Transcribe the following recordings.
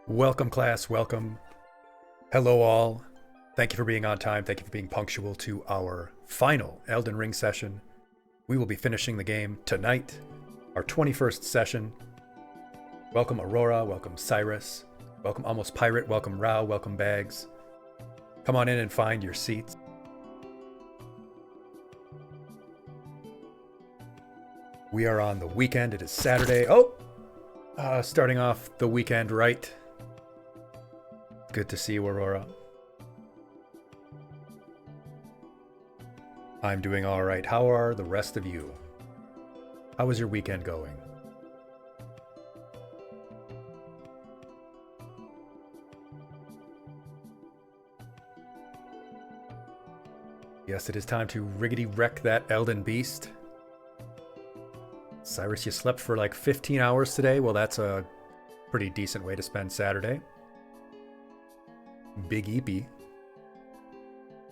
Welcome, class. Welcome. Hello, all. Thank you for being on time. Thank you for being punctual to our final Elden Ring session. We will be finishing the game tonight, our 21st session. Welcome, Aurora. Welcome, Cyrus. Welcome, Almost Pirate. Welcome, Rao. Welcome, Bags. Come on in and find your seats. We are on the weekend. It is Saturday. Starting off the weekend right. Good to see you, Aurora. I'm doing all right. How are the rest of you? How is your weekend going? Yes, it is time to riggedy wreck that Elden Beast. Cyrus, you slept for like 15 hours today? Well, that's a pretty decent way to spend Saturday. Big Eepy.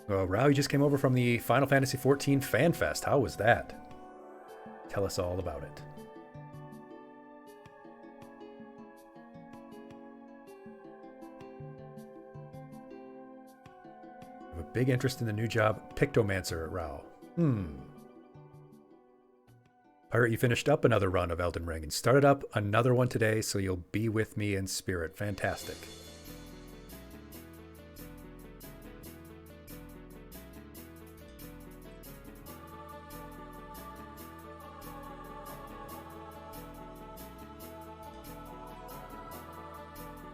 Well, Rao, you just came over from the Final Fantasy XIV Fan Fest. How was that? Tell us all about it. I have a big interest in the new job, Pictomancer, Rao. Pirate, you finished up another run of Elden Ring and started up another one today, so you'll be with me in spirit. Fantastic.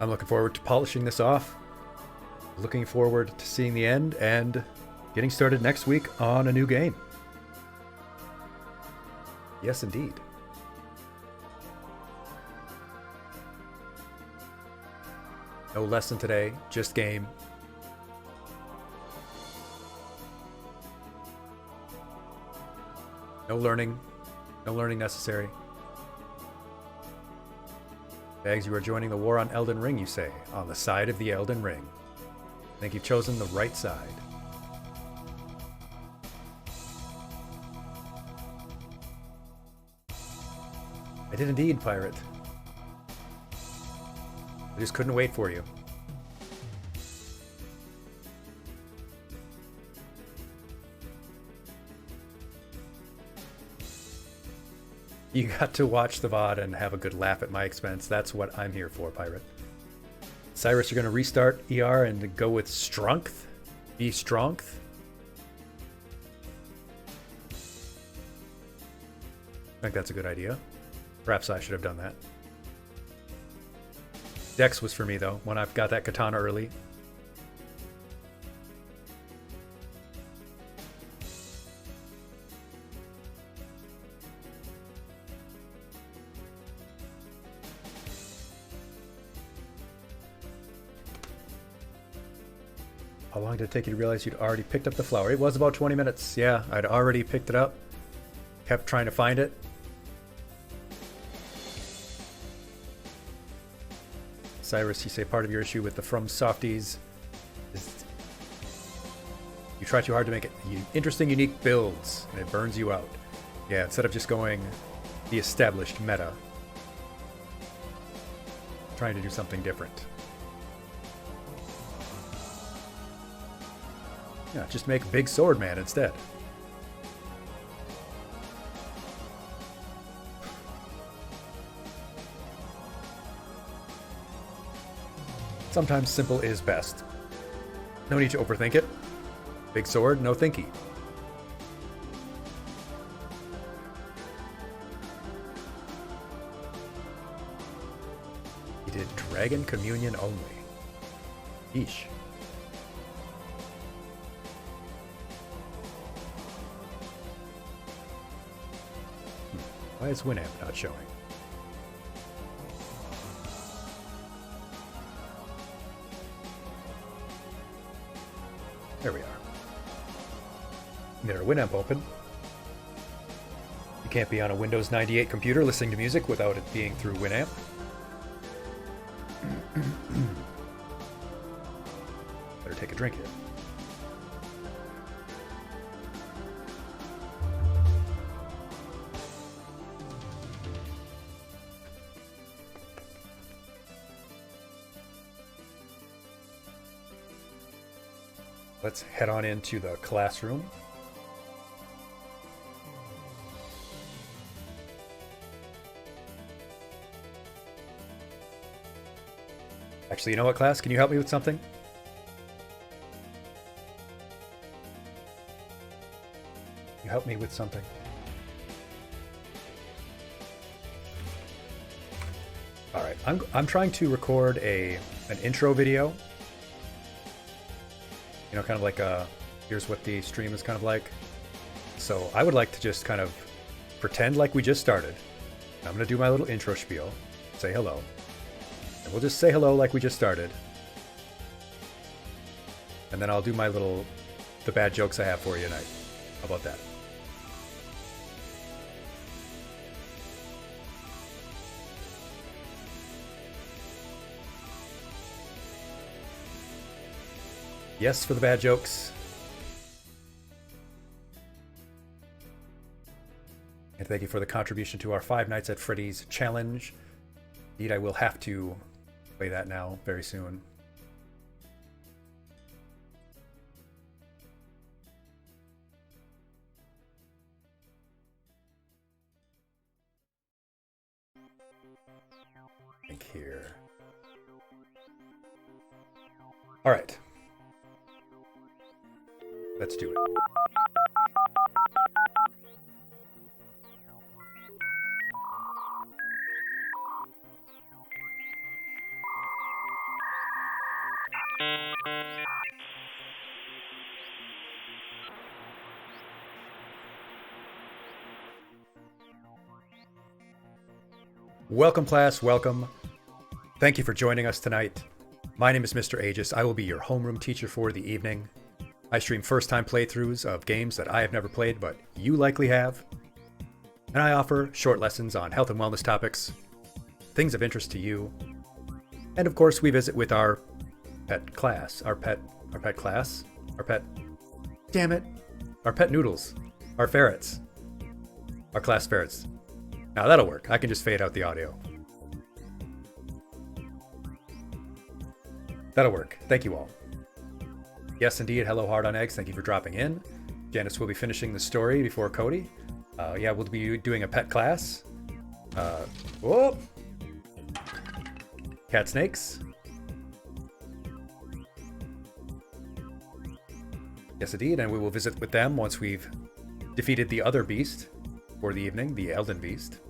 I'm looking forward to polishing this off. Looking forward to seeing the end and getting started next week on a new game. Yes, indeed. No lesson today, just game. No learning necessary. Bags, you are joining the war on Elden Ring, you say. On the side of the Elden Ring. I think you've chosen the right side. I did indeed, Pirate. I just couldn't wait for you. You got to watch the VOD and have a good laugh at my expense. That's what I'm here for, Pirate. Cyrus, you're going to restart ER and go with Strength? Be Strength? I think that's a good idea. Perhaps I should have done that. Dex was for me, though, when I've got that katana early. How long did it take you to realize you'd already picked up the flower? It was about 20 minutes. Yeah, I'd already picked it up. Kept trying to find it. Cyrus, you say part of your issue with the From Softies is you try too hard to make it interesting, unique builds, and it burns you out. Yeah, instead of just going the established meta, trying to do something different. Yeah, just make Big Sword Man instead. Sometimes simple is best. No need to overthink it. Big sword, no thinky. He did Dragon Communion only. Yeesh. Why is Winamp not showing? There we are. Get our Winamp open. You can't be on a Windows 98 computer listening to music without it being through Winamp. Better take a drink here. Let's head on into the classroom. Actually, you know what, class? Can you help me with something? You help me with something. All right, I'm trying to record an intro video. You know, kind of like here's what the stream is kind of like. So I would like to just kind of pretend like we just started. I'm going to do my little intro spiel, say hello. And we'll just say hello like we just started. And then I'll do the bad jokes I have for you tonight. How about that? Yes, for the bad jokes. And thank you for the contribution to our Five Nights at Freddy's challenge. Indeed, I will have to play that now very soon. Think here. All right. Let's do it. Welcome, class. Welcome. Thank you for joining us tonight. My name is Mr. Aegis. I will be your homeroom teacher for the evening. I stream first-time playthroughs of games that I have never played, but you likely have. And I offer short lessons on health and wellness topics, things of interest to you. And of course, we visit with our pet class, our pet noodles, our ferrets, our class ferrets. Now that'll work. I can just fade out the audio. That'll work. Thank you all. Yes, indeed. Hello, Hard on Eggs. Thank you for dropping in. Janice will be finishing the story before Cody. Yeah, we'll be doing a pet class. Whoop! Cat snakes. Yes, indeed. And we will visit with them once we've defeated the other beast for the evening, the Elden Beast.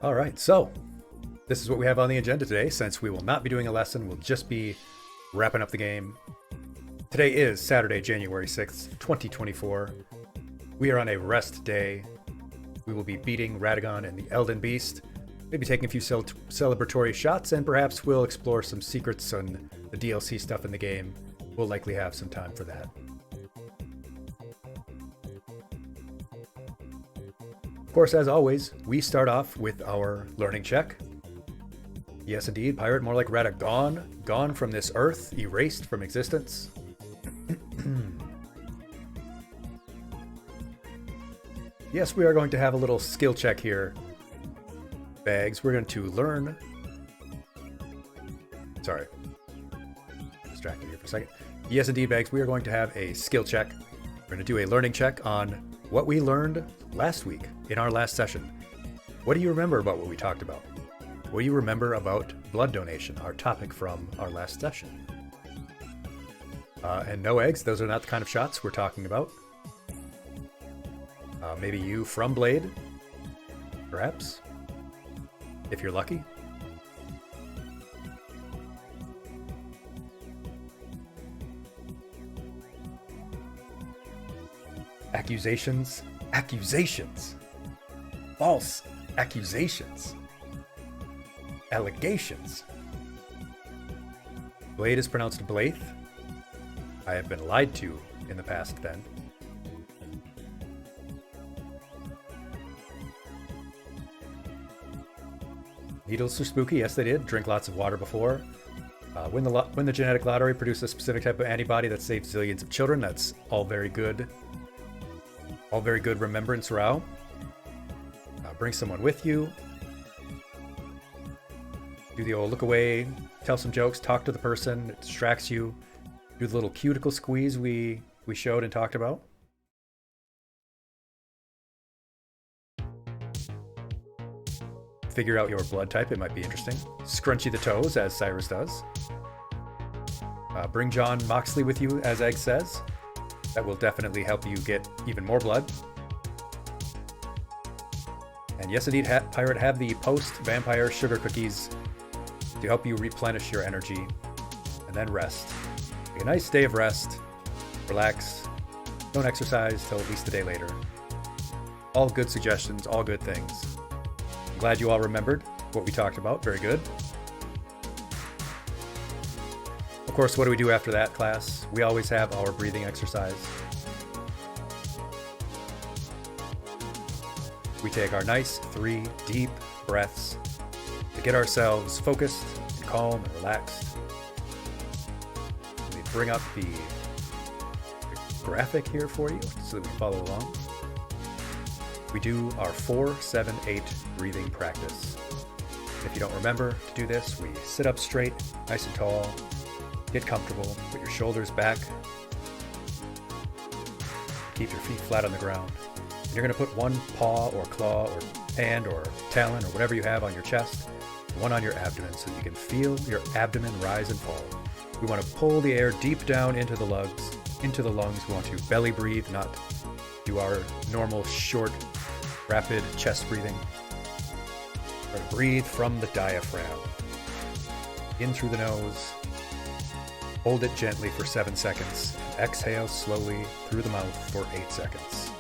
All right, so this is what we have on the agenda today. Since we will not be doing a lesson, we'll just be wrapping up the game. Today is Saturday, January 6th, 2024. We are on a rest day. We will be beating Radagon and the Elden Beast, maybe taking a few celebratory shots, and perhaps we'll explore some secrets on the DLC stuff in the game. We'll likely have some time for that. Of course, as always, we start off with our learning check. Yes, indeed, pirate, more like Radagon, gone from this earth, erased from existence. Yes, we are going to have a little skill check here. Bags, we're going to learn... Sorry. Distracted here for a second. Yes, indeed, Bags, we are going to have a skill check. We're going to do a learning check on what we learned last week in our last session. What do you remember about what we talked about? What do you remember about blood donation, our topic from our last session? And no eggs, those are not the kind of shots we're talking about. Maybe you from Blade, perhaps, if you're lucky. Accusations. Accusations. False Accusations. Allegations. Blade is pronounced Blaith. I have been lied to in the past then. Needles are spooky. Yes, they did. Drink lots of water before. Win the genetic lottery. Produce a specific type of antibody that saves zillions of children. That's all very good. All very good remembrance, Rao. Bring someone with you. Do the old look away. Tell some jokes. Talk to the person. It distracts you. Do the little cuticle squeeze we showed and talked about. Figure out your blood type. It might be interesting. Scrunchy the toes, as Cyrus does. Bring John Moxley with you, as Egg says. That will definitely help you get even more blood. And yes, indeed, Pirate, have the post-vampire sugar cookies to help you replenish your energy. And then rest. Take a nice day of rest. Relax. Don't exercise till at least a day later. All good suggestions, all good things. Glad you all remembered what we talked about. Very good. Of course, what do we do after that, class? We always have our breathing exercise. We take our nice 3 deep breaths to get ourselves focused and calm and relaxed. We bring up the graphic here for you so that we can follow along. We do our 4-7-8 breathing practice. If you don't remember to do this, we sit up straight, nice and tall, get comfortable, put your shoulders back, keep your feet flat on the ground. And you're going to put one paw or claw or hand or talon or whatever you have on your chest, one on your abdomen so you can feel your abdomen rise and fall. We want to pull the air deep down into the lungs. We want to belly breathe, not do our normal short rapid chest breathing. We're going to breathe from the diaphragm. In through the nose. Hold it gently for 7 seconds. And exhale slowly through the mouth for 8 seconds.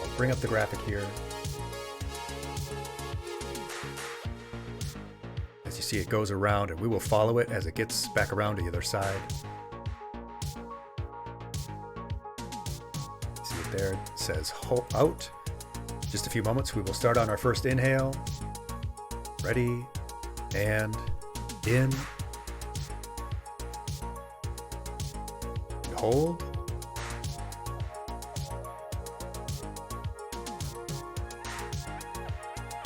I'll bring up the graphic here. As you see, it goes around, and we will follow it as it gets back around to the other side. See it there? It says hold out. Just a few moments, we will start on our first inhale. Ready, and in. And hold.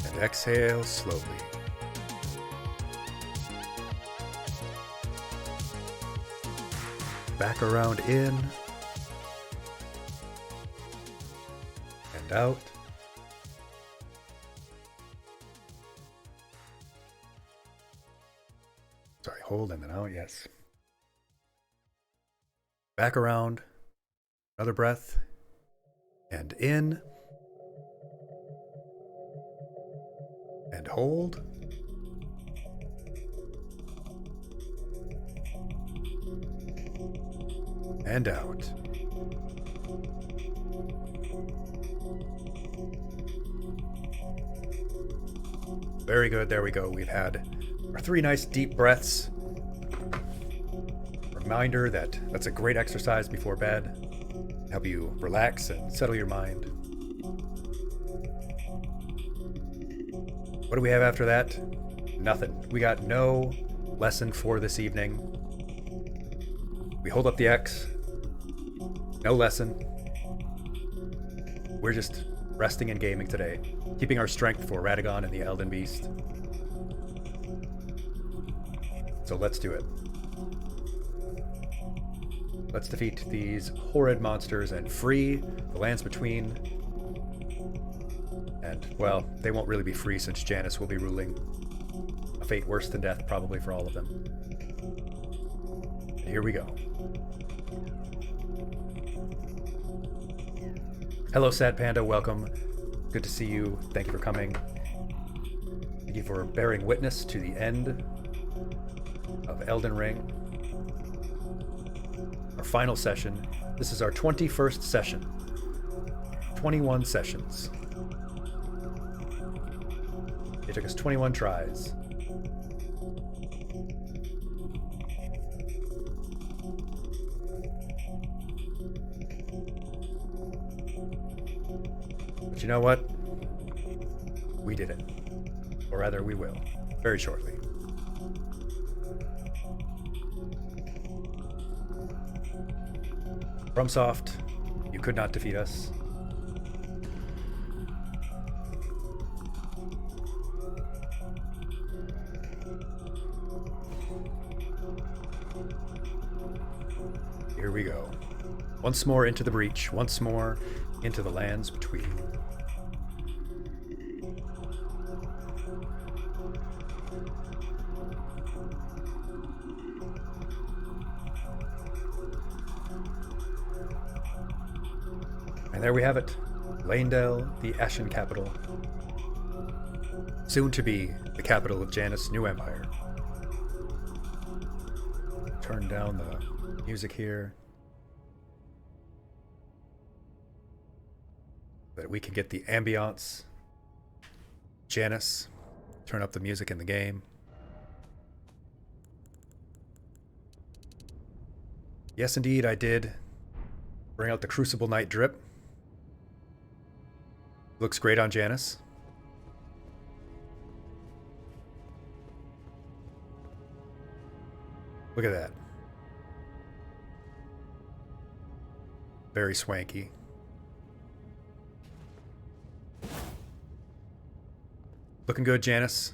And exhale slowly. Back around in. And out. Sorry, hold and then out, yes. Back around. Another breath. And in. And hold. And out. Very good, there we go. We've had our 3 nice deep breaths. Reminder that that's a great exercise before bed. Help you relax and settle your mind. What do we have after that? Nothing. We got no lesson for this evening. We hold up the X. No lesson. We're just resting and gaming today, keeping our strength for Radagon and the Elden Beast. So let's do it. Let's defeat these horrid monsters and free the lands between. And, well, they won't really be free since Janus will be ruling. A fate worse than death, probably, for all of them. And here we go. Hello, Sad Panda. Welcome. Good to see you. Thank you for coming. Thank you for bearing witness to the end of Elden Ring. Our final session. This is our 21st session. 21 sessions. It took us 21 tries. But you know what? We did it. Or rather, we will. Very shortly. FromSoft, you could not defeat us. Here we go. Once more into the breach, once more into the lands between. And there we have it. Leyndell, the Ashen capital. Soon to be the capital of Janus' new empire. Turn down the music here, so that we can get the ambiance. Janus, turn up the music in the game. Yes, indeed, I did bring out the Crucible Knight drip. Looks great on Janus. Look at that. Very swanky. Looking good, Janus.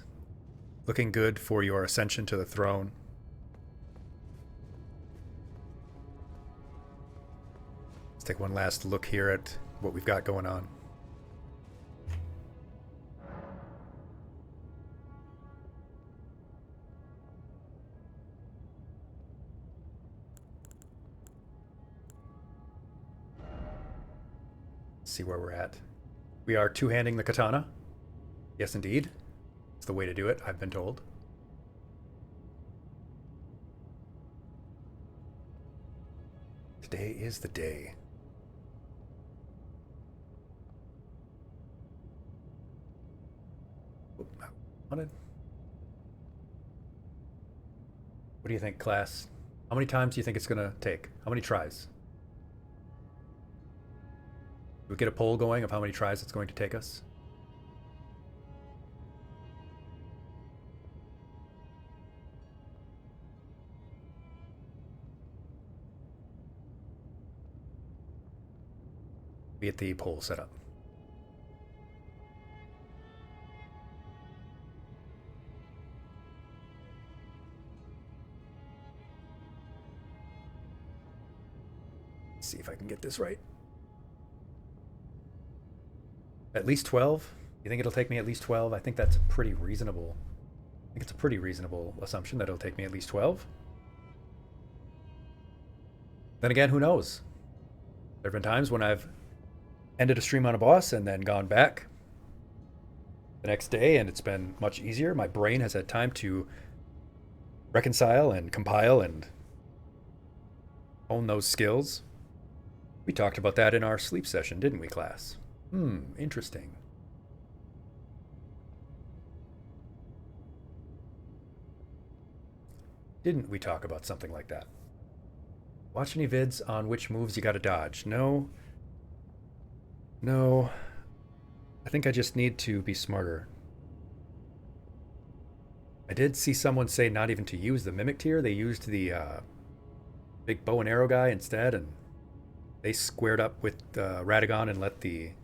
Looking good for your ascension to the throne. Let's take one last look here at what we've got going on. See where we're at. We are two-handing the katana. Yes, indeed. It's the way to do it, I've been told. Today is the day. What do you think, class? How many times do you think it's gonna take? How many tries? We get a poll going of how many tries it's going to take us. We get the poll set up. Let's see if I can get this right. At least 12? You think it'll take me at least 12? I think that's pretty reasonable. I think it's a pretty reasonable assumption that it'll take me at least 12. Then again, who knows? There have been times when I've ended a stream on a boss and then gone back the next day and it's been much easier. My brain has had time to reconcile and compile and hone those skills. We talked about that in our sleep session, didn't we, class? Interesting. Didn't we talk about something like that? Watch any vids on which moves you gotta dodge? No. No. I think I just need to be smarter. I did see someone say not even to use the Mimic tier. They used the big bow and arrow guy instead, and they squared up with Radagon and let the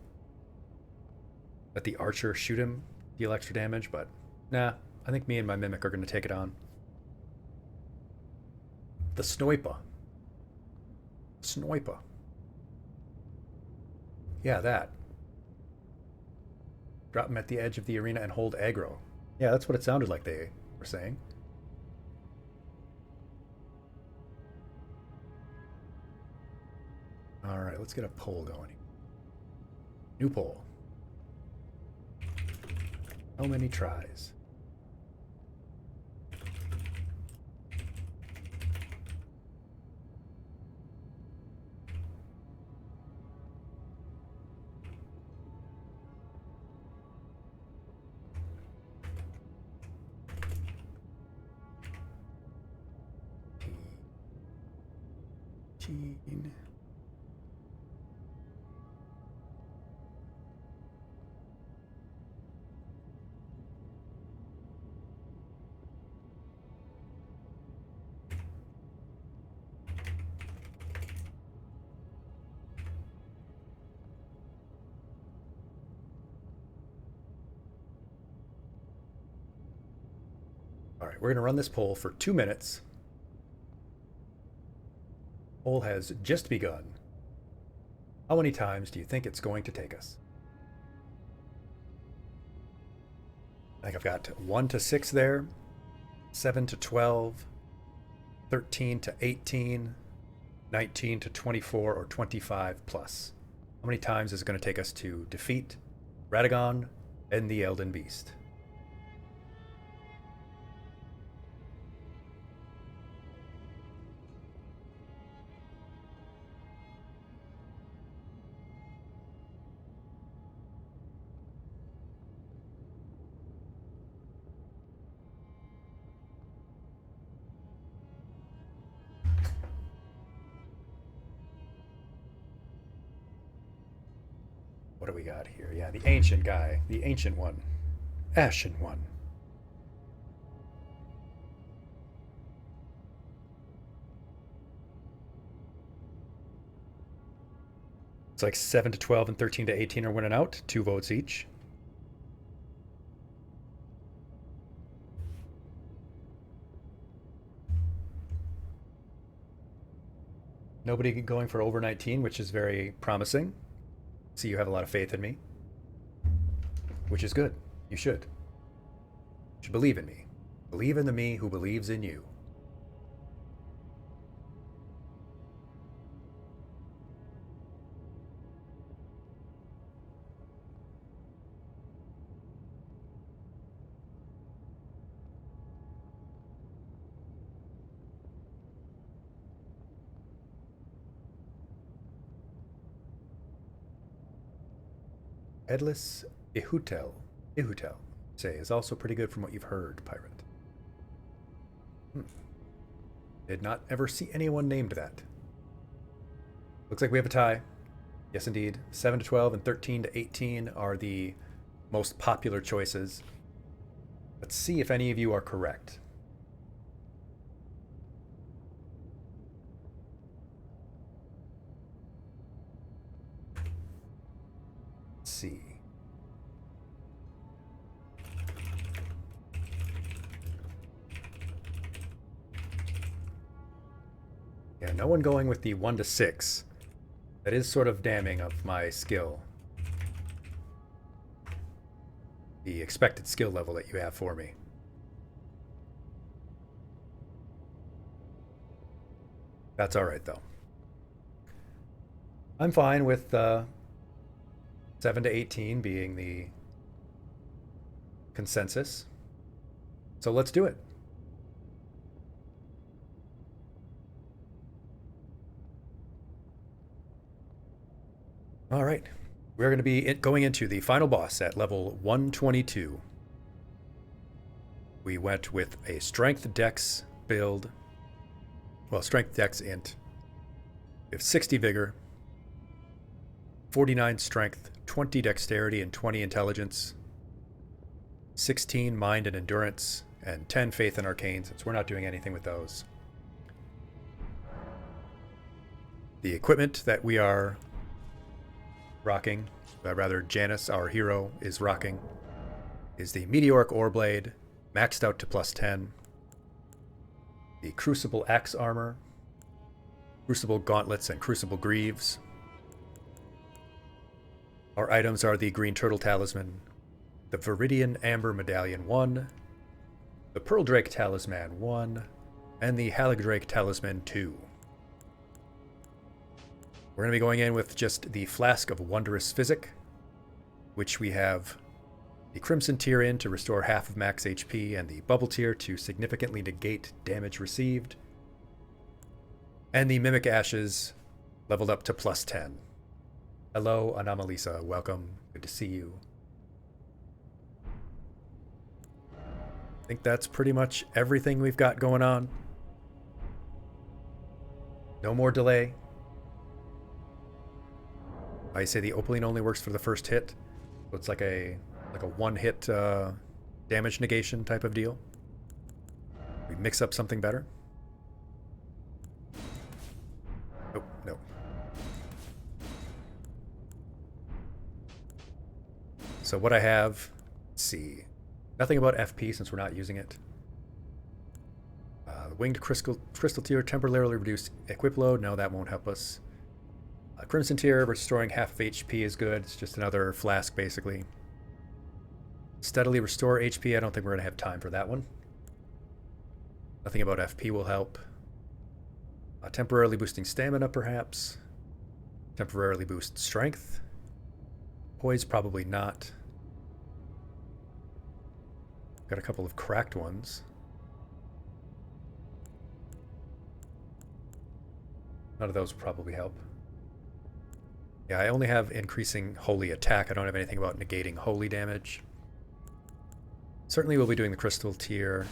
archer shoot him, deal extra damage, but nah, I think me and my Mimic are going to take it on. The Snoipa. Snoipa. Yeah, that. Drop him at the edge of the arena and hold aggro. Yeah, that's what it sounded like they were saying. Alright, let's get a poll going. New poll. How many tries? 18. All right, we're going to run this poll for 2 minutes. Poll has just begun. How many times do you think it's going to take us? I think I've got 1 to 6 there, 7 to 12, 13 to 18, 19 to 24, or 25 plus. How many times is it going to take us to defeat Radagon and the Elden Beast? What do we got here? Yeah, the ancient guy, the ancient one, Ashen one. It's like 7 to 12 and 13 to 18 are winning out, 2 votes each. Nobody going for over 19, which is very promising. See, you have a lot of faith in me, which is good. You should. You should believe in me. Believe in the me who believes in you. Headless Ihutel, say, is also pretty good from what you've heard, Pirate. Did not ever see anyone named that. Looks like we have a tie. Yes, indeed. 7 to 12 and 13 to 18 are the most popular choices. Let's see if any of you are correct. Let's see. Yeah, no one going with the 1 to 6. That is sort of damning of my skill. The expected skill level that you have for me. That's alright, though. I'm fine with 7 to 18 being the consensus. So let's do it. All right. We're going to be going into the final boss at level 122. We went with a strength dex build. Well, strength dex int. We have 60 vigor, 49 strength, 20 dexterity, and 20 intelligence, 16 mind and endurance, and 10 faith and arcane, since we're not doing anything with those. The equipment that we are rocking, rather Janus, our hero, is rocking, is the Meteoric Ore Blade, maxed out to +10, the Crucible Axe Armor, Crucible Gauntlets, and Crucible Greaves. Our items are the Green Turtle Talisman, the Viridian Amber Medallion 1, the Pearl Drake Talisman 1, and the Haladrake Talisman 2. We're going to be going in with just the Flask of Wondrous Physic, which we have the Crimson Tear in to restore half of max HP, and the Bubble Tear to significantly negate damage received, and the Mimic Ashes leveled up to +10. Hello, Anomalisa. Welcome. Good to see you. I think that's pretty much everything we've got going on. No more delay. I say the Opaline only works for the first hit. So it's like a one-hit damage negation type of deal. We mix up something better. Nope, nope. So what I have, let's see. Nothing about FP since we're not using it. The winged crystal tier temporarily reduced equip load. No, that won't help us. Crimson tier restoring half of HP is good. It's just another flask basically. Steadily restore HP. I don't think we're going to have time for that one. Nothing about FP will help. Temporarily boosting stamina perhaps. Temporarily boost strength. Poise probably not. Got a couple of cracked ones. None of those would probably help. Yeah, I only have increasing holy attack. I don't have anything about negating holy damage. Certainly we'll be doing the crystal tier.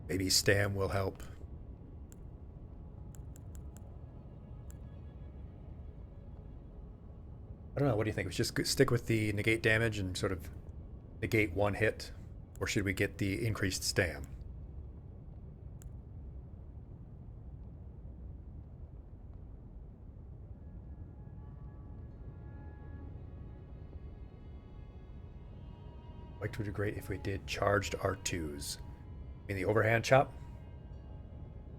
Maybe Stam will help. I don't know, what do you think? We should just stick with the negate damage and sort of negate one hit? Or should we get the increased Stam? Like would be great if we did charged R2s. I mean the overhand chop?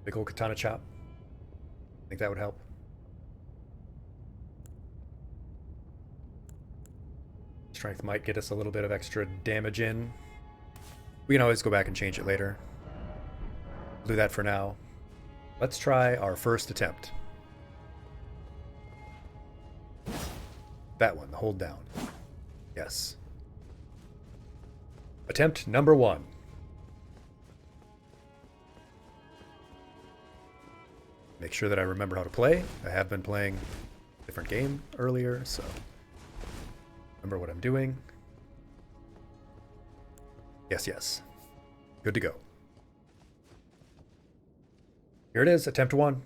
Big old katana chop? Think that would help? Strength might get us a little bit of extra damage in. We can always go back and change it later. We'll do that for now. Let's try our first attempt. That one, the hold down. Yes. Attempt number 1. Make sure that I remember how to play. I have been playing a different game earlier, so remember what I'm doing. Yes, yes. Good to go. Here it is, attempt 1.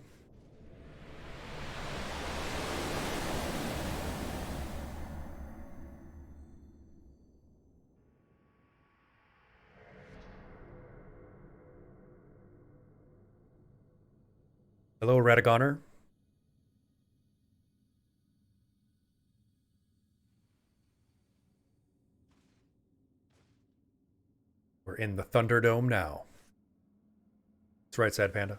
Hello, Radagoner. We're in the Thunderdome now. That's right, Sad Panda.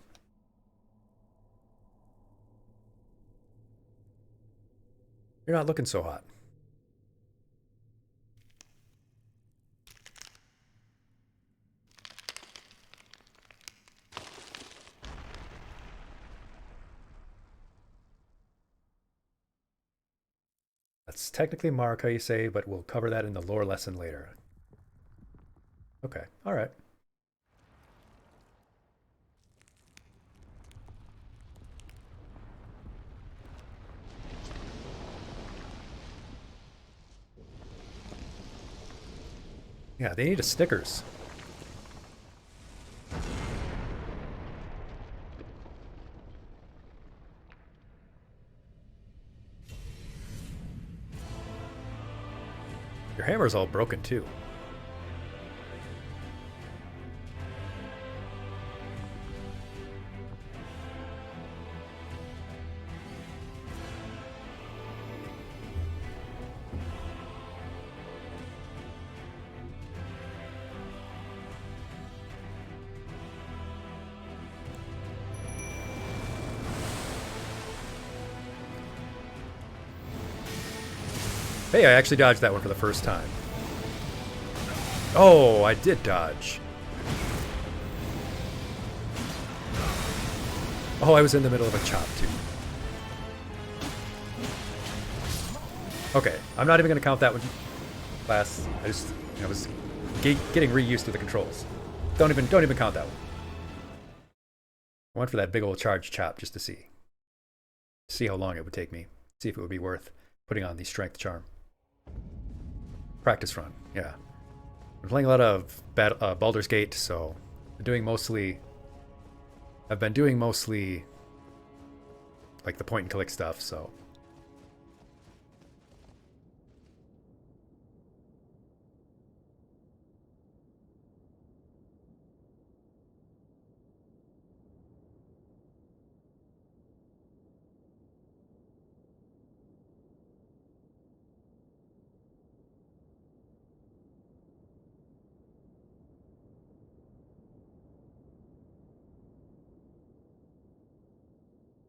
You're not looking so hot. That's technically Marika, you say, but we'll cover that in the lore lesson later. Okay, alright. Yeah, they need a Snickers. Your hammer's all broken too. Hey, I actually dodged that one for the first time. Oh, I did dodge. Oh, I was in the middle of a chop, too. Okay, I'm not even going to count that one, class. I just, was getting reused to the controls. Don't even count that one. I went for that big old charge chop just to see how long it would take me. See if it would be worth putting on the strength charm. Practice run, yeah. I'm playing a lot of Baldur's Gate, so I've been doing mostly like the point and click stuff, so.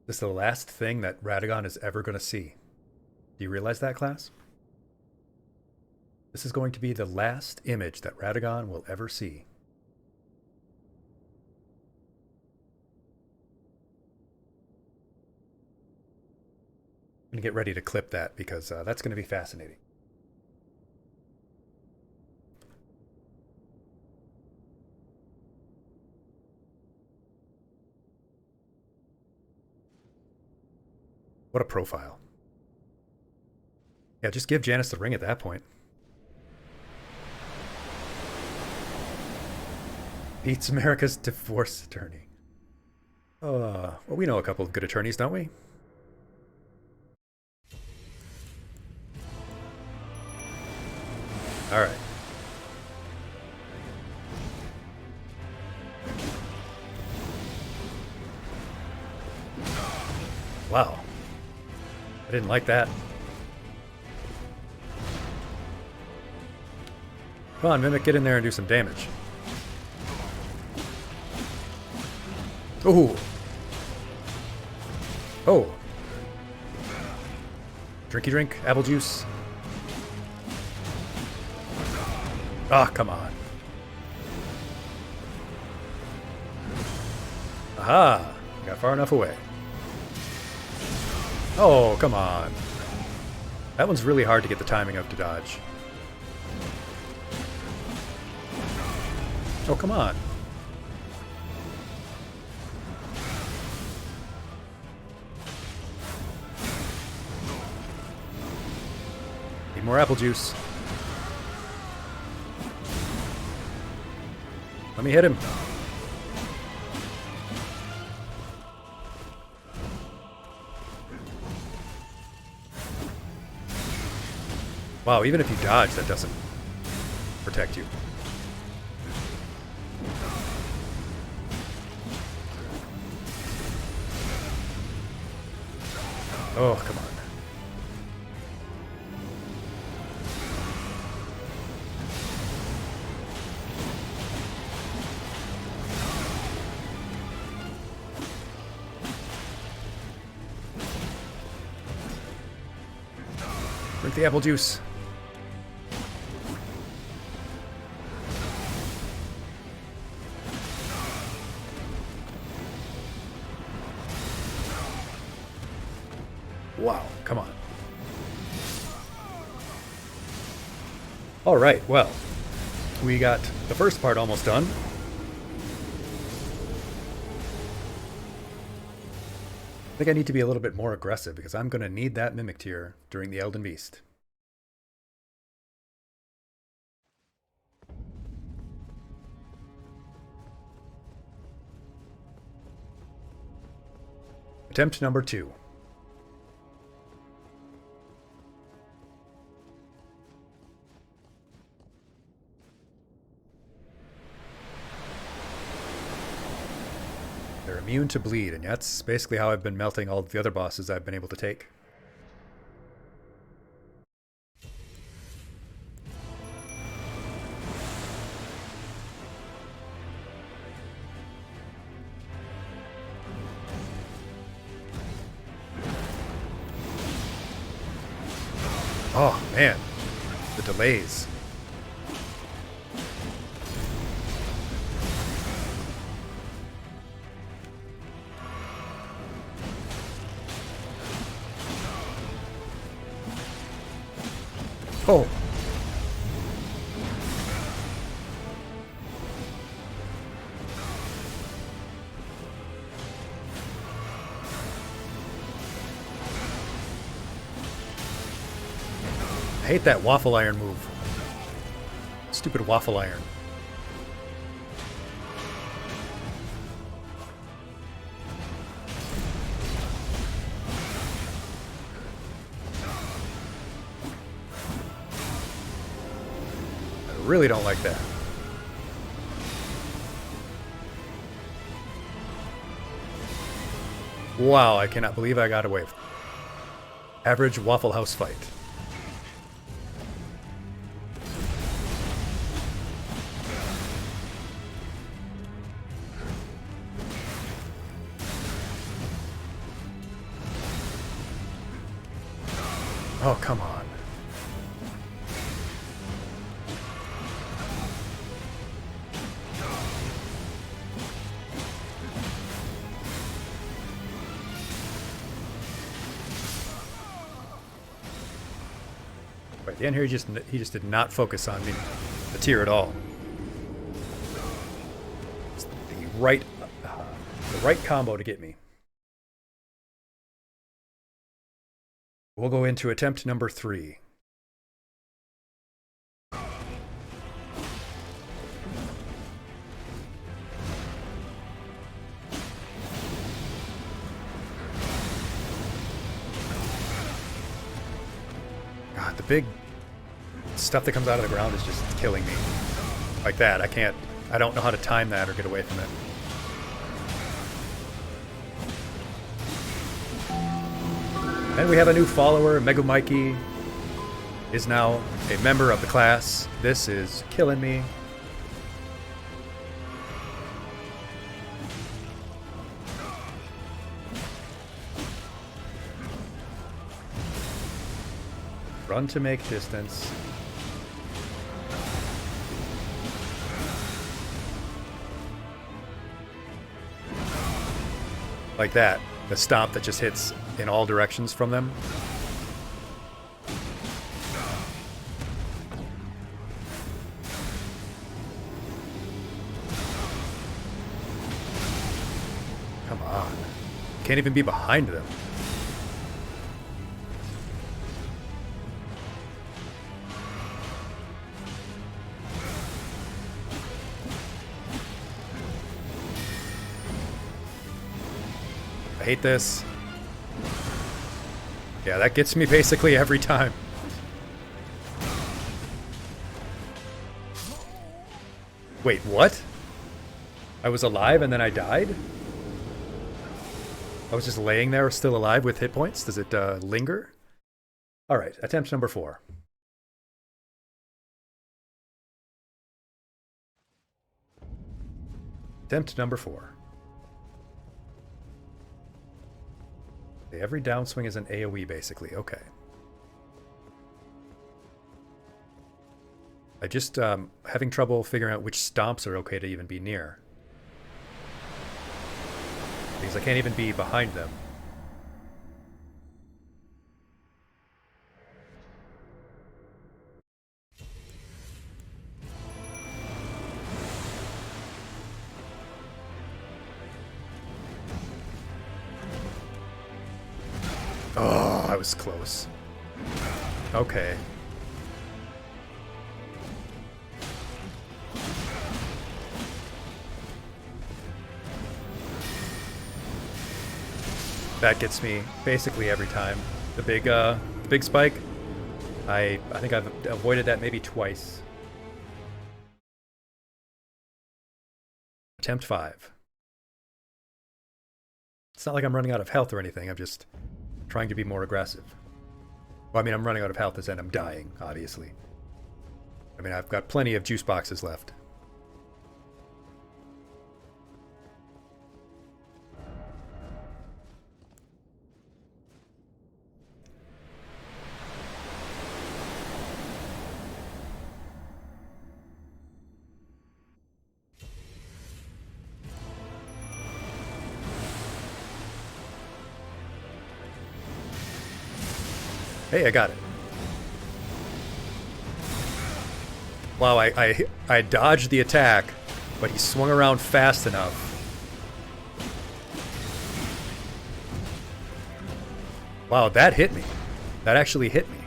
This is the last thing that Radagon is ever going to see. Do you realize that, class? This is going to be the last image that Radagon will ever see. I'm going to get ready to clip that because that's going to be fascinating. What a profile. Yeah, just give Janice the ring at that point. Pete's America's divorce attorney. Well, we know a couple of good attorneys, don't we? All right. Wow. I didn't like that. Come on, Mimic, get in there and do some damage. Oh. Oh. Drinky drink, apple juice. Ah, come on. Aha! Got far enough away. Oh, come on. That one's really hard to get the timing of to dodge. Oh, come on. Need more apple juice. Let me hit him. Wow, even if you dodge, that doesn't protect you. Oh, come on. Drink the apple juice. Wow, come on. All right, well, we got the first part almost done. I think I need to be a little bit more aggressive because I'm going to need that Mimic tier during the Elden Beast. Attempt number 2. They're immune to bleed, and that's basically how I've been melting all of the other bosses I've been able to take. Oh, man. The delays. Oh. I hate that waffle iron move. Stupid waffle iron. I really don't like that. Wow, I cannot believe I got away with it. Average Waffle House fight. Oh, come on. At the end here, he just did not focus on me, the tier at all. It's the right combo to get me. We'll go into attempt number 3. God, the big stuff that comes out of the ground is just killing me. Like that, I don't know how to time that or get away from it. And we have a new follower. Mega Mikey is now a member of the class. This is killing me. Run to make distance. Like that. The stomp that just hits in all directions from them. Come on. Can't even be behind them. I hate this. Yeah, that gets me basically every time. Wait, what? I was alive and then I died? I was just laying there still alive with hit points? Does it linger? Alright, attempt number 4. Attempt number 4. Every downswing is an AoE, basically. Okay. I just having trouble figuring out which stomps are okay to even be near. Because I can't even be behind them. Oh, I was close. Okay. That gets me basically every time. The big spike. I think I've avoided that maybe twice. Attempt 5. It's not like I'm running out of health or anything. I'm just trying to be more aggressive. Well, I mean, I'm running out of health as in I'm dying, obviously. I mean, I've got plenty of juice boxes left. Hey, I got it. Wow, I dodged the attack, but he swung around fast enough. Wow, that hit me. That actually hit me.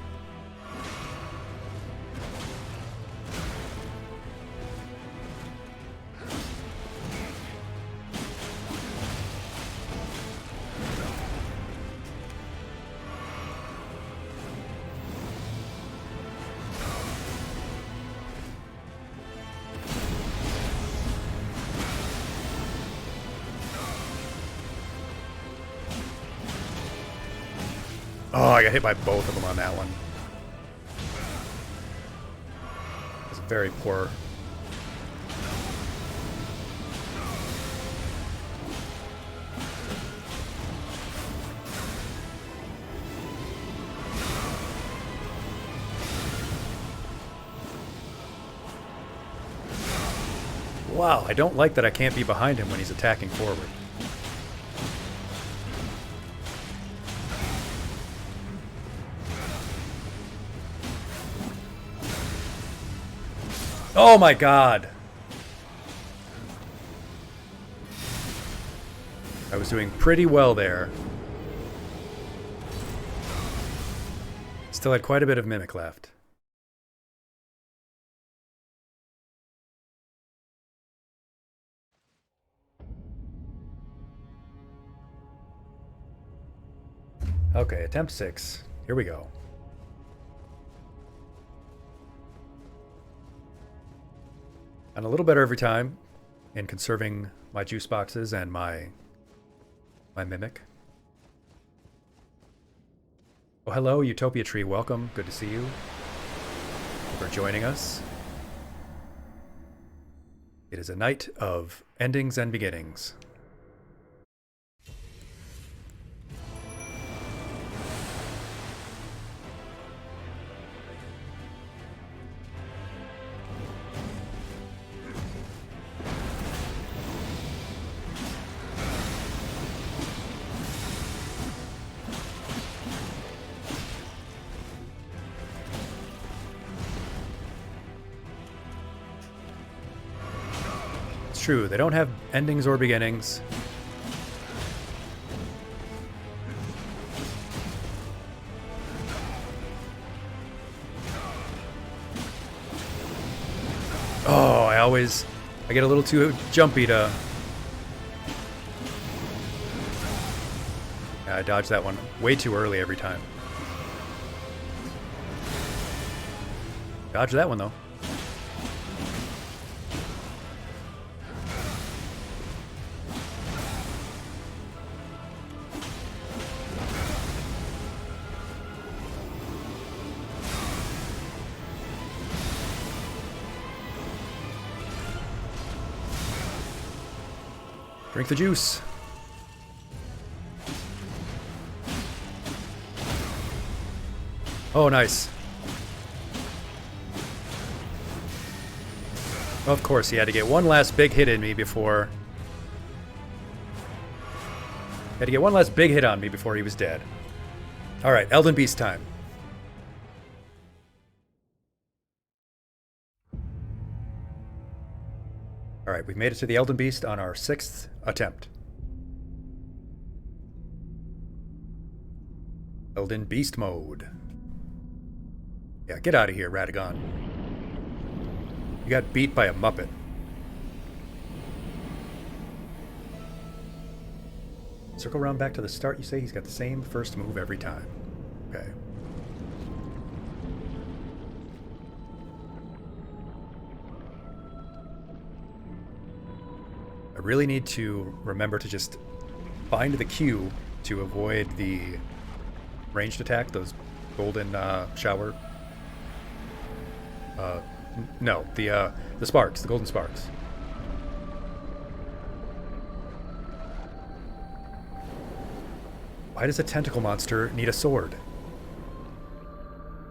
Oh, I got hit by both of them on that one. It was very poor. Wow, I don't like that I can't be behind him when he's attacking forward. Oh my god! I was doing pretty well there. Still had quite a bit of Mimic left. Okay, attempt 6. Here we go. And a little better every time in conserving my juice boxes and my Mimic. Oh, hello, Utopia Tree. Welcome. Good to see you. Thank you for joining us. It is a night of endings and beginnings. True, they don't have endings or beginnings. Oh, I get a little too jumpy to... Yeah, I dodge that one way too early every time. Dodge that one though. Drink the juice. Oh, nice. Of course, he had to get one last big hit in me before... Had to get one last big hit on me before he was dead. Alright, Elden Beast time. Alright, we've made it to the Elden Beast on our 6th attempt. Elden Beast mode. Yeah, get out of here, Radagon. You got beat by a Muppet. Circle around back to the start, you say? He's got the same first move every time. Okay. I really need to remember to just find the Q to avoid the ranged attack, those golden shower. No, the sparks, the golden sparks. Why does a tentacle monster need a sword?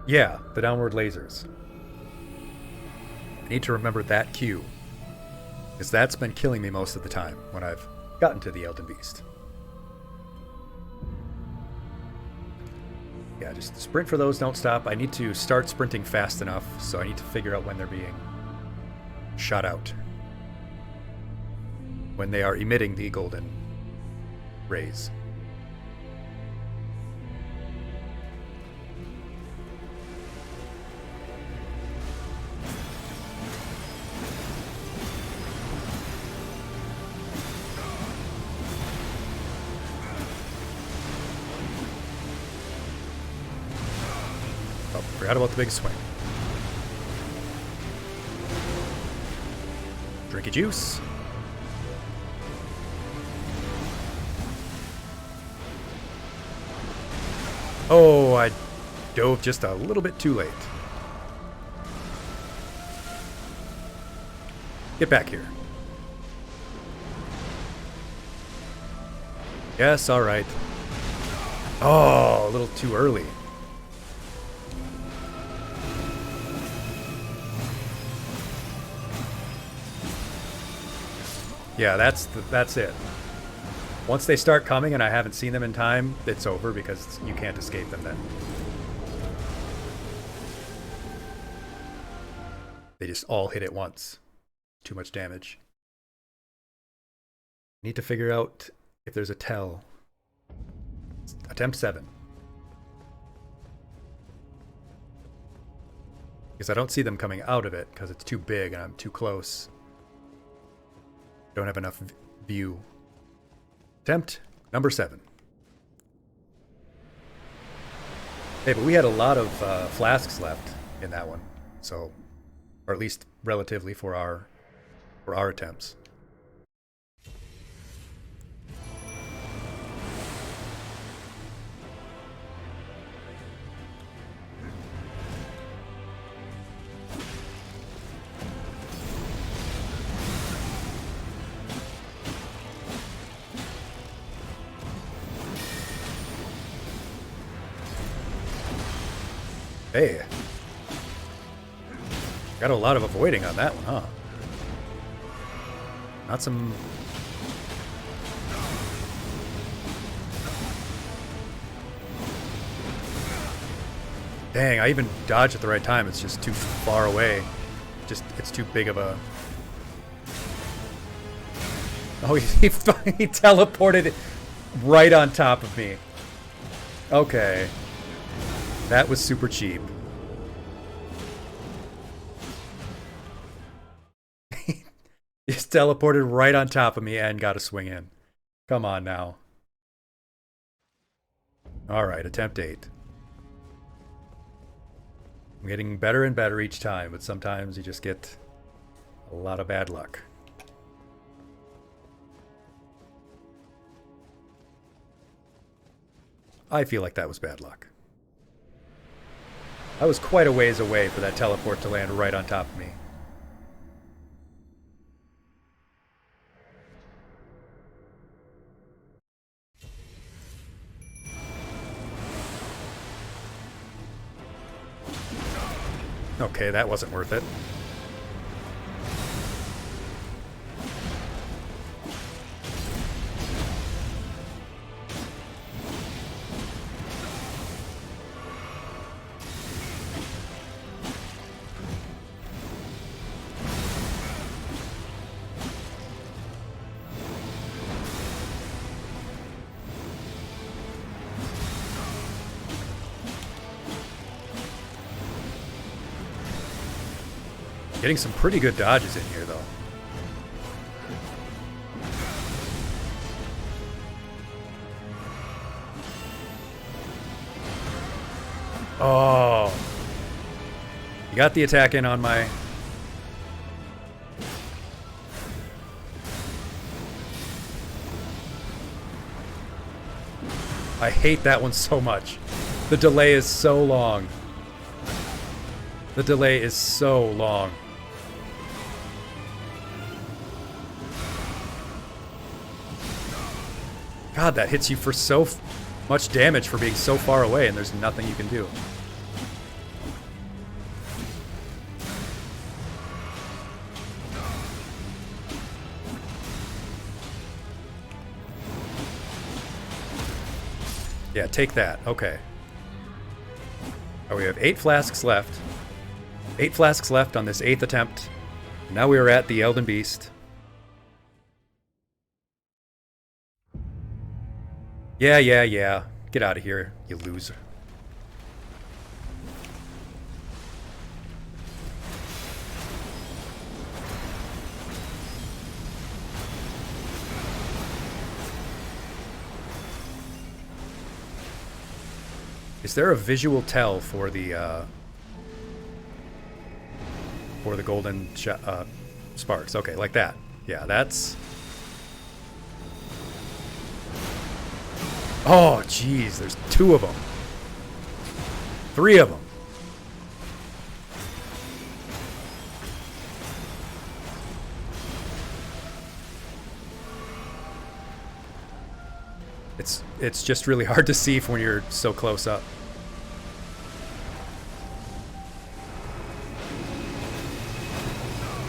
Yeah, the downward lasers. I need to remember that cue, because that's been killing me most of the time when I've gotten to the Elden Beast. Yeah, just sprint for those, don't stop. I need to start sprinting fast enough, so I need to figure out when they're being shot out. When they are emitting the golden rays. Forgot about the big swing. Drink a juice. Oh, I dove just a little bit too late. Get back here. Yes, all right. Oh, a little too early. Yeah, that's it. Once they start coming and I haven't seen them in time, it's over because you can't escape them then. They just all hit at once. Too much damage. Need to figure out if there's a tell. Attempt 7. Because I don't see them coming out of it because it's too big and I'm too close. Don't have enough view. Attempt number 7. Hey, but we had a lot of flasks left in that one, so, or at least relatively for our attempts. Hey, got a lot of avoiding on that one, huh? Not some... Dang, I even dodged at the right time. It's just too far away. It's too big of a... Oh, he teleported right on top of me. Okay. That was super cheap. He just teleported right on top of me and got a swing in. Come on now. Alright, attempt 8. I'm getting better and better each time, but sometimes you just get a lot of bad luck. I feel like that was bad luck. I was quite a ways away for that teleport to land right on top of me. Okay, that wasn't worth it. Getting some pretty good dodges in here, though. Oh. You got the attack in on my... I hate that one so much. The delay is so long. The delay is so long. God, that hits you for so much damage for being so far away, and there's nothing you can do. Yeah, take that. Okay. Oh, we have 8 flasks left. 8 flasks left on this 8th attempt. Now we are at the Elden Beast. Yeah. Get out of here, you loser. Is there a visual tell for the golden sparks? Okay, like that. Yeah, that's... Oh, jeez, there's 2 of them. 3 of them. It's just really hard to see when you're so close up.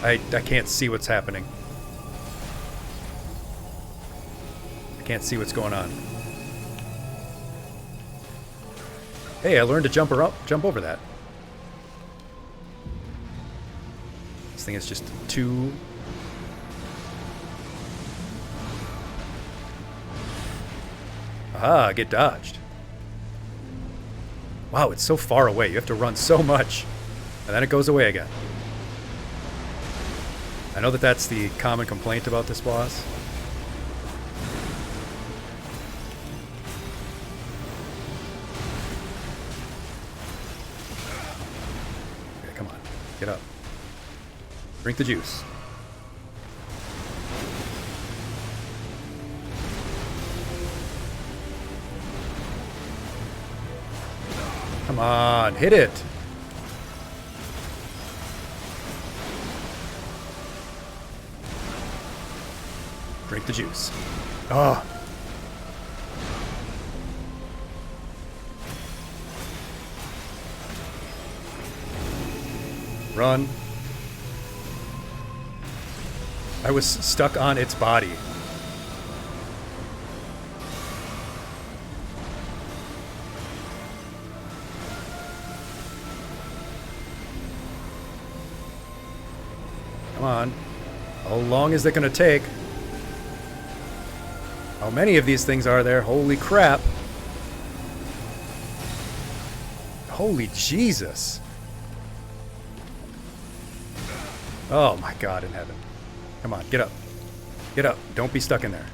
I can't see what's happening. I can't see what's going on. Hey, I learned to jump over that. This thing is just too... Aha, get dodged. Wow, it's so far away. You have to run so much. And then it goes away again. I know that that's the common complaint about this boss. Okay, come on. Get up. Drink the juice. Come on, hit it. Drink the juice. Oh. Run. I was stuck on its body. Come on. How long is it going to take? How many of these things are there? Holy crap. Holy Jesus. Oh my God in heaven. Come on, get up. Get up. Don't be stuck in there.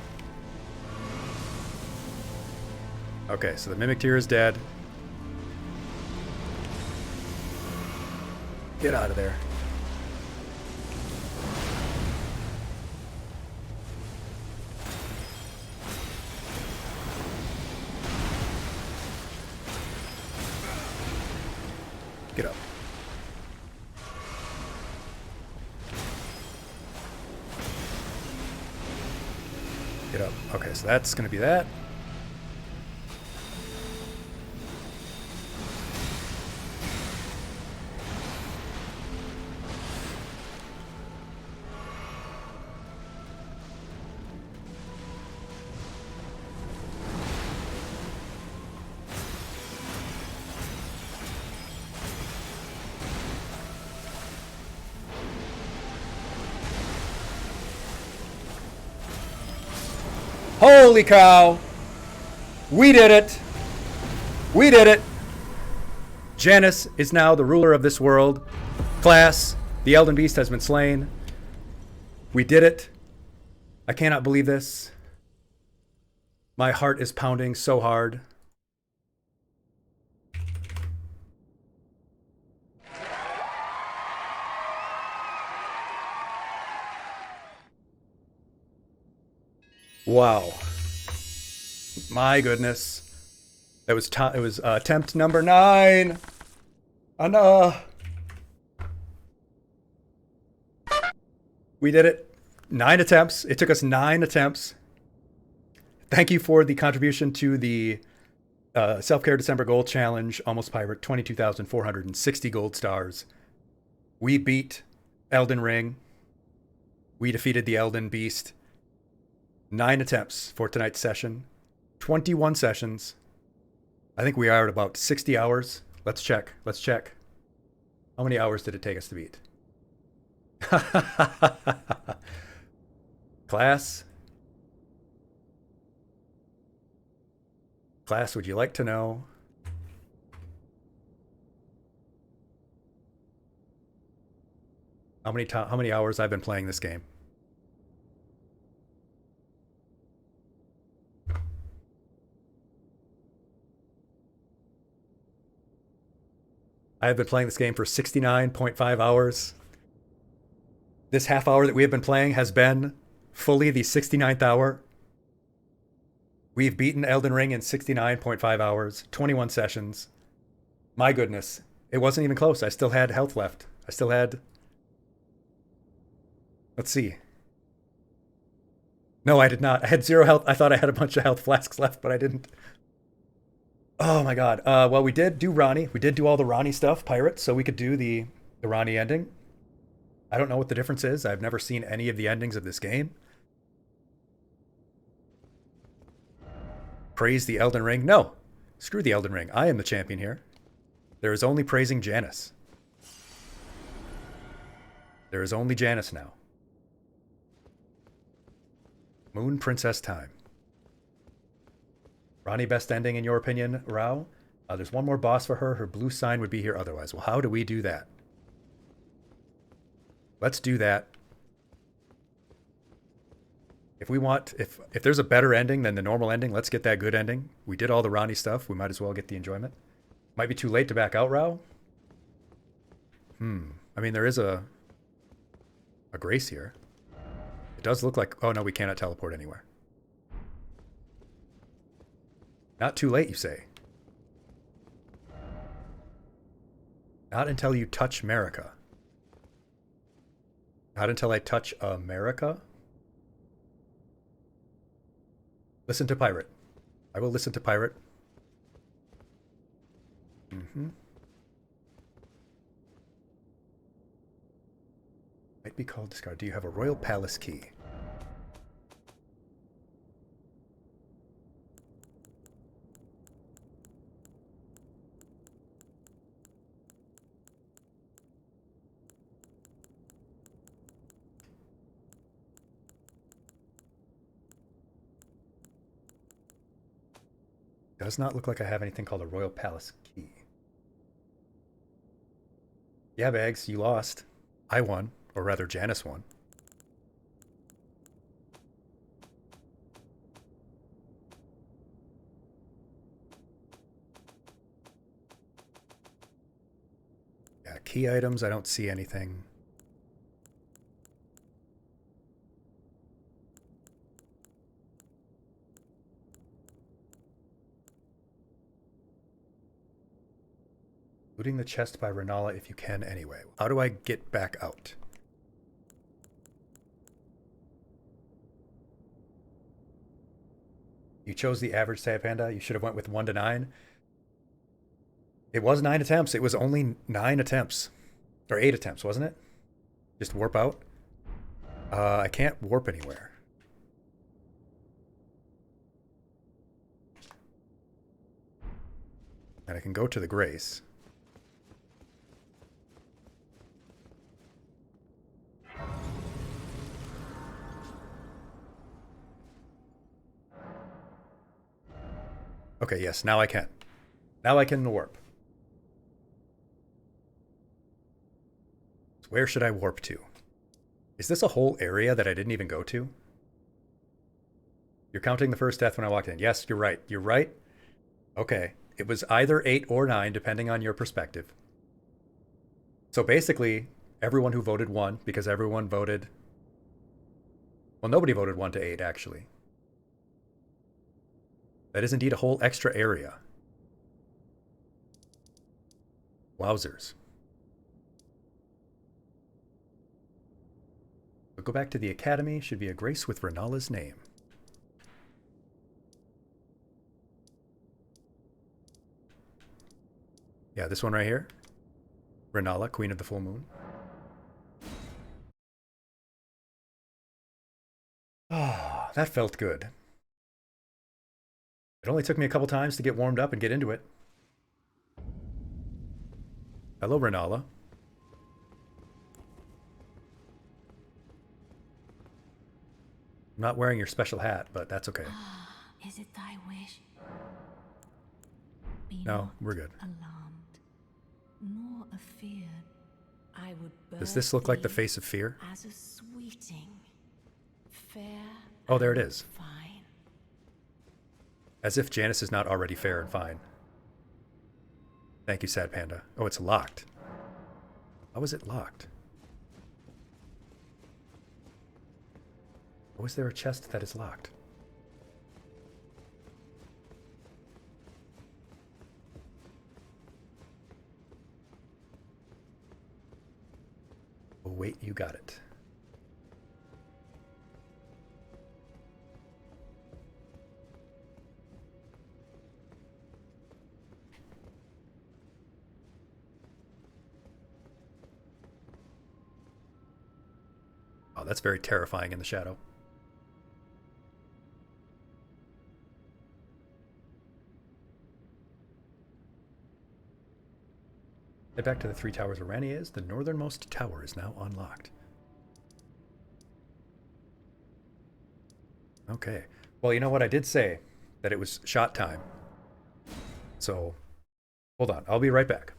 Okay, so the Mimic Tear is dead. Get out of there. Get up. Get up. Okay, so that's going to be that. Holy cow! We did it! We did it! Janus is now the ruler of this world. Class, the Elden Beast has been slain. We did it. I cannot believe this. My heart is pounding so hard. Wow. My goodness. It was attempt number 9. We did it. 9 attempts. It took us 9 attempts. Thank you for the contribution to the Self-Care December Gold Challenge. Almost Pirate, 22,460 gold stars. We beat Elden Ring. We defeated the Elden Beast. 9 attempts for tonight's session. 21 sessions. I think we are at about 60 hours. Let's check. Let's check. How many hours did it take us to beat? Class? Class, would you like to know how many hours I've been playing this game? I have been playing this game for 69.5 hours. This half hour that we have been playing has been fully the 69th hour. We've beaten Elden Ring in 69.5 hours, 21 sessions. My goodness. It wasn't even close. I still had health left. I still had... Let's see. No, I did not. I had 0 health. I thought I had a bunch of health flasks left, but I didn't. Oh my god. Well, we did do Ronnie. We did do all the Ronnie stuff, pirates, so we could do the Ronnie ending. I don't know what the difference is. I've never seen any of the endings of this game. Praise the Elden Ring? No. Screw the Elden Ring. I am the champion here. There is only praising Janice. There is only Janice now. Moon Princess time. Ronnie best ending in your opinion, Rao? There's one more boss for her. Her blue sign would be here otherwise. Well, how do we do that? Let's do that. If we want, if there's a better ending than the normal ending, let's get that good ending. We did all the Ronnie stuff. We might as well get the enjoyment. Might be too late to back out, Rao. I mean, there is a grace here. It does look like... Oh, no, we cannot teleport anywhere. Not too late, you say? Not until you touch America. Not until I touch America? Listen to Pirate. I will listen to Pirate. Might be called discard. Do you have a Royal Palace key? Does not look like I have anything called a Royal Palace key. Yeah, Bags, you lost. I won. Or rather, Janice won. Yeah, key items, I don't see anything. Looting the chest by Renala if you can anyway. How do I get back out? You chose the average Sad Panda. You should have went with 1 to 9. It was 9 attempts. It was only 9 attempts. Or 8 attempts, wasn't it? Just warp out. I can't warp anywhere. And I can go to the Grace. Okay, yes, now I can. Now I can warp. So where should I warp to? Is this a whole area that I didn't even go to? You're counting the first death when I walked in. Yes, you're right. You're right. Okay. It was either 8 or 9, depending on your perspective. So basically, everyone who voted won, because everyone voted... Well, nobody voted 1 to 8, actually. That is indeed a whole extra area. Wowzers. We'll go back to the academy. Should be a Grace with Renala's name. Yeah, this one right here. Renala, Queen of the Full Moon. Ah, that felt good. It only took me a couple times to get warmed up and get into it. Hello, Renala. I'm not wearing your special hat, but that's okay. Is it thy wish? Be No, we're good. Alarmed, nor afeared. I would Does this look like the face of fear? as a sweeting, fair. Oh, there it is. Fine. As if Janice is not already fair and fine. Thank you, Sad Panda. Oh, it's locked. How is it locked? Oh, is there a chest that is locked? Oh, wait, you got it. Oh, that's very terrifying in the shadow. Head back to the 3 towers where Ranni is. The northernmost tower is now unlocked. Okay. Well, you know what? I did say that it was shot time. So, hold on. I'll be right back.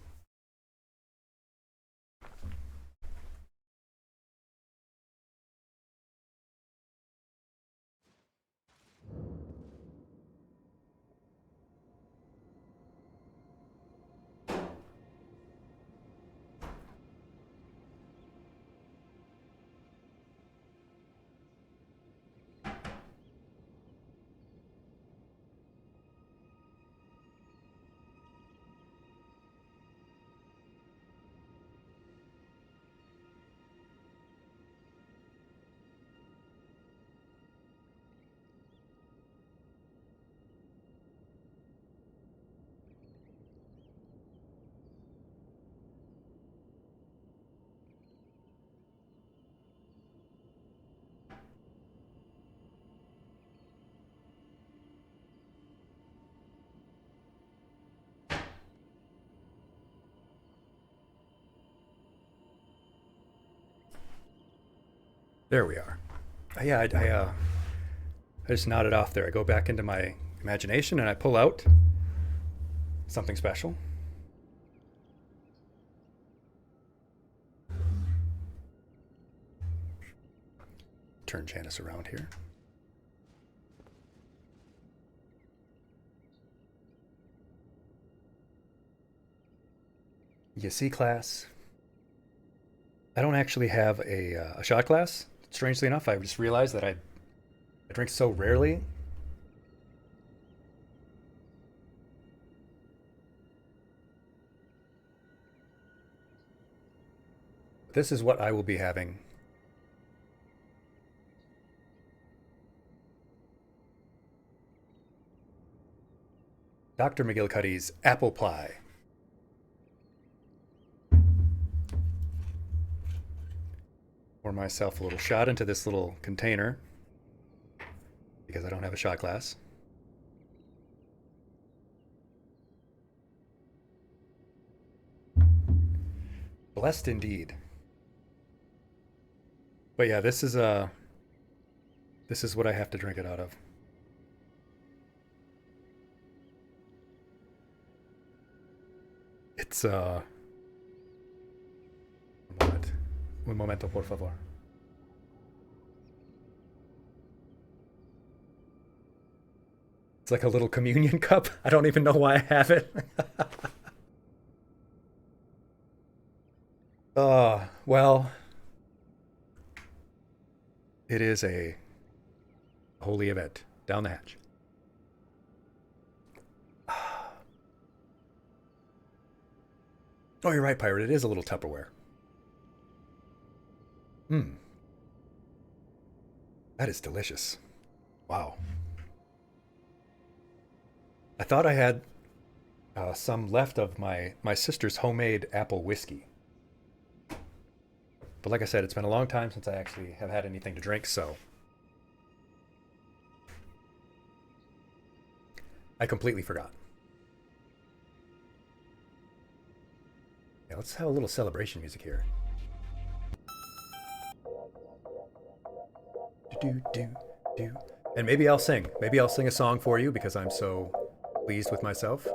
There we are. Yeah, I just nodded off there. I go back into my imagination and I pull out something special. Turn Janice around here. You see, class, I don't actually have a shot glass. Strangely enough, I just realized that I drink so rarely. This is what I will be having. Dr. McGillicuddy's apple pie. Pour myself a little shot into this little container because I don't have a shot glass. Blessed indeed. But yeah, this is what I have to drink it out of. It's un momento, por favor. It's like a little communion cup. I don't even know why I have it. Well, it is a holy event. Down the hatch. Oh, you're right, Pirate. It is a little Tupperware. That is delicious. Wow. I thought I had some left of my sister's homemade apple whiskey. But like I said, it's been a long time since I actually have had anything to drink, so I completely forgot. Yeah, let's have a little celebration music here. Do, do, do. And maybe I'll sing. Maybe I'll sing a song for you because I'm so pleased with myself.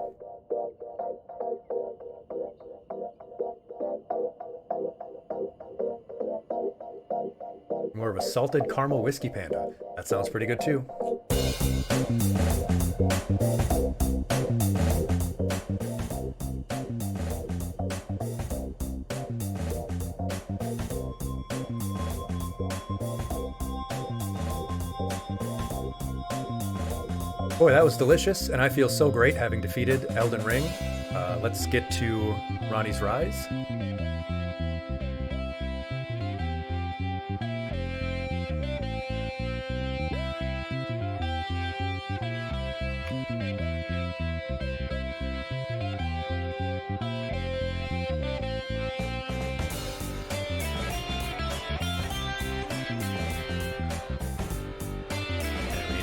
More of a salted caramel whiskey panda. That sounds pretty good too. Boy, that was delicious, and I feel so great having defeated Elden Ring. Let's get to Ranni's Rise.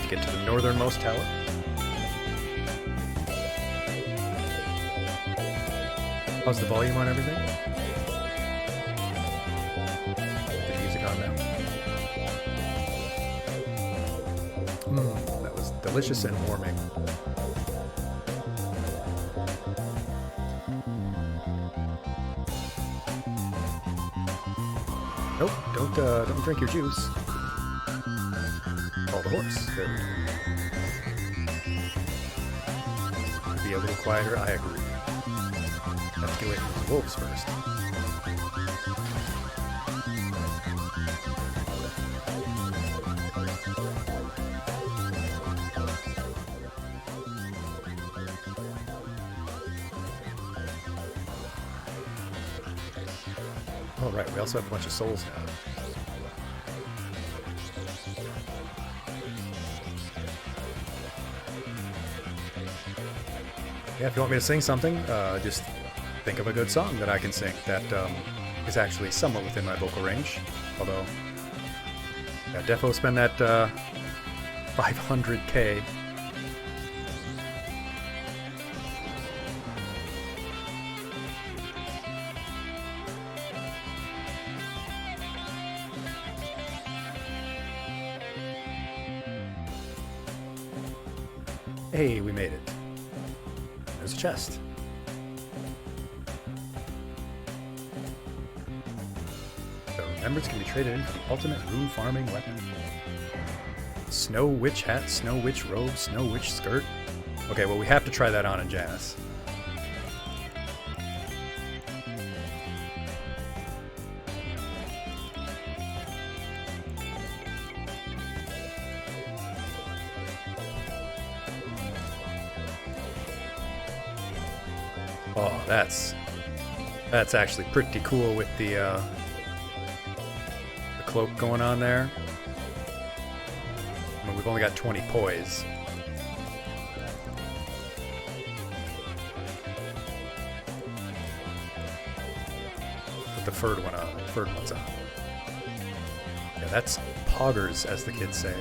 Get to the northernmost tower. How's the volume on everything? The music on now. That was delicious and warming. Nope, don't drink your juice. Call the horse. There we go. Be a little quieter, I agree. Have to get away from those wolves first. All right, we also have a bunch of souls now. Yeah, if you want me to sing something, just think of a good song that I can sing that is actually somewhat within my vocal range. Although, yeah, defo spend that 500k. Hey, we made it. There's a chest. The remembrance can be traded in for the ultimate rune farming weapon. Snow witch hat, snow witch robe, snow witch skirt. Okay, well we have to try that on in Janice. Oh, that's actually pretty cool with the cloak going on there. I mean, we've only got 20 poise. Put the furred one on. Furred one's on. Yeah, that's poggers, as the kids say.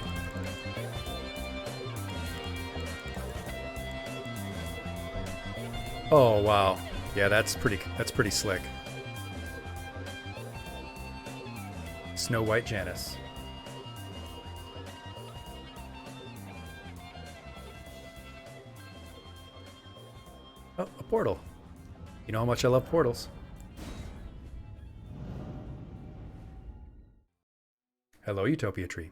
Oh wow, yeah, that's pretty slick. Snow White Janice. Oh, a portal. You know how much I love portals. Hello, Utopia Tree.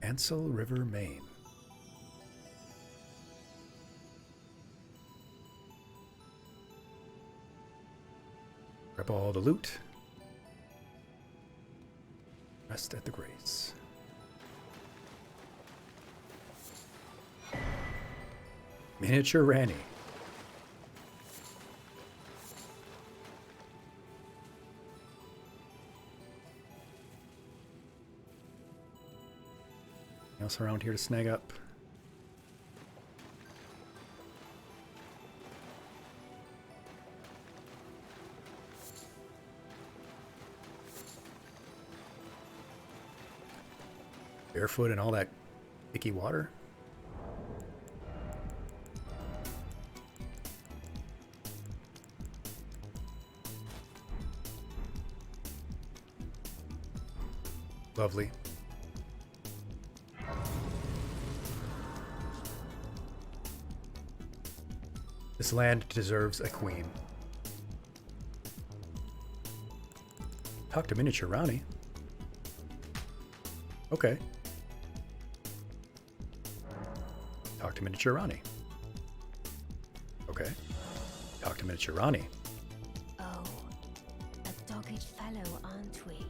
Ansel River, Maine. Grab all the loot. Rest at the grace. Miniature Ranny. Anything else around here to snag up? Barefoot in all that icky water? Lovely. This land deserves a queen. Talk to Miniature Ronnie. Okay. Talk to Miniature Ronnie. Okay. Talk to Miniature Ronnie. Oh, a dogged fellow, aren't we?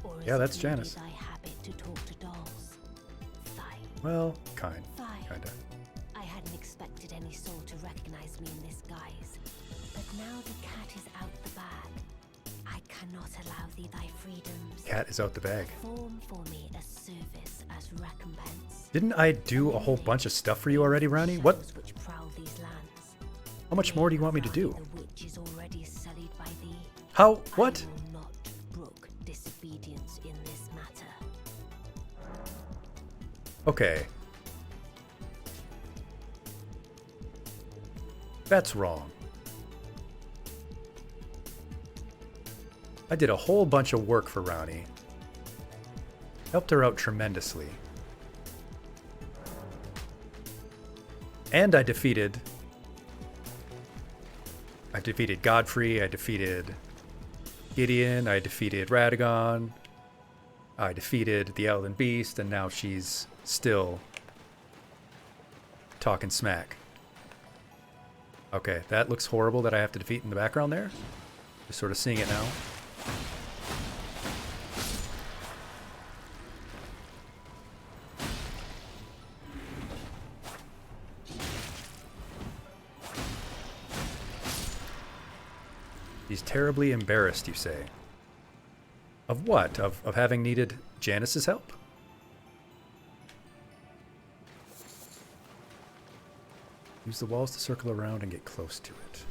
Or is Yeah, that's it Janice. thy habit to talk to dolls? Fine. Well, kinda. Kinda. I hadn't expected any soul to recognize me in this guise. But now the cat is out the bag, I cannot allow thee thy freedoms. Cat is out the bag. Perform for me a service as recompense. Didn't I do a whole bunch of stuff for you already, Ronnie? What? Shadows which prowl these lands. How much more do you want me to do? The witch is already sullied by thee. How? What? I will not brook disobedience in this matter. Okay. That's wrong. I did a whole bunch of work for Ronnie. Helped her out tremendously. And I defeated Godfrey, I defeated Gideon, I defeated Radagon, I defeated the Elden Beast, and now she's still talking smack. Okay, that looks horrible that I have to defeat in the background there. Just sort of seeing it now. He's terribly embarrassed, you say. Of what? Of having needed Janice's help? Use the walls to circle around and get close to it.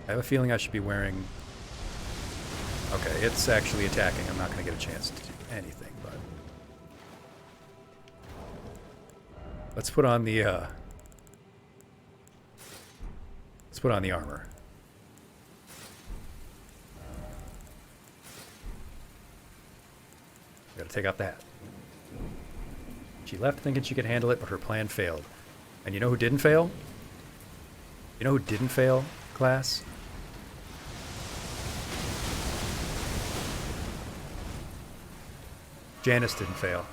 I have a feeling I should be wearing... Okay, it's actually attacking. I'm not going to get a chance to do anything, but... Let's put on the, Let's put on the armor. Gotta take out that. She left thinking she could handle it, but her plan failed. And you know who didn't fail? You know who didn't fail, class? Janice didn't fail.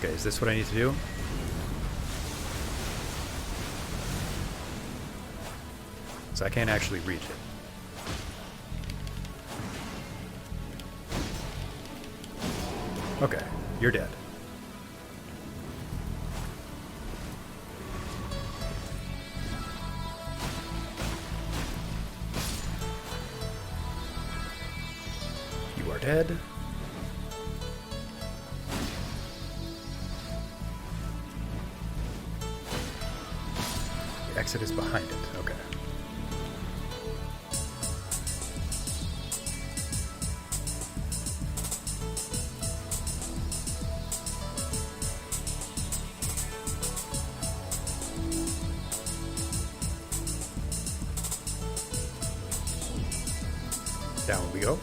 Okay, is this what I need to do? So I can't actually reach it. Okay, you're dead. You are dead. The exit is behind it. Okay. Down we go.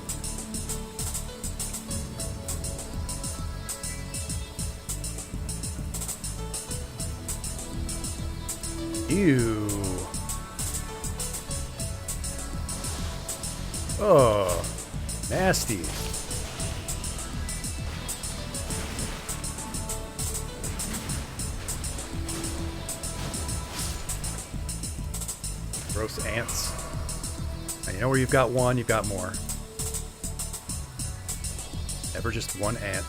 Ew. Oh, nasty. Gross ants. And you know where you've got one, you've got more. Never just one ant.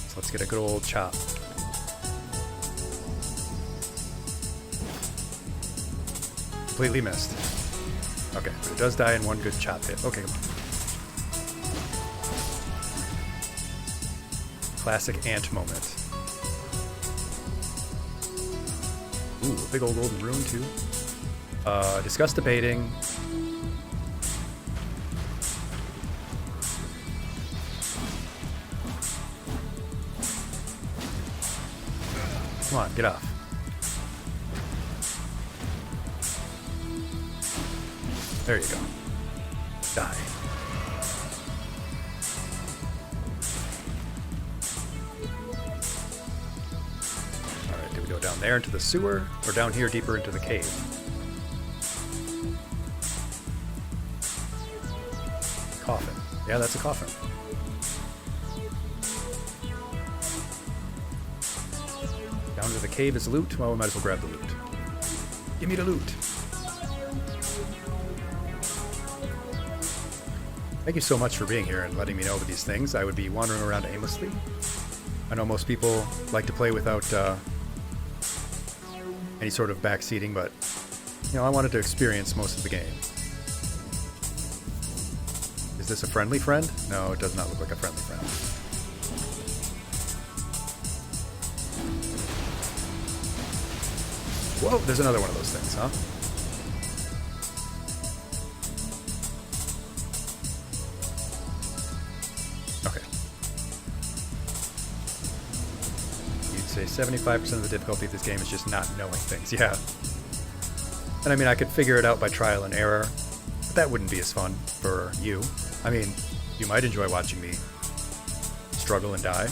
So let's get a good old chop. Completely missed. Okay, but it does die in one good chop hit. Okay, come on. Classic ant moment. Ooh, a big old golden rune too. Discuss debating. Come on, get off. There you go. Die. Alright, do we go down there into the sewer, or down here deeper into the cave? Coffin. Yeah, that's a coffin. Down to the cave is loot. Well, we might as well grab the loot. Give me the loot. Thank you so much for being here and letting me know about these things. I would be wandering around aimlessly. I know most people like to play without any sort of backseating, but you know, I wanted to experience most of the game. Is this a friendly friend? No, it does not look like a friendly friend. Whoa, there's another one of those things, huh? Okay. You'd say 75% of the difficulty of this game is just not knowing things. Yeah. And I mean, I could figure it out by trial and error, but that wouldn't be as fun for you. I mean, you might enjoy watching me struggle and die.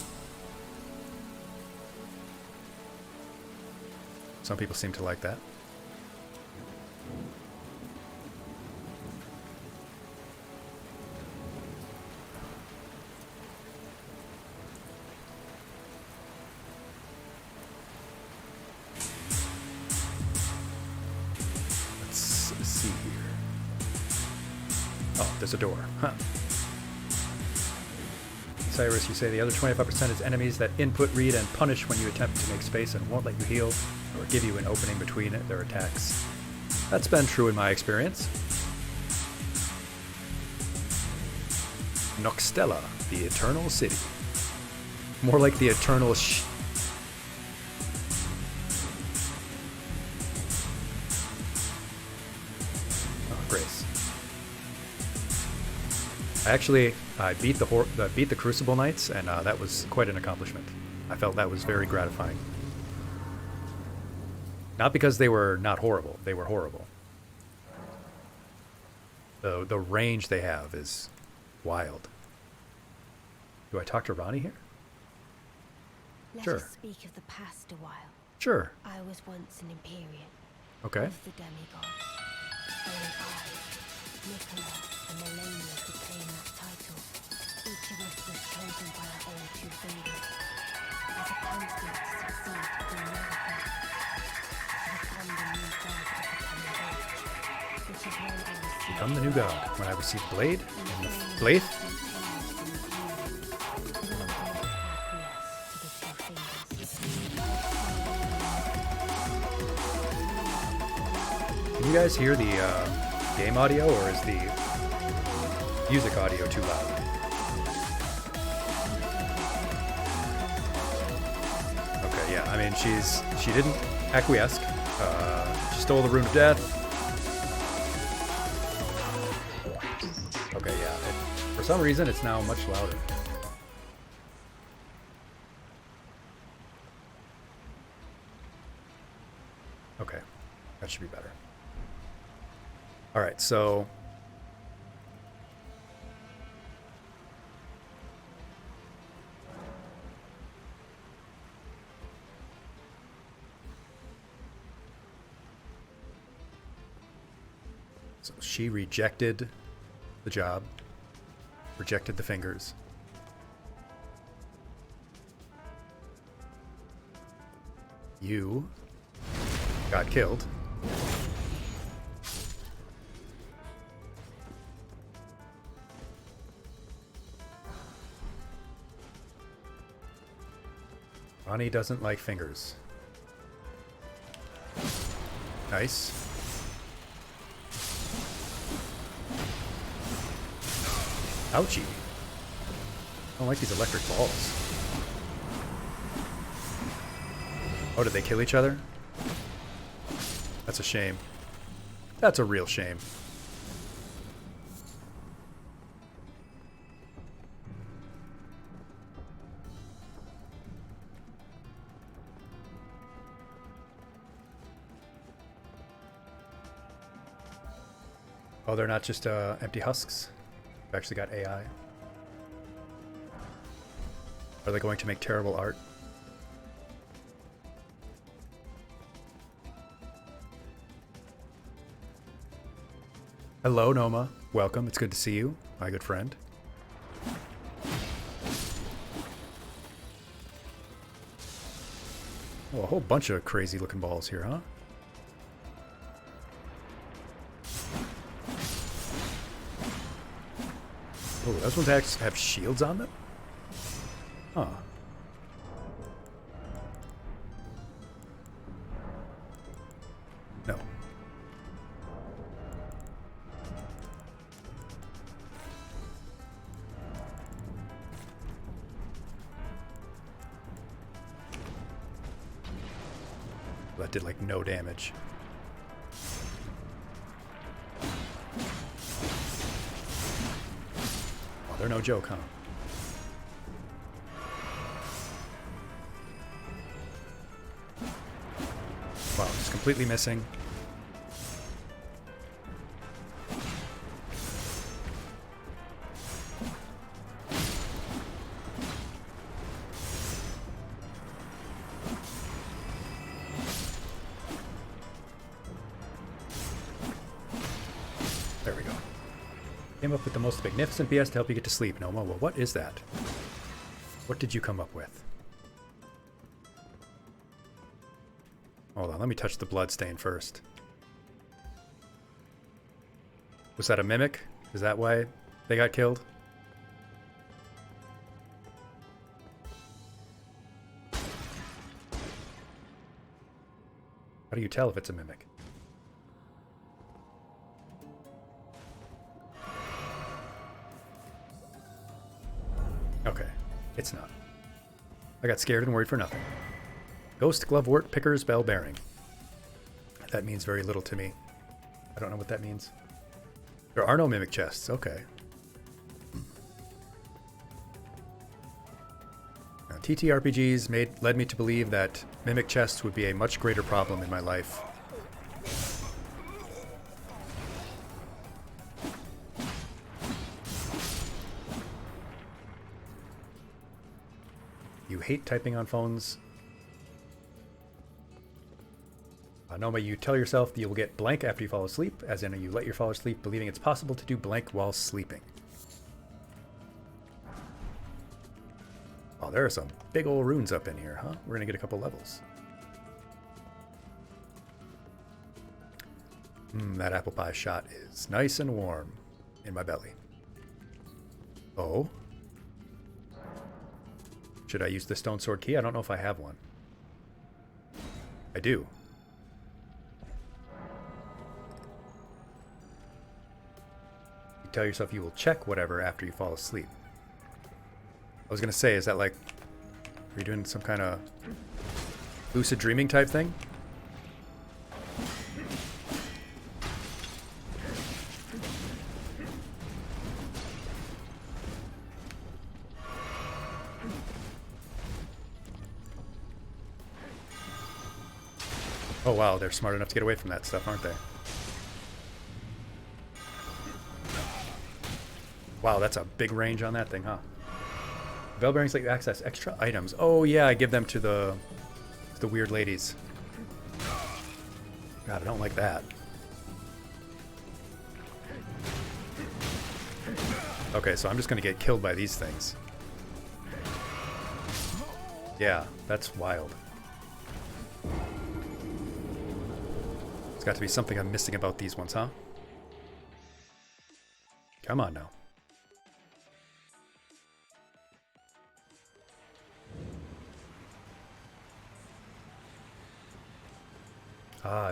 Some people seem to like that. Let's see here. Oh, there's a door. Huh. Cyrus, you say the other 25% is enemies that input, read, and punish when you attempt to make space and won't let you heal or give you an opening between their attacks. That's been true in my experience. Noxtella, the Eternal City. More like the Eternal Oh, Grace. I beat the Crucible Knights, and that was quite an accomplishment. I felt that was very gratifying. Not because they were not horrible; they were horrible. The range they have is wild. Do I talk to Ronnie here? Let Sure. us speak of the past a while. Sure. I was once an Empyrean Okay. of the demigods. Only I, Nicola, and Melania could claim that title. Each of us was chosen by our own two fingers. As a candidate to succeed through miracle. To become the new god of the coming age. Which is when I received Become the new god. When I receive Blade and the Blade. Can you guys hear the game audio, or is the music audio too loud? Okay, yeah. I mean, she didn't acquiesce. She stole the Rune of Death. Okay, yeah. For some reason, it's now much louder. Okay, that should be better. All right, so she rejected the job, rejected the fingers. You got killed. Ronnie doesn't like fingers. Nice. Ouchie. I don't like these electric balls. Oh, did they kill each other? That's a shame. That's a real shame. Oh, they're not just empty husks. They've actually got AI. Are they going to make terrible art? Hello, Noma. Welcome. It's good to see you, my good friend. Oh, a whole bunch of crazy looking balls here, huh? Oh, those ones actually have shields on them? Huh. No. That did like no damage. Oh, they're no joke, huh? Wow, just completely missing. There we go. Came up with the most magnificent BS to help you get to sleep, Noma. Well, what is that? What did you come up with? Hold on, let me touch the blood stain first. Was that a mimic? Is that why they got killed? How do you tell if it's a mimic? Okay, it's not. I got scared and worried for nothing. Ghost Glovewort Picker's Bell Bearing. That means very little to me. I don't know what that means. There are no mimic chests. Okay. Now, TTRPGs led me to believe that mimic chests would be a much greater problem in my life. You hate typing on phones. Noma, you tell yourself that you will get blank after you fall asleep, as in you let your fall asleep believing it's possible to do blank while sleeping. Oh, there are some big old runes up in here, huh? We're gonna get a couple levels. That apple pie shot is nice and warm in my belly. Oh? Should I use the stone sword key? I don't know if I have one. I do. You tell yourself you will check whatever after you fall asleep. I was gonna say, is that like, are you doing some kind of lucid dreaming type thing? Oh wow, they're smart enough to get away from that stuff, aren't they? Wow, that's a big range on that thing, huh? Bell bearings let you access extra items. Oh yeah, I give them to the weird ladies. God, I don't like that. Okay, so I'm just gonna get killed by these things. Yeah, that's wild. There's got to be something I'm missing about these ones, huh? Come on now.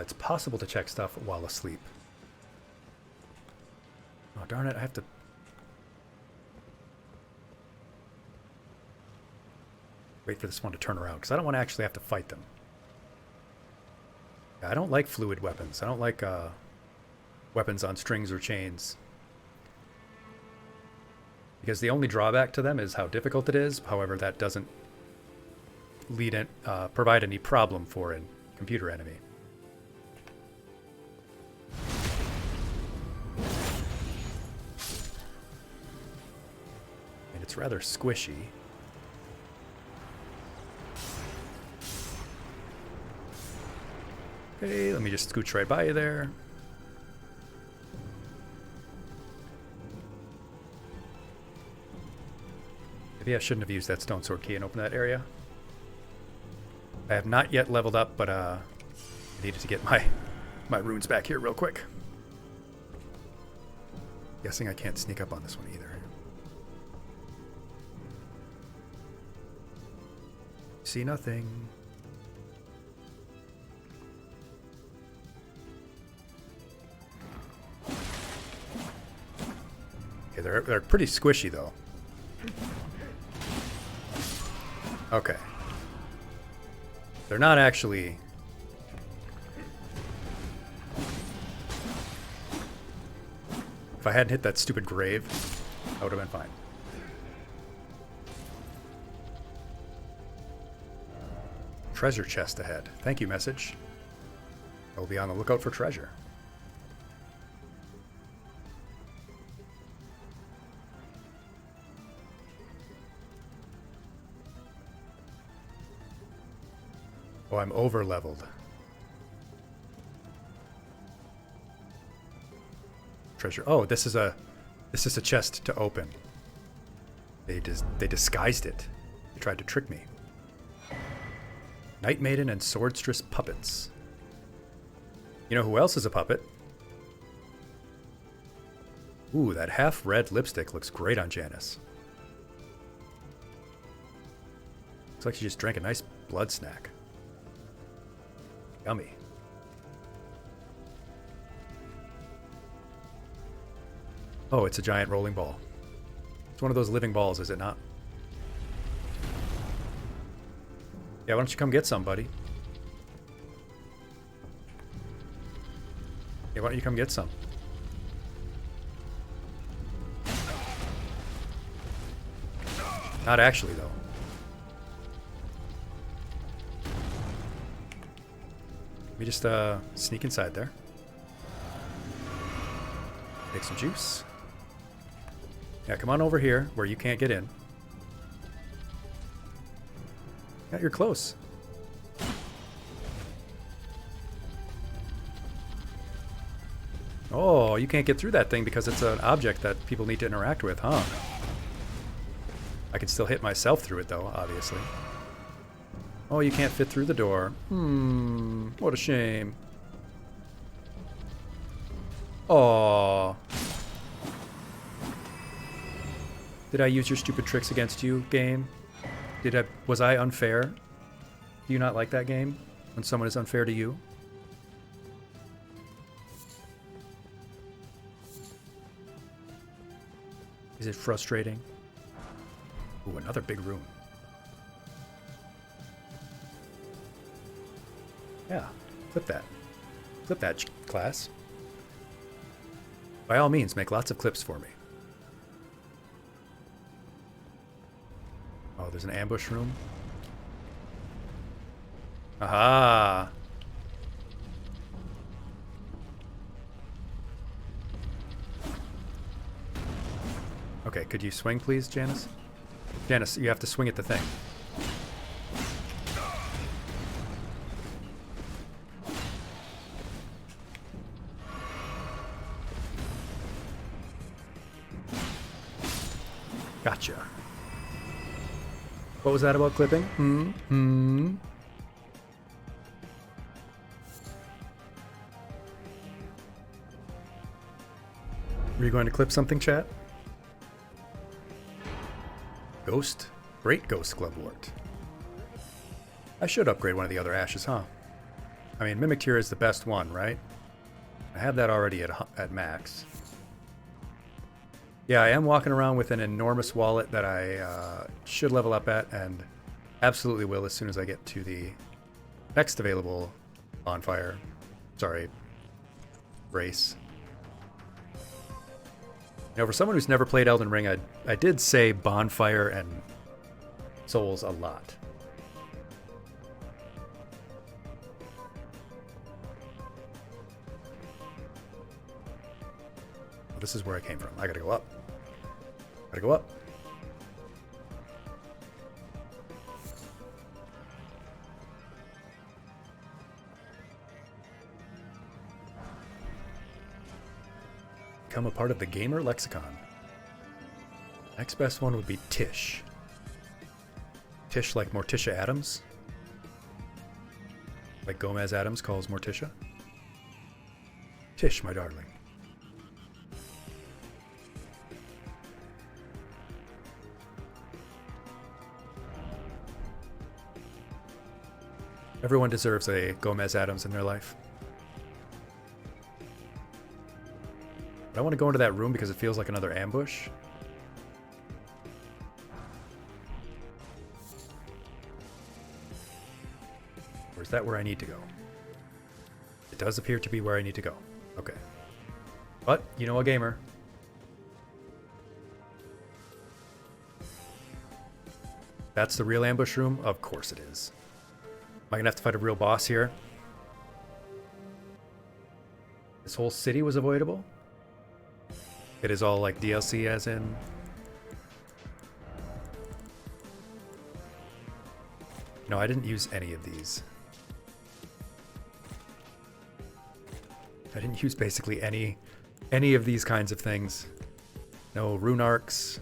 It's possible to check stuff while asleep. Oh, darn it, I have to... wait for this one to turn around, because I don't want to actually have to fight them. I don't like fluid weapons. I don't like weapons on strings or chains. Because the only drawback to them is how difficult it is. However, that doesn't provide any problem for a computer enemy. And it's rather squishy. Okay, let me just scooch right by you there. Maybe I shouldn't have used that stone sword key and opened that area. I have not yet leveled up, but I needed to get my runes back here real quick. Guessing I can't sneak up on this one either. See nothing. Okay, they're pretty squishy though. Okay. They're not actually... If I hadn't hit that stupid grave, I would have been fine. Treasure chest ahead. Thank you, message. I will be on the lookout for treasure. Oh, I'm over leveled. Treasure. Oh, this is a chest to open. They disguised it. They tried to trick me. Night Maiden and Swordstress puppets. You know who else is a puppet? Ooh, that half-red lipstick looks great on Janice. Looks like she just drank a nice blood snack. Yummy. Oh, it's a giant rolling ball. It's one of those living balls, is it not? Yeah, why don't you come get some, buddy? Yeah, why don't you come get some? Not actually, though. Let me just sneak inside there. Take some juice. Yeah, come on over here where you can't get in. Yeah, you're close. Oh, you can't get through that thing because it's an object that people need to interact with, huh? I can still hit myself through it, though, obviously. Oh, you can't fit through the door. What a shame. Aww. Did I use your stupid tricks against you, game? Was I unfair? Do you not like that game? When someone is unfair to you? Is it frustrating? Ooh, another big room. Yeah, clip that. Clip that, class. By all means, make lots of clips for me. Oh, there's an ambush room. Aha! Okay, could you swing, please, Janice? Janice, you have to swing at the thing. Gotcha. What was that about clipping? Were you going to clip something, chat? Ghost? Great Ghost Glovewort. I should upgrade one of the other ashes, huh? I mean, Mimic Tear is the best one, right? I have that already at max. Yeah, I am walking around with an enormous wallet that I should level up at, and absolutely will as soon as I get to the next available bonfire. Sorry, race. You know, for someone who's never played Elden Ring, I did say bonfire and souls a lot. Well, this is where I came from. I gotta go up. Gotta go up. Become a part of the gamer lexicon. Next best one would be Tish. Tish like Morticia Adams. Like Gomez Adams calls Morticia. Tish, my darling. Everyone deserves a Gomez Adams in their life. But I want to go into that room because it feels like another ambush. Or is that where I need to go? It does appear to be where I need to go. Okay. But, you know a gamer. That's the real ambush room? Of course it is. Am I gonna have to fight a real boss here? This whole city was avoidable? It is all like DLC as in... No, I didn't use any of these. I didn't use basically any of these kinds of things. No rune arcs.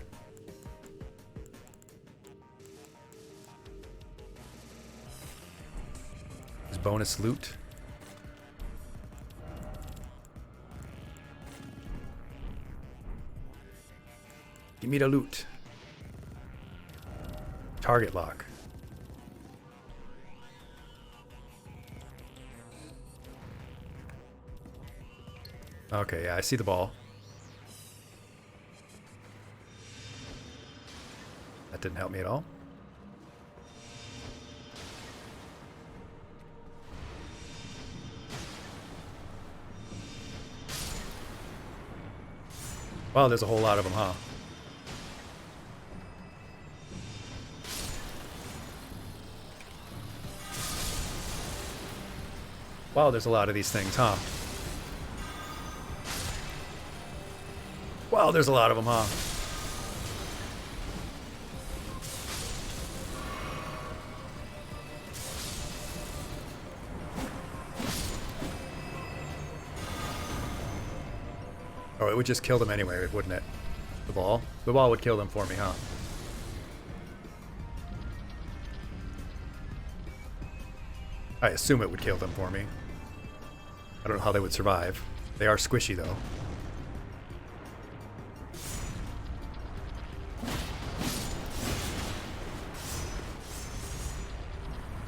There's bonus loot. Give me the loot. Target lock. Okay, yeah, I see the ball. That didn't help me at all. Wow, there's a whole lot of them, huh? Wow, there's a lot of these things, huh? Wow, there's a lot of them, huh? Oh, it would just kill them anyway, wouldn't it? The ball? The ball would kill them for me, huh? I assume it would kill them for me. I don't know how they would survive. They are squishy, though.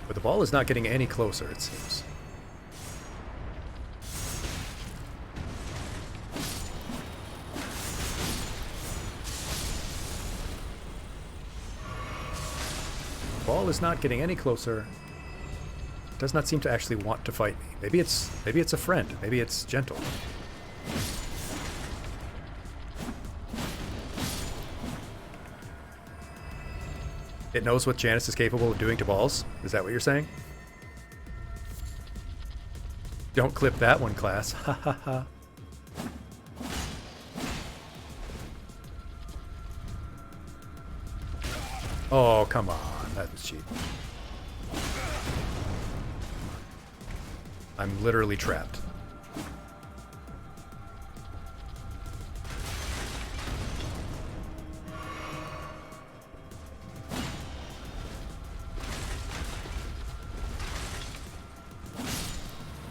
But the ball is not getting any closer, it seems. The ball is not getting any closer. It does not seem to actually want to fight me. Maybe it's a friend. Maybe it's gentle. It knows what Janice is capable of doing to balls? Is that what you're saying? Don't clip that one, class. Ha ha ha. Oh, come on. That was cheap. I'm literally trapped.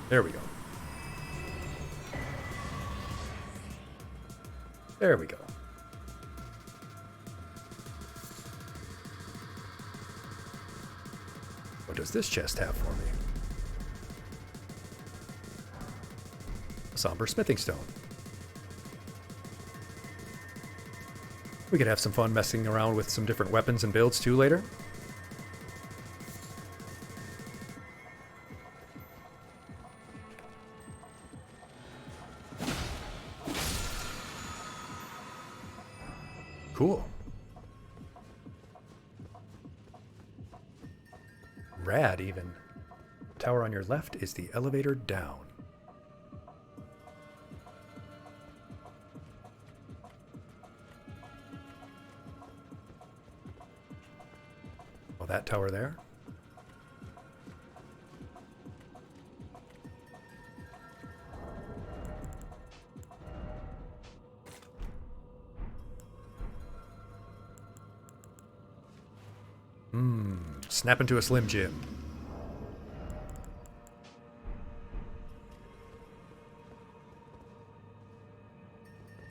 There we go. There we go. What does this chest have for me? A somber smithing stone. We could have some fun messing around with some different weapons and builds too later. Cool. Rad, even. The tower on your left is the elevator down. Well, that tower there. Snap into a Slim Jim.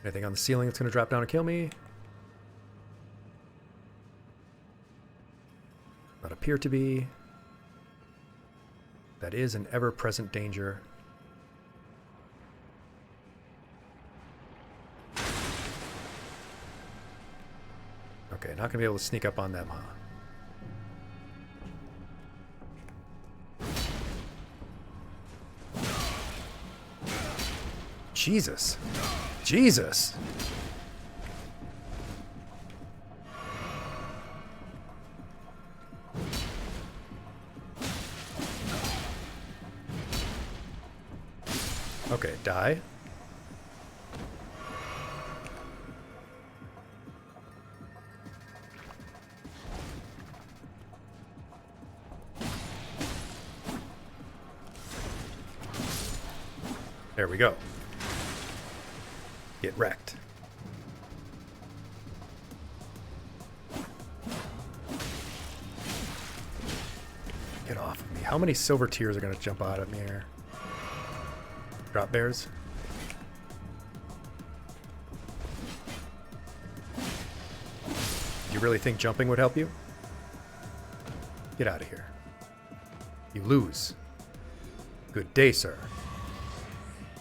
Anything on the ceiling that's going to drop down and kill me? Not appear to be. That is an ever-present danger. Okay, not going to be able to sneak up on them, huh? Jesus. Jesus. Okay, die. There we go. Get wrecked. Get off of me. How many silver tears are going to jump out at me here? Drop bears. Do you really think jumping would help you? Get out of here. You lose. Good day, sir.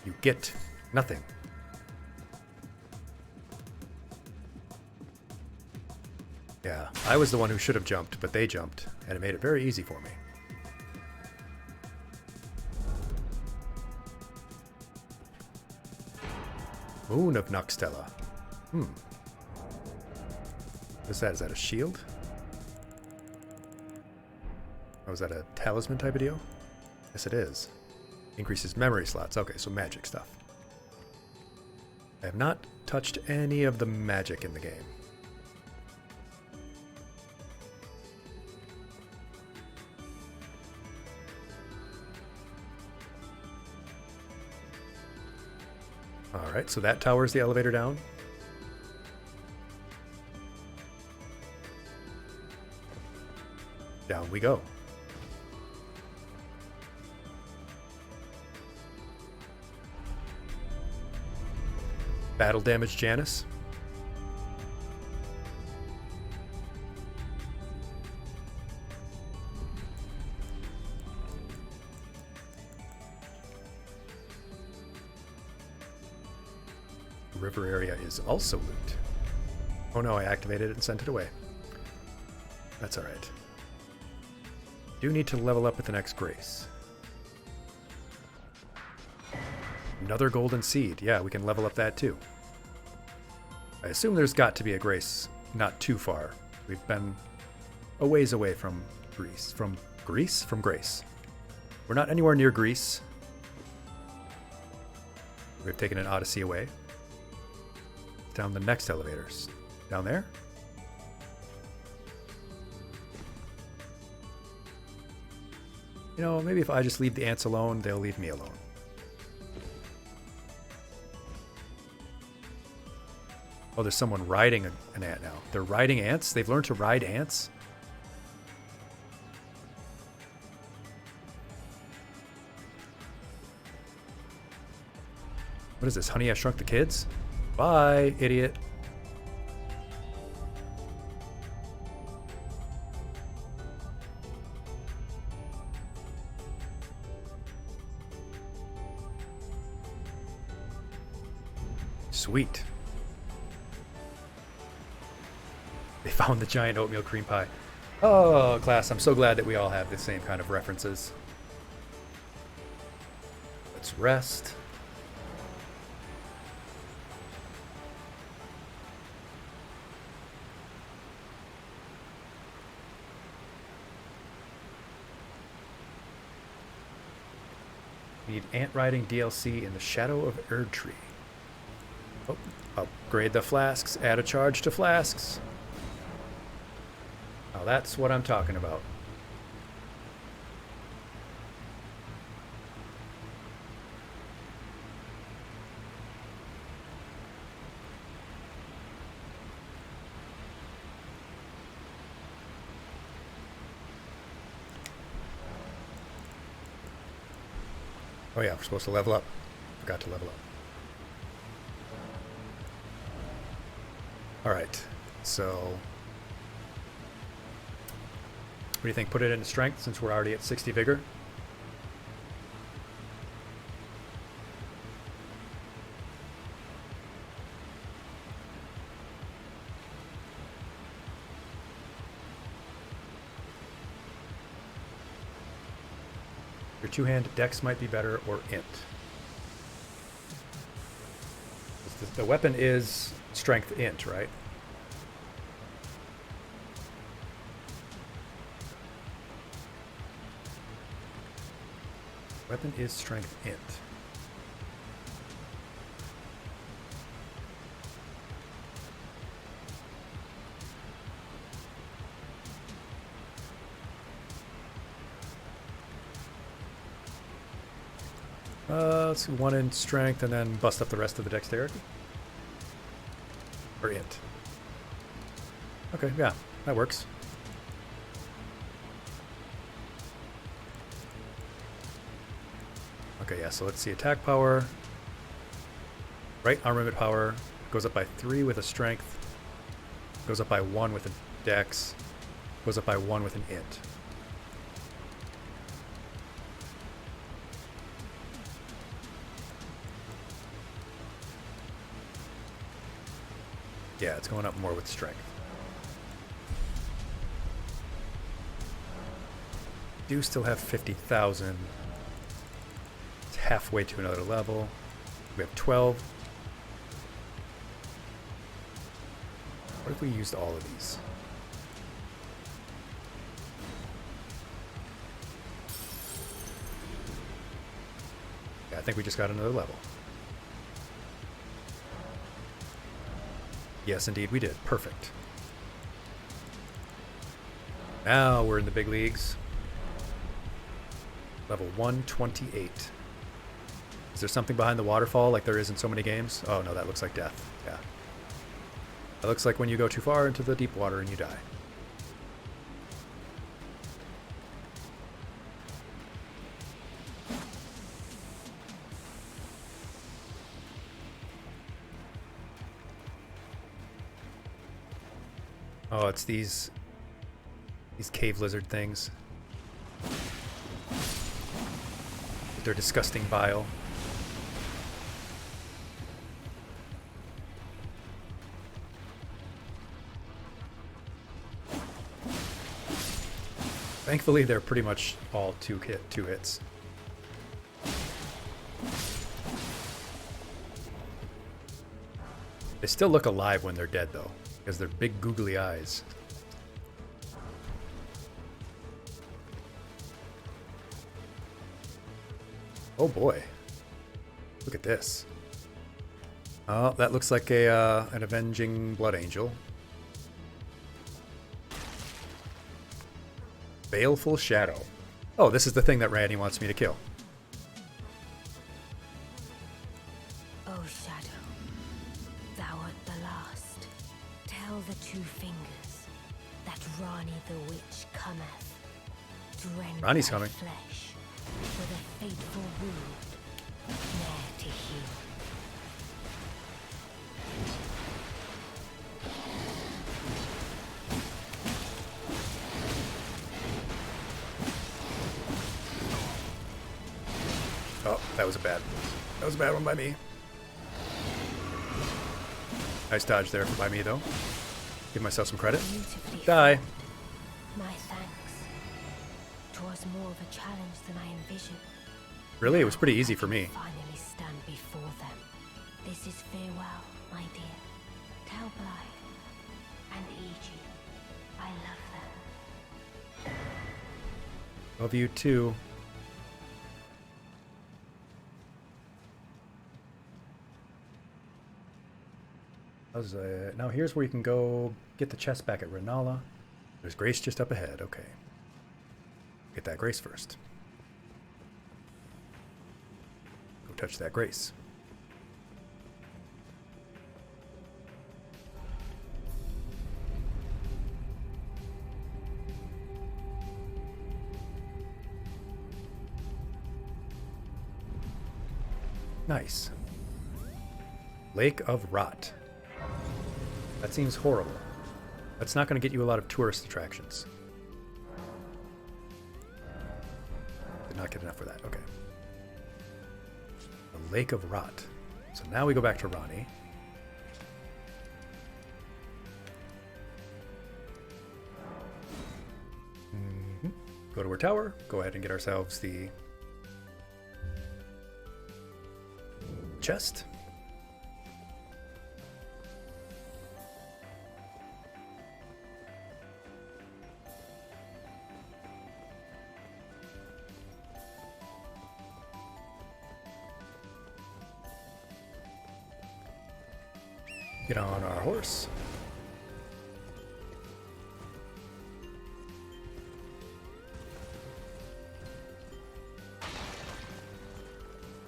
You get nothing. Yeah, I was the one who should have jumped, but they jumped, and it made it very easy for me. Moon of Noxtella. What's that? Is that a shield? Oh, is that a talisman type of deal? Yes, it is. Increases memory slots. Okay, so magic stuff. I have not touched any of the magic in the game. Alright, so that towers the elevator down. Down we go. Battle damage Janice. River area is also loot. Oh no, I activated it and sent it away. That's alright. Do need to level up with the next grace. Another golden seed. Yeah, we can level up that too. I assume there's got to be a grace not too far. We've been a ways away from Greece. From Greece? From Grace. We're not anywhere near Greece. We've taken an Odyssey away. Down the next elevators. Down there? You know, maybe if I just leave the ants alone, they'll leave me alone. Oh, there's someone riding an ant now. They're riding ants? They've learned to ride ants? What is this? Honey, I Shrunk the Kids? Bye, idiot. Sweet. They found the giant oatmeal cream pie. Oh, class, I'm so glad that we all have the same kind of references. Let's rest. Need ant riding DLC in the Shadow of Erdtree. Oh, upgrade the flasks. Add a charge to flasks. Now that's what I'm talking about. Oh yeah, we're supposed to level up. Forgot to level up. Alright, so what do you think? Put it into strength since we're already at 60 vigor? Your two-hand dex might be better, or int. The weapon is strength int, right? Weapon is strength int. Let's see, 1 in strength and then bust up the rest of the dexterity. Or int. Okay, yeah, that works. Okay, yeah, so let's see. Attack power. Right armament power goes up by 3 with a strength. Goes up by 1 with a dex. Goes up by 1 with an int. Yeah, it's going up more with strength. Do still have 50,000. It's halfway to another level. We have 12. What if we used all of these? Yeah, I think we just got another level. Yes, indeed, we did. Perfect. Now we're in the big leagues. Level 128. Is there something behind the waterfall like there is in so many games? Oh no, that looks like death. Yeah. That looks like when you go too far into the deep water and you die. Oh, it's these cave lizard things. They're disgusting bile. Thankfully, they're pretty much all two hits. They still look alive when they're dead, though, because they're big googly eyes. Oh boy. Look at this. Oh, that looks like an avenging blood angel. Baleful Shadow. Oh, this is the thing that Randy wants me to kill. O Shadow, thou art the last. Tell the two fingers that Rani the witch cometh to rend Rani's thy coming. flesh with a fateful wound, ne'er to heal. Oh, that was a bad one by me. Nice dodge there by me, though. Give myself some credit. Beautifully Die. fought. My thanks. 'Twas more of a challenge than I envisioned. Really, it was pretty easy I for can me. finally stand before them. This is farewell, my dear. Tell Blythe and Aejis I love them. Love you too. Now here's where you can go get the chest back at Renala. There's Grace just up ahead. Okay. Get that Grace first. Go touch that Grace. Nice. Lake of Rot. That seems horrible. That's not going to get you a lot of tourist attractions. Did not get enough for that. Okay. The Lake of Rot. So now we go back to Ronnie. Go to her tower. Go ahead and get ourselves the chest. Get on our horse.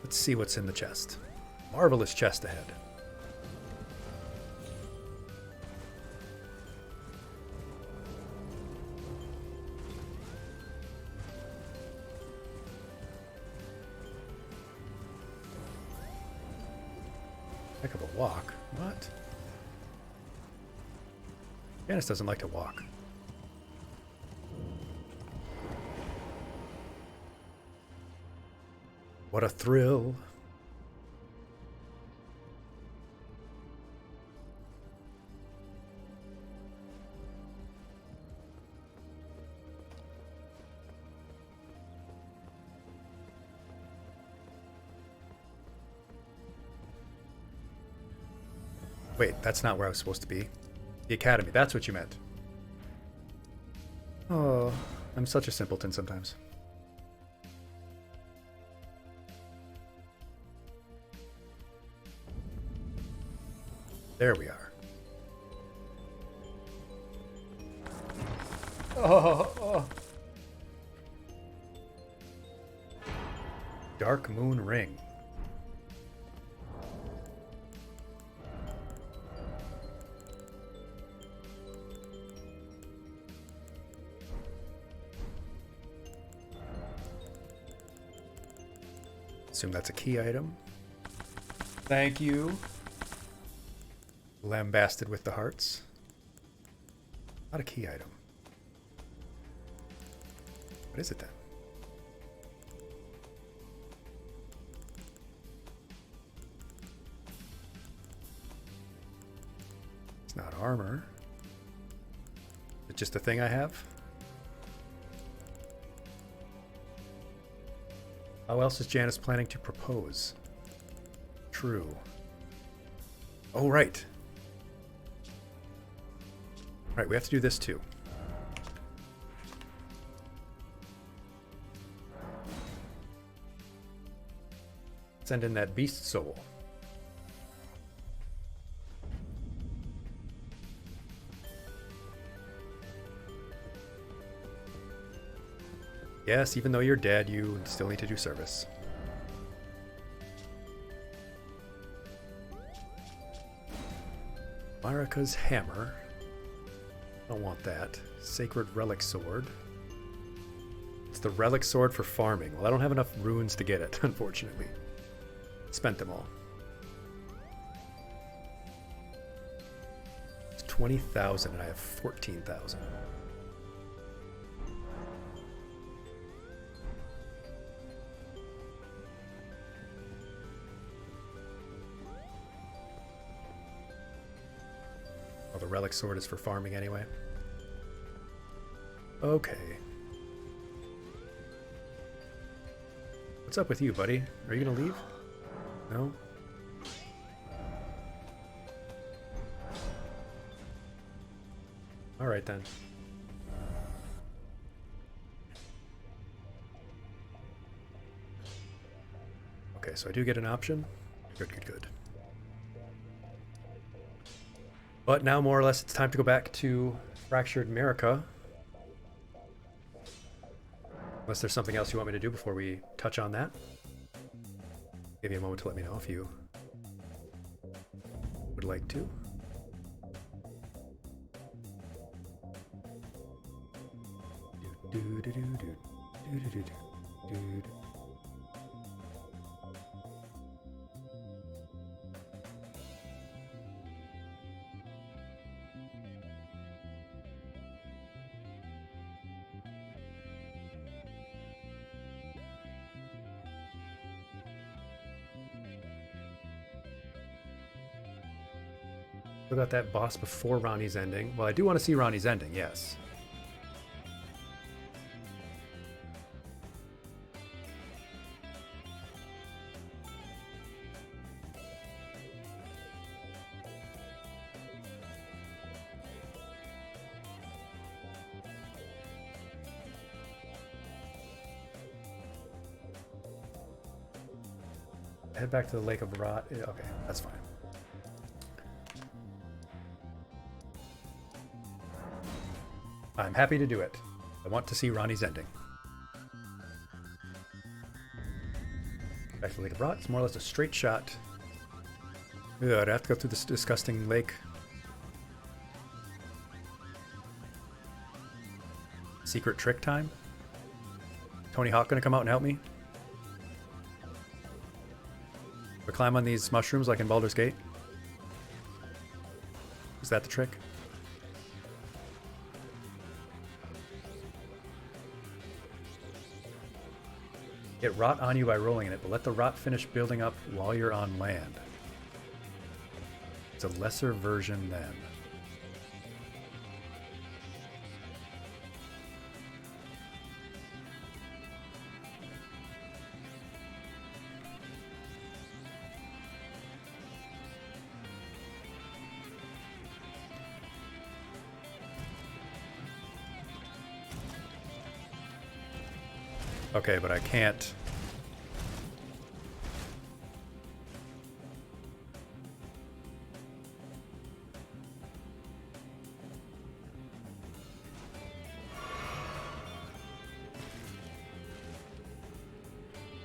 Let's see what's in the chest. Marvelous chest ahead. Heck of a walk. What? Janice doesn't like to walk. What a thrill. Wait, that's not where I was supposed to be. The academy, that's what you meant. Oh, I'm such a simpleton sometimes. There we are. Oh. Dark Moon Ring. Assume that's a key item. Thank you. Lambasted with the hearts. Not a key item. What is it then? It's not armor. Is it just a thing I have? How else is Janice planning to propose? True. Oh, right. Right, we have to do this too. Send in that beast soul. Yes, even though you're dead, you still need to do service. Marika's hammer. Don't want that. Sacred relic sword. It's the relic sword for farming. Well, I don't have enough runes to get it, unfortunately. Spent them all. It's 20,000 and I have 14,000. Oh, the relic sword is for farming anyway. Okay. What's up with you, buddy? Are you gonna leave? No? Alright then. Okay, so I do get an option. Good, good, good. But now more or less it's time to go back to Fractured Marika. Unless there's something else you want me to do before we touch on that. Give you a moment to let me know if you would like to. We got that boss before Ronnie's ending. Well, I do want to see Ronnie's ending, yes. Head back to the Lake of Rot. Okay, that's fine. I'm happy to do it. I want to see Ronnie's ending. Back to the Lake of Rot. It's more or less a straight shot. Ugh, I'd have to go through this disgusting lake. Secret trick time? Tony Hawk gonna come out and help me? We climb on these mushrooms like in Baldur's Gate? Is that the trick? Get rot on you by rolling in it, but let the rot finish building up while you're on land. It's a lesser version then. Okay, but I can't.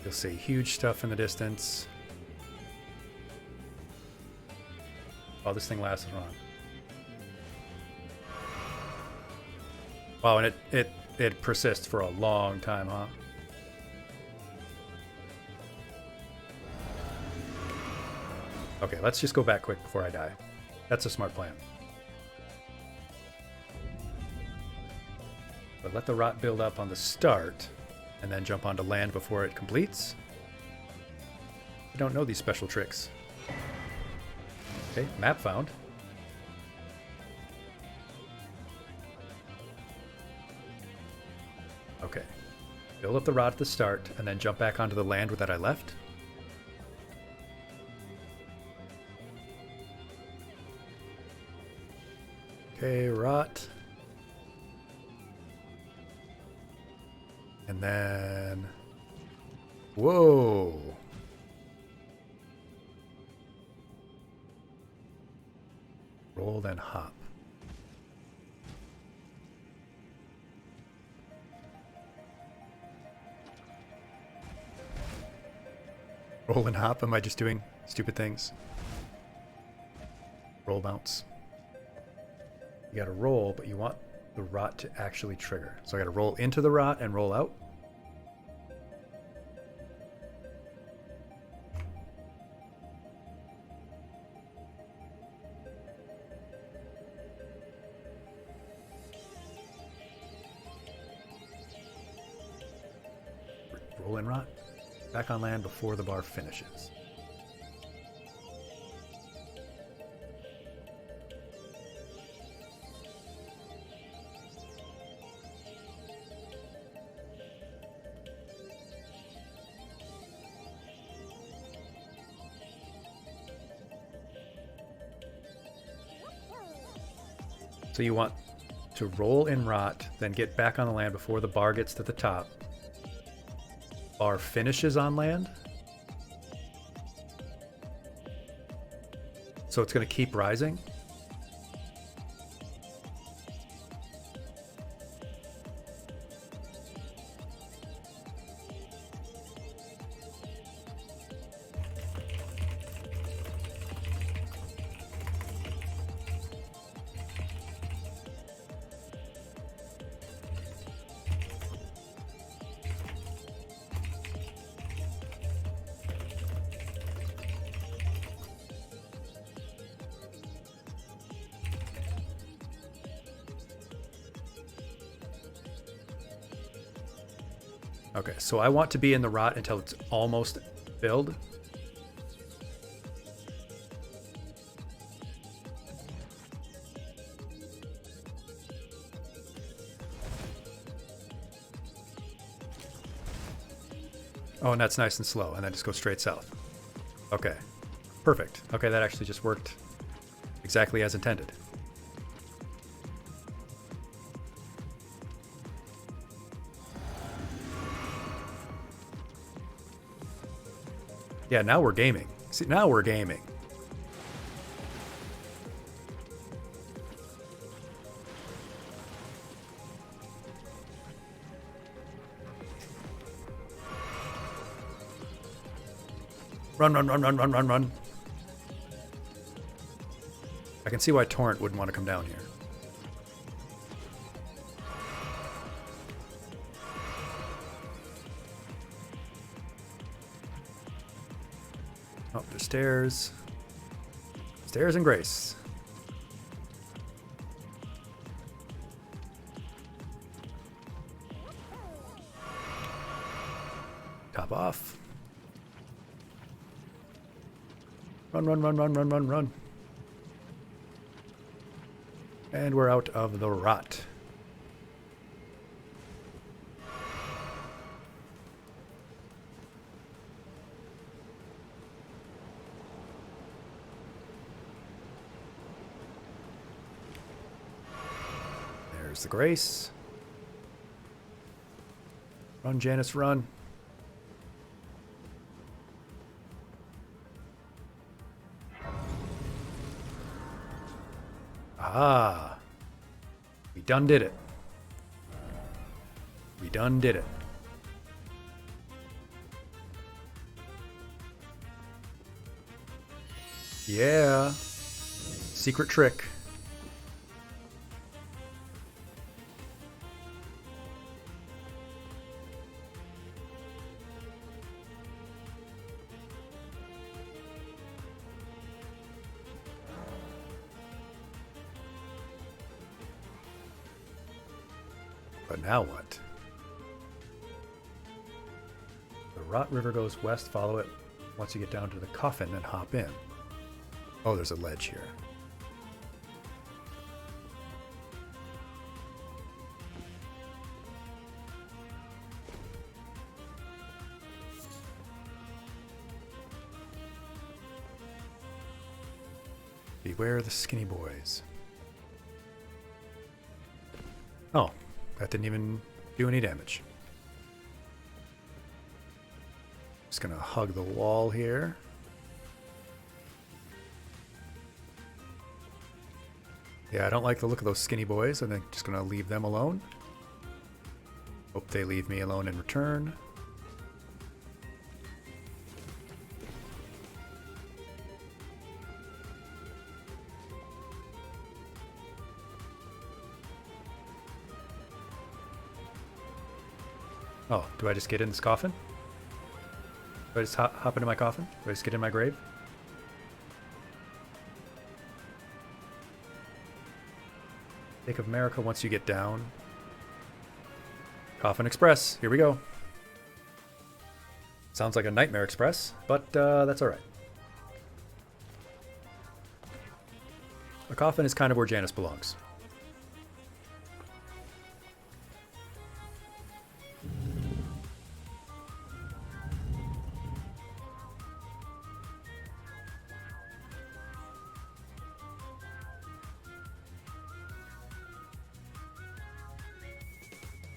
You'll see huge stuff in the distance. Oh, this thing lasts long. Wow, and it persists for a long time, huh? Okay, let's just go back quick before I die. That's a smart plan. But let the rot build up on the start, and then jump onto land before it completes. I don't know these special tricks. Okay, map found. Okay. Build up the rot at the start, and then jump back onto the land that I left. Okay, rot. And then... Whoa! Roll, then hop. Roll and hop? Am I just doing stupid things? Roll bounce. You gotta roll, but you want the rot to actually trigger. So I gotta roll into the rot and roll out. Roll in rot. Back on land before the bar finishes. So you want to roll in rot, then get back on the land before the bar gets to the top. Bar finishes on land. So it's going to keep rising. Okay, so I want to be in the rot until it's almost filled. Oh, and that's nice and slow, and then just go straight south. Okay. Perfect. Okay, that actually just worked exactly as intended. Yeah, now we're gaming. See, now we're gaming. Run, run, run, run, run, run, run. I can see why Torrent wouldn't want to come down here. Oh, there's stairs. Stairs and grace. Top off. Run, run, run, run, run, run, run. And we're out of the rot. There's the grace. Run, Janice, run. Ah, we done did it. We done did it. Yeah. Secret trick. But now what? The Rot River goes west, follow it once you get down to the coffin and hop in. Oh, there's a ledge here. Beware the skinny boys. Oh, that didn't even do any damage. Just gonna hug the wall here. Yeah, I don't like the look of those skinny boys. I think just gonna leave them alone. Hope they leave me alone in return. Oh, do I just get in this coffin? Do I just hop into my coffin? Do I just get in my grave? Take of America once you get down. Coffin Express. Here we go. Sounds like a Nightmare Express, but that's alright. A coffin is kind of where Janice belongs.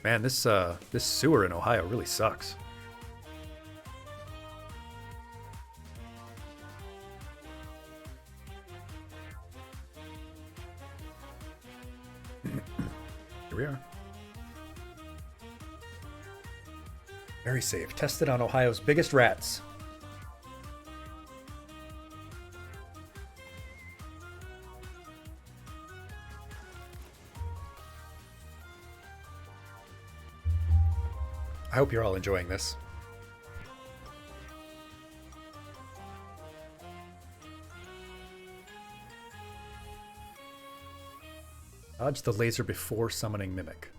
Man, this sewer in Ohio really sucks. Here we are. Very safe. Tested on Ohio's biggest rats. I hope you're all enjoying this. Dodge the laser before summoning Mimic.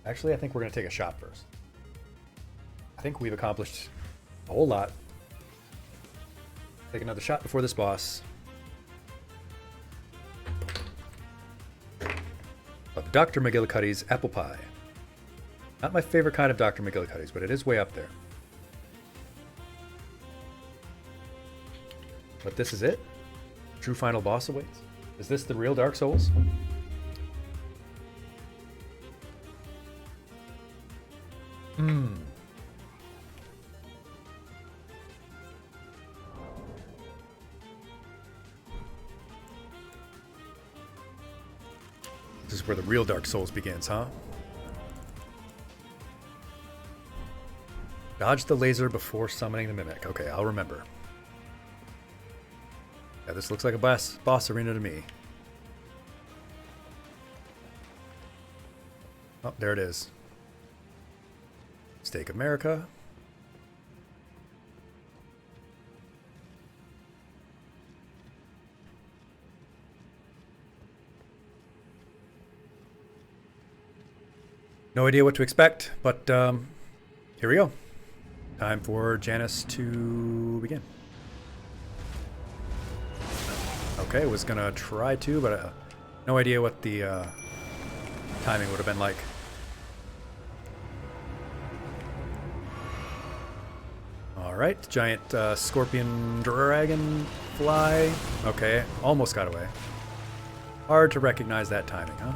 Actually, I think we're going to take a shot first. I think we've accomplished a whole lot. Take another shot before this boss. Of Dr. McGillicuddy's apple pie. Not my favorite kind of Dr. McGillicuddy's, but it is way up there. But this is it? True final boss awaits? Is this the real Dark Souls? This is where the real Dark Souls begins, huh? Dodge the laser before summoning the mimic. Okay, I'll remember. Yeah, this looks like a boss arena to me. Oh, there it is. Stake America. No idea what to expect, but here we go. Time for Janice to begin. Okay, was gonna try to, but no idea what the timing would have been like. Alright, giant scorpion dragonfly. Okay, almost got away. Hard to recognize that timing, huh?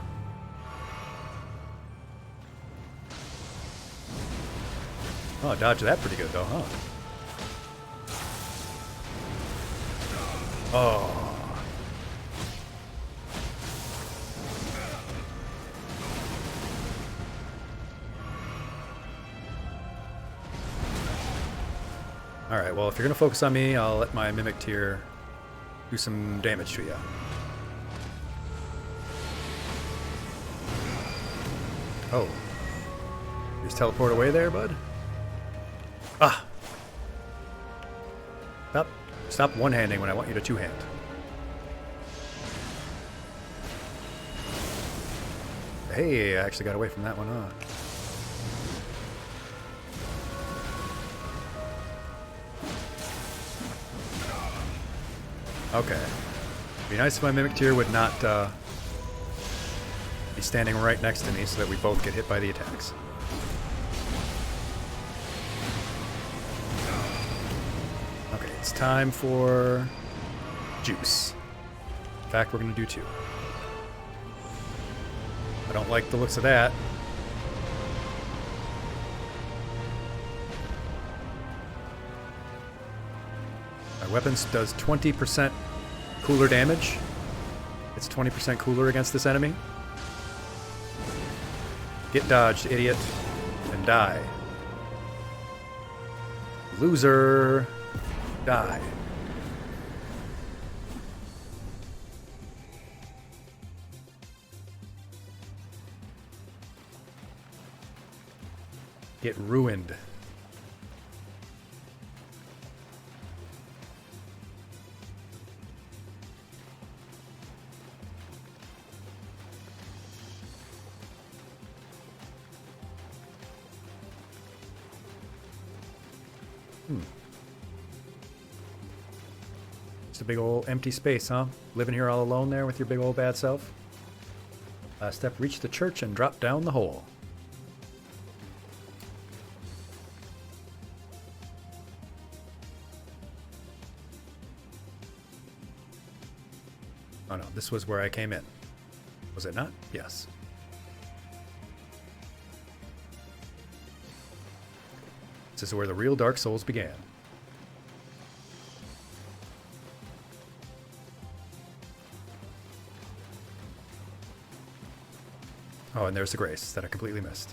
Oh, dodged that pretty good though, huh? Oh. Alright, well, if you're going to focus on me, I'll let my Mimic Tier do some damage to you. Oh. You just teleport away there, bud? Ah! Stop one-handing when I want you to two-hand. Hey, I actually got away from that one, huh? Okay. Be nice if my Mimic Tier would not be standing right next to me so that we both get hit by the attacks. Okay, it's time for juice. In fact, we're going to do 2. I don't like the looks of that. My weapons does 20% cooler damage. It's 20% cooler against this enemy. Get dodged, idiot, and die. Loser. Die. Get ruined. Just a big old empty space, huh? Living here all alone there with your big old bad self? Last step, reach the church and drop down the hole. Oh no, this was where I came in. Was it not? Yes. This is where the real Dark Souls began. Oh, and there's the grace that I completely missed.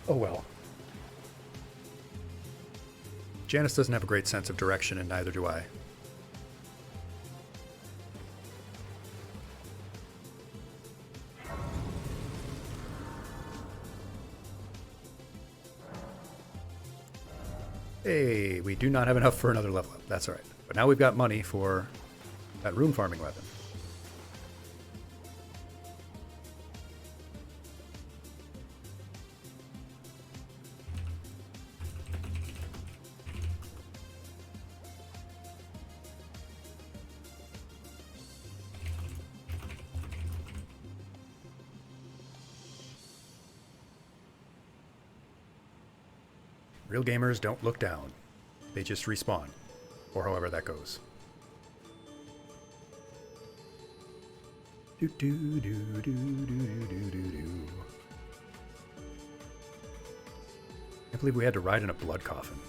Oh well. Janice doesn't have a great sense of direction, and neither do I. Hey, we do not have enough for another level up. That's alright. But now we've got money for that rune farming weapon. Real gamers don't look down. They just respawn. Or however that goes. Do do do do do do do do do. I can't believe we had to ride in a blood coffin.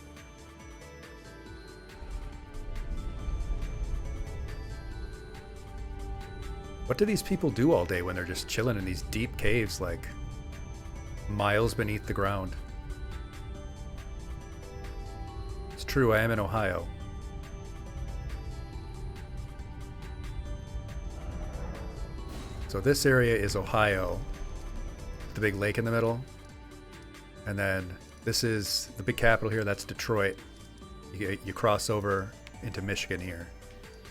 What do these people do all day when they're just chilling in these deep caves like miles beneath the ground? It's true, I am in Ohio. So this area is Ohio, the big lake in the middle. And then this is the big capital here, that's Detroit. You cross over into Michigan here,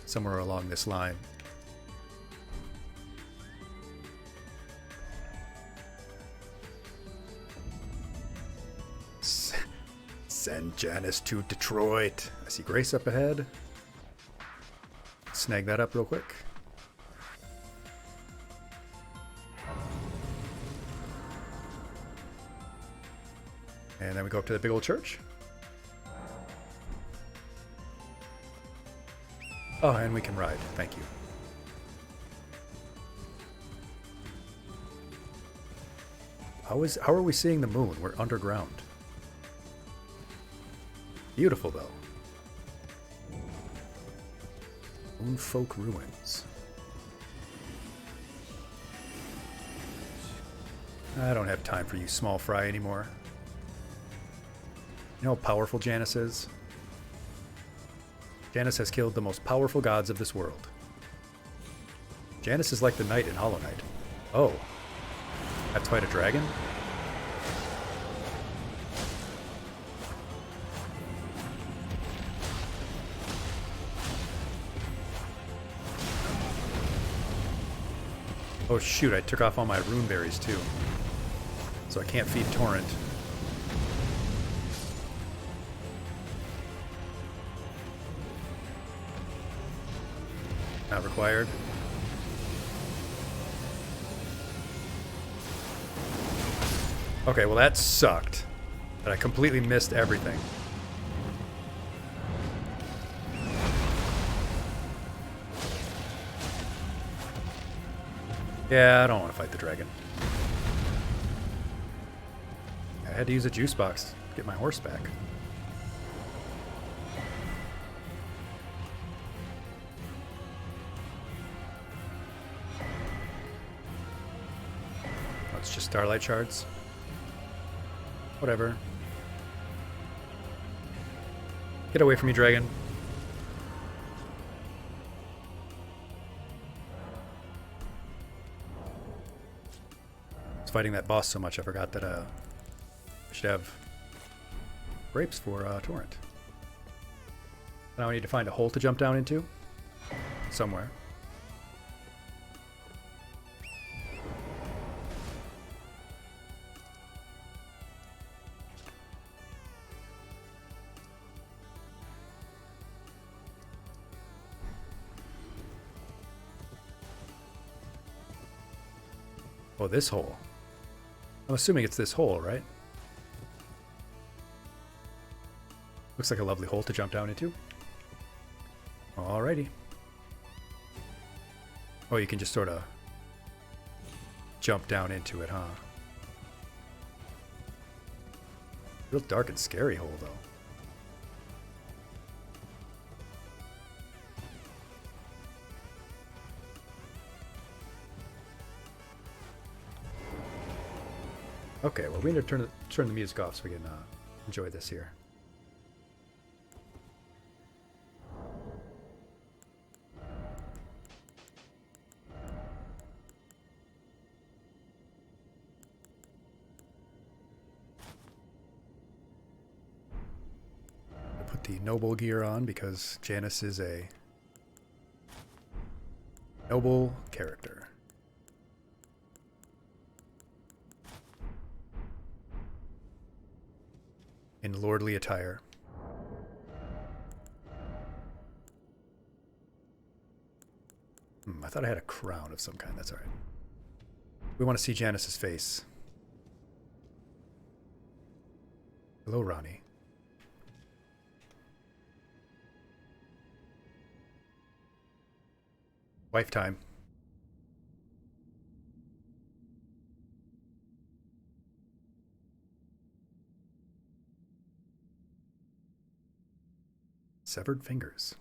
somewhere along this line. Send Janice to Detroit. I see Grace up ahead. Snag that up real quick. And then we go up to the big old church. Oh, and we can ride. Thank you. How are we seeing the moon? We're underground. Beautiful, though. Moonfolk Ruins. I don't have time for you, small fry, anymore. You know how powerful Janice is? Janice has killed the most powerful gods of this world. Janice is like the knight in Hollow Knight. Oh. I have to fight a dragon? Oh shoot, I took off all my rune berries too. So I can't feed Torrent. Not required. Okay, well that sucked. But I completely missed everything. Yeah, I don't want to fight the dragon. I had to use a juice box to get my horse back. Oh, it's just starlight shards. Whatever. Get away from me, dragon. Fighting that boss so much I forgot that I should have grapes for Torrent. Now I need to find a hole to jump down into somewhere. Oh, this hole. I'm assuming it's this hole, right? Looks like a lovely hole to jump down into. Alrighty. Oh, you can just sort of jump down into it, huh? Real dark and scary hole, though. Okay, well, we need to turn the music off so we can enjoy this here. I'll put the noble gear on because Janice is a noble character. In lordly attire. I thought I had a crown of some kind. That's all right. We want to see Janice's face. Hello, Ronnie. Wife time. Severed fingers.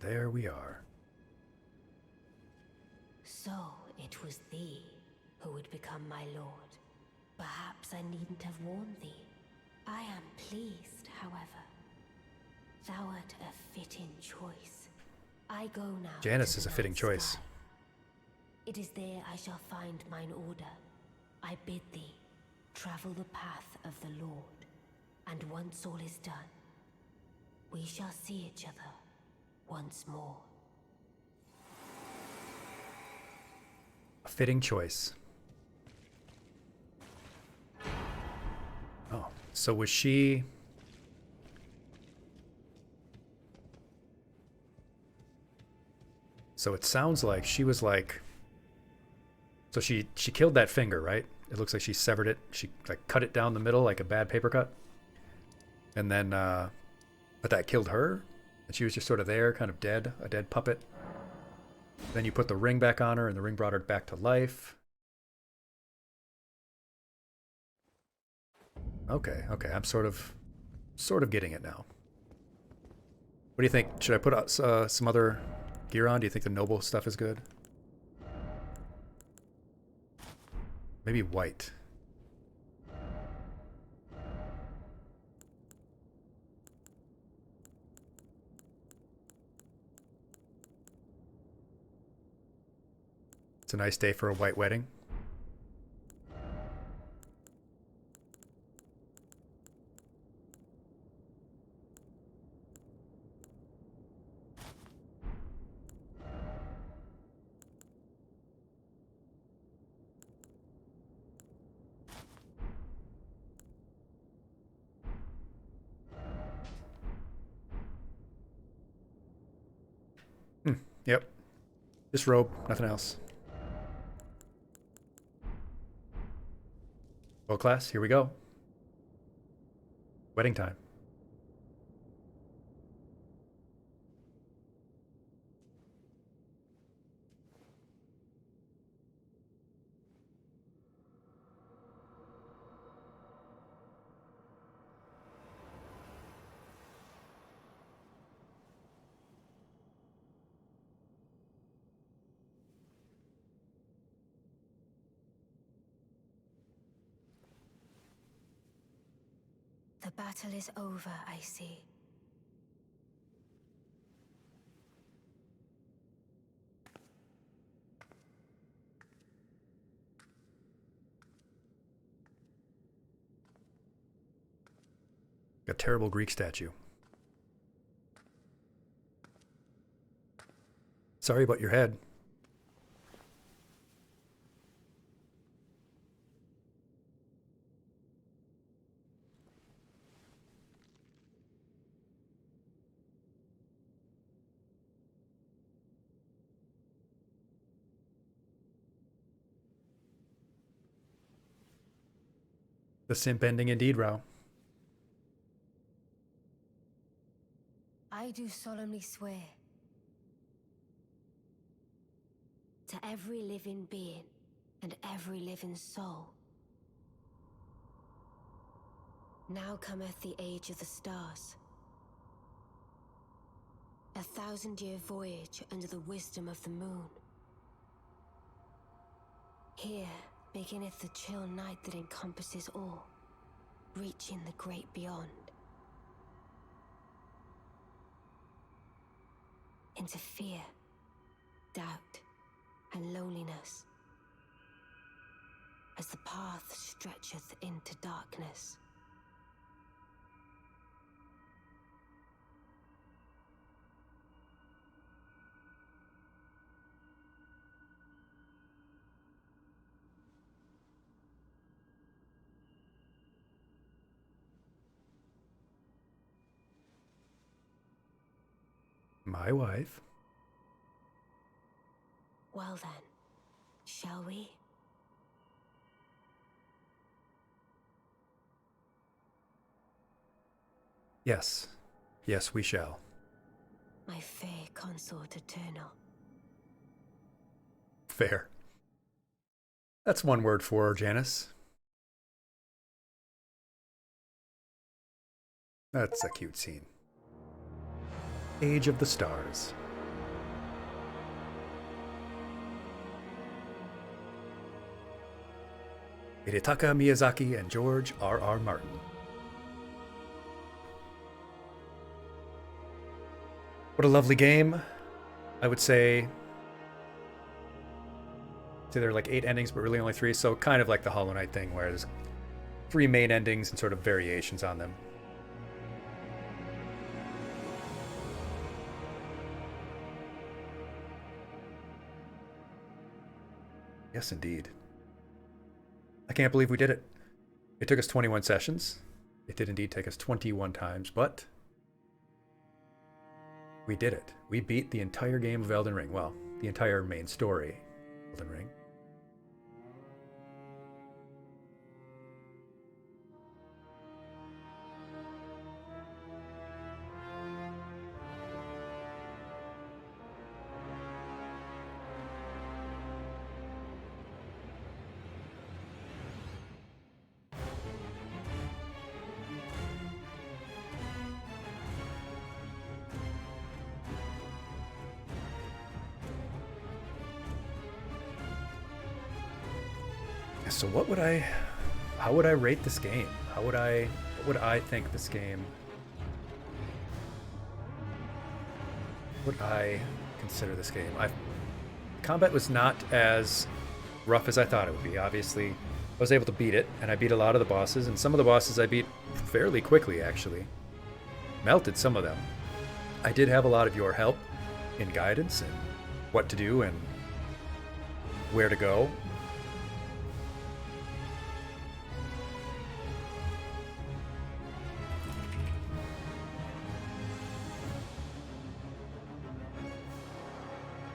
There we are. So it was thee who would become my lord. Perhaps I needn't have warned thee. I am pleased, however. Thou art a fitting choice. I go now. Janice to is the a fitting night choice. sky. It is there I shall find mine order. I bid thee travel the path of the Lord, and once all is done, we shall see each other once more. A fitting choice. Oh, so was she... So it sounds like she was like... So she killed that finger, right? It looks like she severed it. She like cut it down the middle like a bad paper cut. And then, but that killed her? And she was just sort of there, kind of dead, a dead puppet. Then you put the ring back on her, and the ring brought her back to life. Okay, I'm sort of getting it now. What do you think? Should I put some other gear on? Do you think the noble stuff is good? Maybe white. It's a nice day for a white wedding. Yep. Just robe, nothing else. Well, class, here we go. Wedding time. The battle is over, I see. A terrible Greek statue. Sorry about your head. The simp ending indeed, Rao. I do solemnly swear to every living being and every living soul. Now cometh the age of the stars. 1,000-year voyage under the wisdom of the moon. Here beginneth the chill night that encompasses all, reaching the great beyond. into fear, doubt, and loneliness. As the path stretcheth into darkness. My wife. Well then, shall we? Yes. Yes, we shall. My fair consort eternal. Fair. That's one word for her, Janice. That's a cute scene. Age of the Stars. Hidetaka Miyazaki and George R.R. Martin. What a lovely game. I would say there are like 8 endings, but really only 3, so kind of like the Hollow Knight thing, where there's 3 main endings and sort of variations on them. Yes, indeed. I can't believe we did it. It took us 21 sessions. It did indeed take us 21 times, but we did it. We beat the entire game of Elden Ring. Well, the entire main story, Elden Ring. So how would I rate this game? What would I think this game? What would I consider this game? Combat was not as rough as I thought it would be. Obviously, I was able to beat it, and I beat a lot of the bosses, and some of the bosses I beat fairly quickly, actually. Melted some of them. I did have a lot of your help in guidance and what to do and where to go.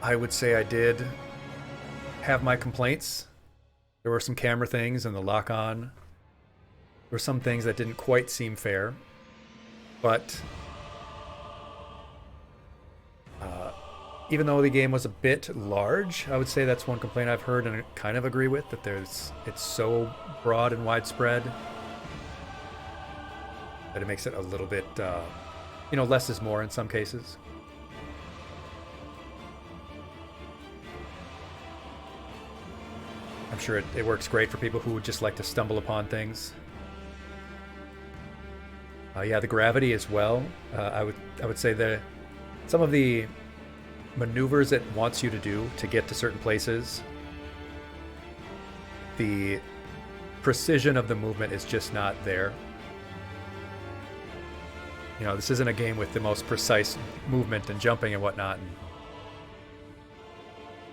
I would say I did have my complaints. There were some camera things and the lock-on. There were some things that didn't quite seem fair. But even though the game was a bit large, I would say that's one complaint I've heard and I kind of agree with, that it's so broad and widespread that it makes it a little bit, less is more in some cases. I'm sure it works great for people who would just like to stumble upon things. Yeah, the gravity as well. I would say some of the maneuvers it wants you to do to get to certain places, the precision of the movement is just not there. This isn't a game with the most precise movement and jumping and whatnot. And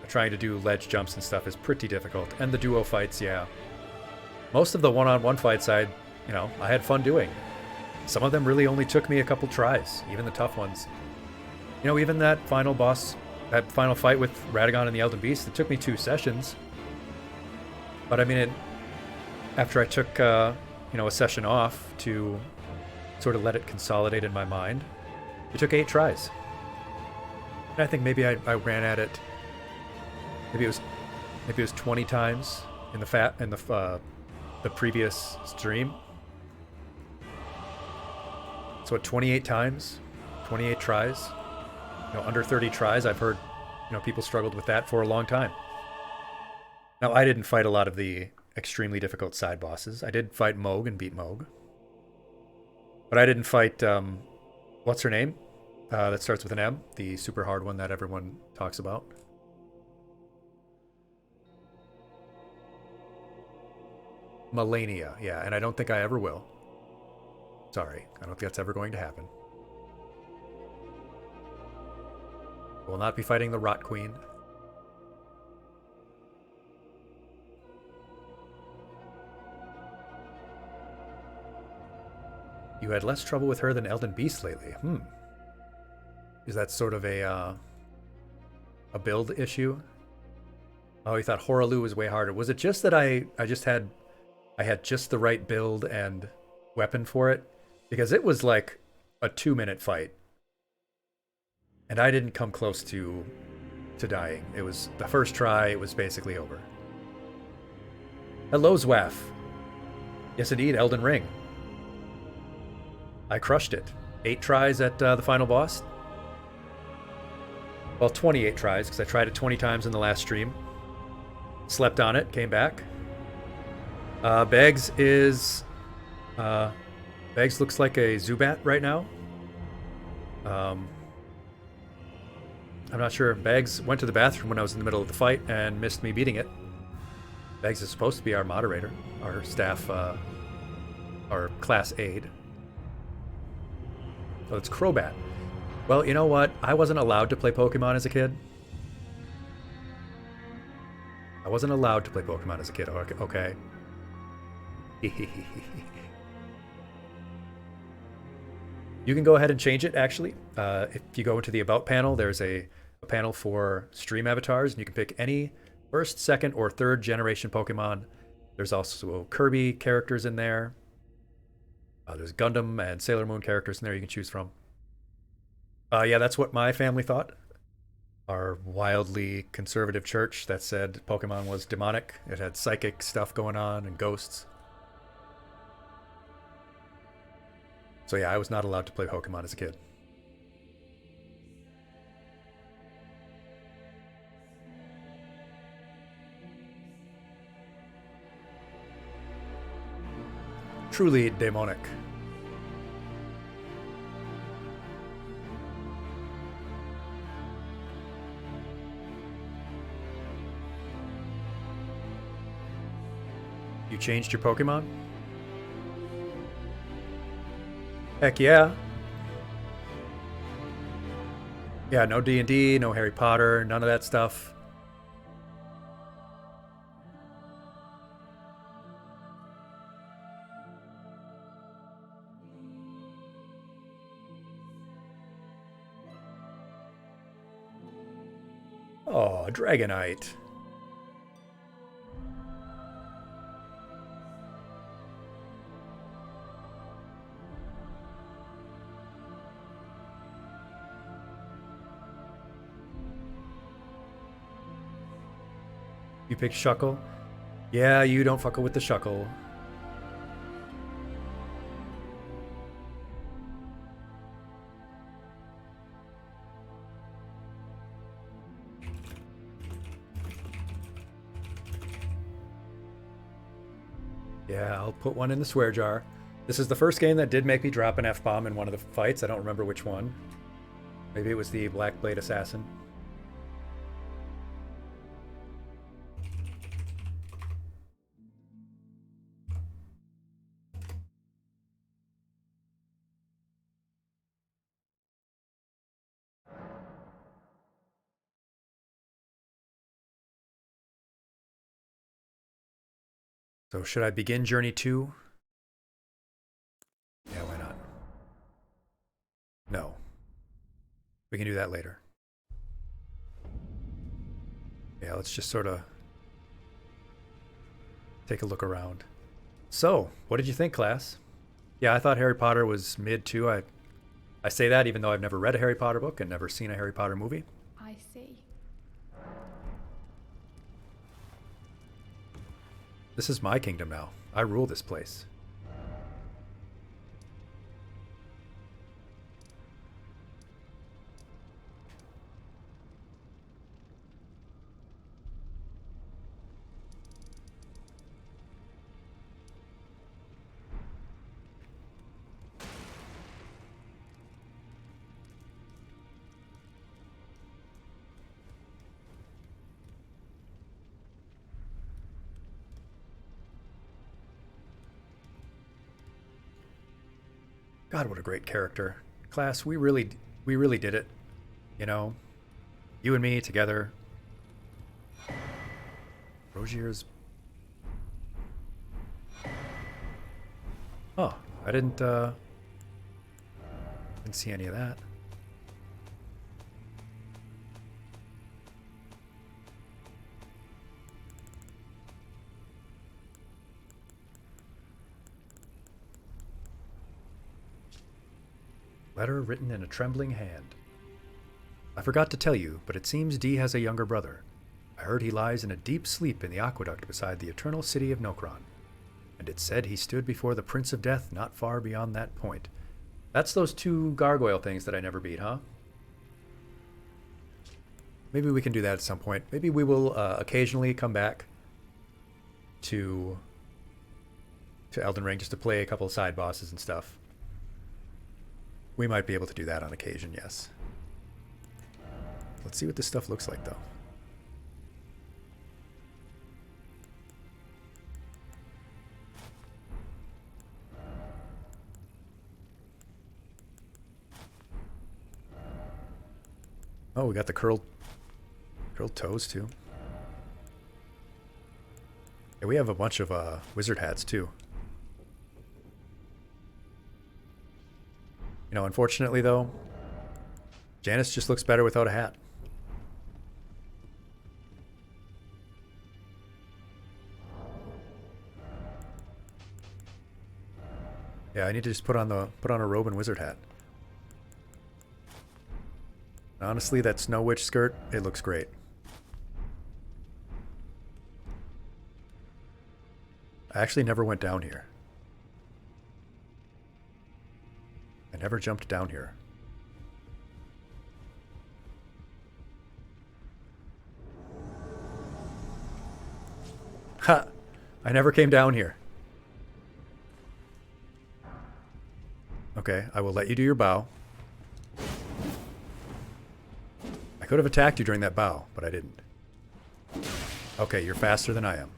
trying to do ledge jumps and stuff is pretty difficult. And the duo fights, yeah. Most of the one-on-one fights I had fun doing. Some of them really only took me a couple tries, even the tough ones. Even that final fight with Radagon and the Elden Beast, it took me 2 sessions. But I mean, after I took, a session off to sort of let it consolidate in my mind, it took 8 tries. And I think maybe I ran at it. Maybe it was 20 times in the previous stream. So at 28 times, 28 tries. Under 30 tries, I've heard, people struggled with that for a long time. Now, I didn't fight a lot of the extremely difficult side bosses. I did fight Mohg and beat Mohg. But I didn't fight, what's her name? That starts with an M, the super hard one that everyone talks about. Melania, yeah, and I don't think I ever will. Sorry, I don't think that's ever going to happen. Will not be fighting the Rot Queen. You had less trouble with her than Elden Beast lately. Is that sort of a build issue? Oh, you thought Horalu was way harder. Was it just that I had just the right build and weapon for it? Because it was like a 2-minute fight. And I didn't come close to dying. It was the first try, it was basically over. Hello, Zwaff. Yes, indeed, Elden Ring. I crushed it. 8 tries at the final boss. Well, 28 tries, because I tried it 20 times in the last stream. Slept on it, came back. Beggs is... Beggs looks like a Zubat right now. I'm not sure. Beggs went to the bathroom when I was in the middle of the fight and missed me beating it. Beggs is supposed to be our moderator, our staff, our class aide. Oh, it's Crobat. Well, you know what? I wasn't allowed to play Pokemon as a kid. I wasn't allowed to play Pokemon as a kid, okay? You can go ahead and change it, actually. If you go into the About panel, there's a panel for stream avatars, and you can pick any first, second, or third generation Pokemon. There's also Kirby characters in there. There's Gundam and Sailor Moon characters in there you can choose from. Yeah, that's what my family thought. Our wildly conservative church that said Pokemon was demonic. It had psychic stuff going on and ghosts. So yeah, I was not allowed to play Pokemon as a kid. Truly demonic. You changed your Pokemon? Heck yeah. Yeah, no D&D, no Harry Potter, none of that stuff. Oh, Dragonite. You pick Shuckle? Yeah, you don't fuckle with the Shuckle. Yeah, I'll put one in the swear jar. This is the first game that did make me drop an F-bomb in one of the fights. I don't remember which one. Maybe it was the Black Blade Assassin. So should I begin Journey 2? Yeah, why not? No. We can do that later. Yeah, let's just sort of take a look around. So, what did you think, class? Yeah, I thought Harry Potter was mid too. I say that even though I've never read a Harry Potter book and never seen a Harry Potter movie. I see. This is my kingdom now. I rule this place. God, what a great character. Class, we really did it. You know? You and me together. Rogier's... Oh, I didn't see any of that. Letter written in a trembling hand. I forgot to tell you, but it seems Dee has a younger brother. I heard he lies in a deep sleep in the aqueduct beside the eternal city of Nokron. And it said he stood before the Prince of Death not far beyond that point. That's those two gargoyle things that I never beat, huh? Maybe we can do that at some point. Maybe we will occasionally come back to Elden Ring just to play a couple of side bosses and stuff. We might be able to do that on occasion, yes. Let's see what this stuff looks like, though. Oh, we got the curled toes, too. Yeah, we have a bunch of wizard hats, too. You know, unfortunately, though, Janice just looks better without a hat. Yeah, I need to just put on a robe and wizard hat. Honestly, that Snow Witch skirt, it looks great. I actually never went down here. I never jumped down here. Ha! I never came down here. Okay, I will let you do your bow. I could have attacked you during that bow, but I didn't. Okay, you're faster than I am.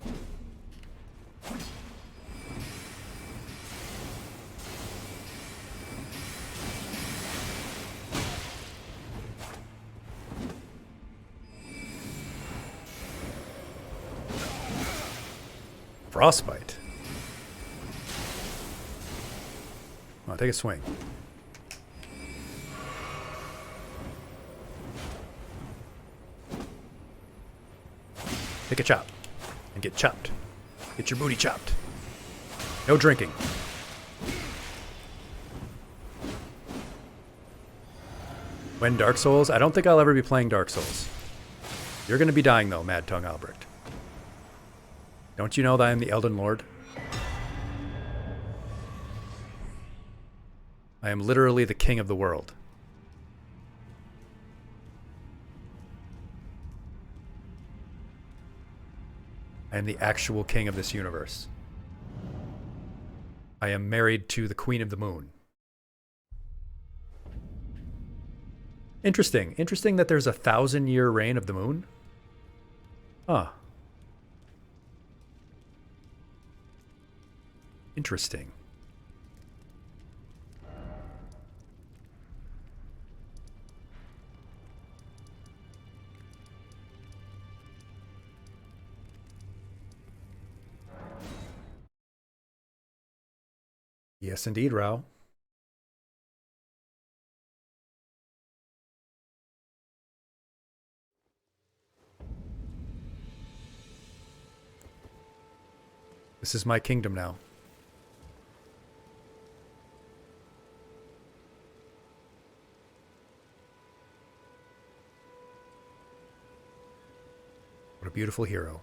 Frostbite. Come on, take a swing. Take a chop. And get chopped. Get your booty chopped. No drinking. When Dark Souls? I don't think I'll ever be playing Dark Souls. You're going to be dying, though, Mad Tongue Albrecht. Don't you know that I am the Elden Lord? I am literally the king of the world. I am the actual king of this universe. I am married to the Queen of the Moon. Interesting. Interesting that there's a 1,000-year reign of the moon. Huh. Interesting. Yes, indeed, Rao. This is my kingdom now. What a beautiful hero.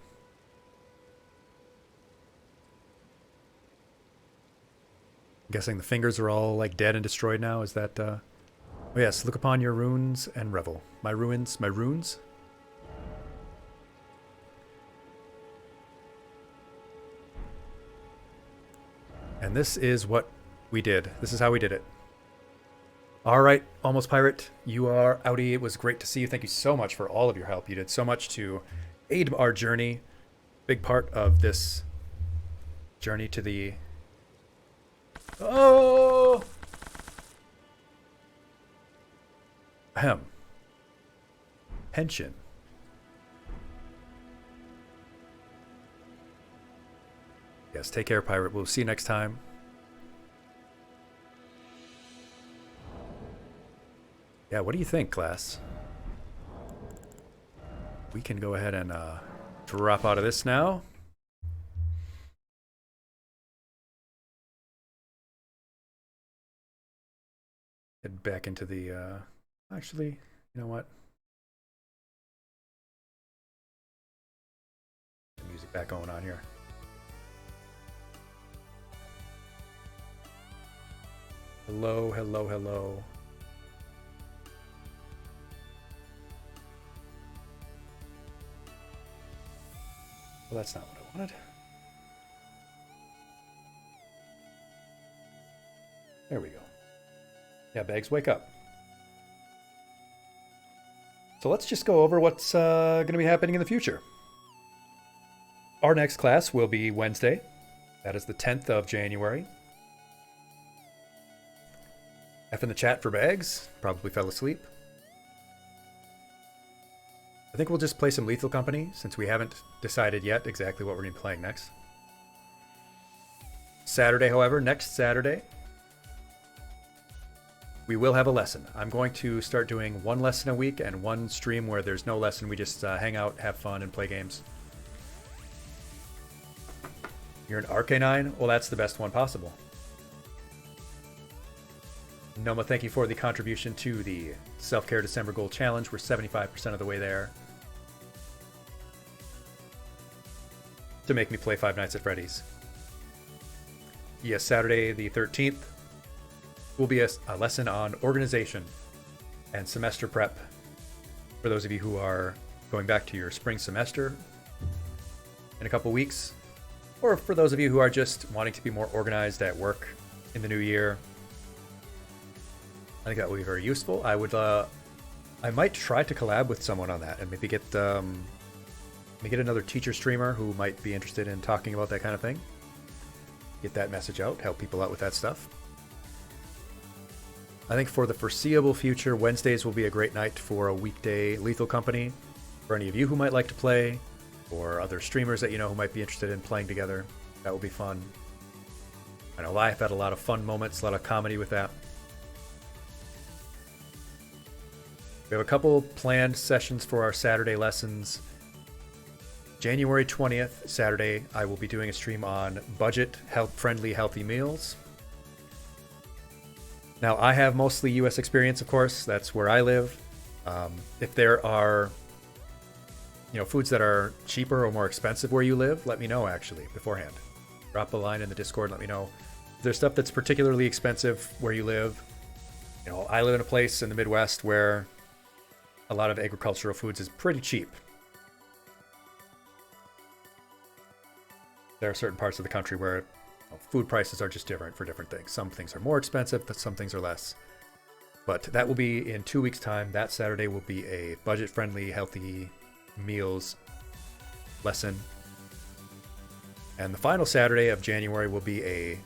I'm guessing the fingers are all like dead and destroyed now. Is that oh yes, look upon your runes and revel. My ruins, my runes. And this is what we did. This is how we did it. All right, Almost Pirate, you are outie. It was great to see you. Thank you so much for all of your help. You did so much to aid our journey. Big part of this journey to the... Oh! Ahem. Pension. Yes, take care, pirate. We'll see you next time. Yeah, what do you think, class? We can go ahead and drop out of this now. Head back into the, actually, you know what? The music back going on here. Hello, hello, hello. Well, that's not what I wanted. There we go. Yeah, Bags, wake up. So let's just go over what's going to be happening in the future. Our next class will be Wednesday. That is the 10th of January. F in the chat for Bags. Probably fell asleep. I think we'll just play some Lethal Company since we haven't decided yet exactly what we're going to be playing next. Saturday, however, next Saturday, we will have a lesson. I'm going to start doing one lesson a week and one stream where there's no lesson. We just hang out, have fun, and play games. You're an Arcanine? Well, that's the best one possible. Noma, thank you for the contribution to the Self-Care December Goal Challenge. We're 75% of the way there. To make me play Five Nights at Freddy's. Yes, Saturday the 13th will be a lesson on organization and semester prep for those of you who are going back to your spring semester in a couple weeks, or for those of you who are just wanting to be more organized at work in the new year. I think that will be very useful. I might try to collab with someone on that and maybe get another teacher streamer who might be interested in talking about that kind of thing. Get that message out, help people out with that stuff. I think for the foreseeable future, Wednesdays will be a great night for a weekday Lethal Company. For any of you who might like to play, or other streamers that you know who might be interested in playing together, that will be fun. I know I've had a lot of fun moments, a lot of comedy with that. We have a couple planned sessions for our Saturday lessons. January 20th, Saturday, I will be doing a stream on budget, health-friendly, healthy meals. Now, I have mostly US experience, of course. That's where I live. If there are, foods that are cheaper or more expensive where you live, let me know, actually, beforehand. Drop a line in the Discord, let me know. If there's stuff that's particularly expensive where you live, I live in a place in the Midwest where a lot of agricultural foods is pretty cheap. There are certain parts of the country where food prices are just different for different things. Some things are more expensive, but some things are less. But that will be in 2 weeks' time. That Saturday will be a budget-friendly, healthy meals lesson. And the final Saturday of January will be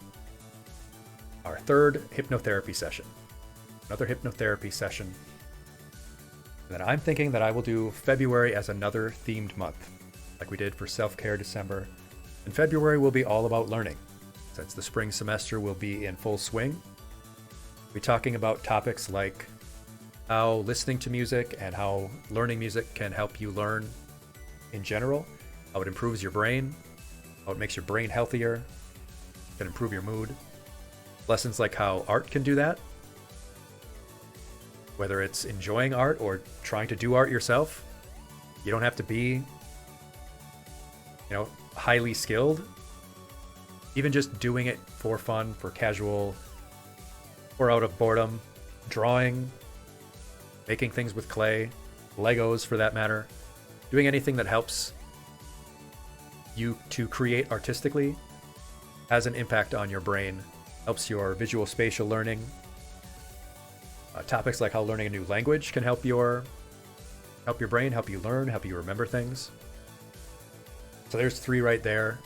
our third hypnotherapy session. Another hypnotherapy session. And then I'm thinking that I will do February as another themed month, like we did for Self-Care December. And February will be all about learning, since the spring semester will be in full swing. We'll be talking about topics like how listening to music and how learning music can help you learn in general, how it improves your brain, how it makes your brain healthier, can improve your mood. Lessons like how art can do that, whether it's enjoying art or trying to do art yourself. You don't have to be, highly skilled. Even just doing it for fun, for casual, or out of boredom. Drawing, making things with clay, Legos for that matter. Doing anything that helps you to create artistically has an impact on your brain, helps your visual spatial learning. Topics like how learning a new language can help your brain, help you learn, help you remember things. So there's 3 right there.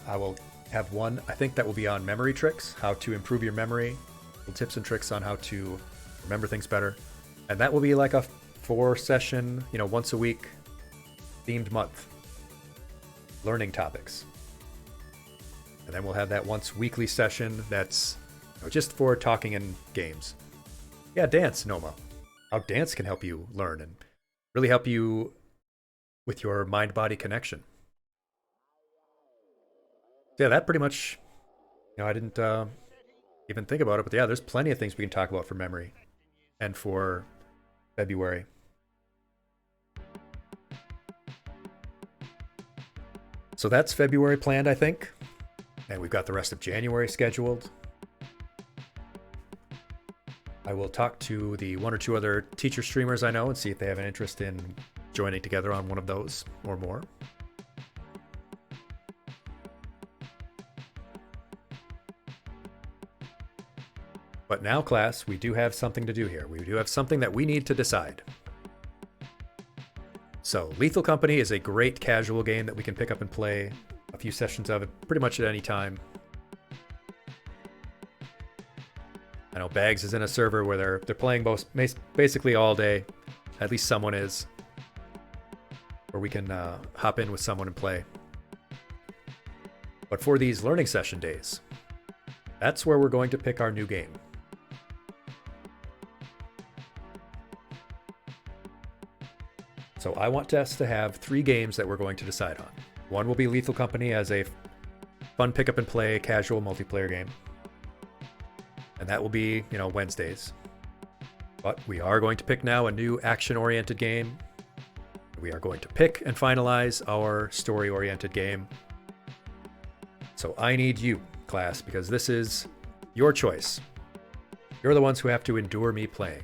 I will have one, I think that will be on memory tricks, how to improve your memory, little tips and tricks on how to remember things better. And that will be like a 4-session, once a week themed month. Learning topics. And then we'll have that once weekly session that's just for talking in games. Yeah, dance, Noma. How dance can help you learn and really help you with your mind-body connection. So yeah, that pretty much, I didn't even think about it, but yeah, there's plenty of things we can talk about for memory and for February. So that's February planned, I think. And we've got the rest of January scheduled. I will talk to the 1 or 2 other teacher streamers I know and see if they have an interest in joining together on one of those or more. But now, class, we do have something to do here. We do have something that we need to decide. So, Lethal Company is a great casual game that we can pick up and play a few sessions of it pretty much at any time. I know Bags is in a server where they're playing basically all day. At least someone is. Where we can hop in with someone and play. But for these learning session days, that's where we're going to pick our new game. So I want us to have 3 games that we're going to decide on. One will be Lethal Company as a fun pick up and play casual multiplayer game. And that will be, Wednesdays. But we are going to pick now a new action-oriented game. We are going to pick and finalize our story-oriented game. So I need you, class, because this is your choice. You're the ones who have to endure me playing.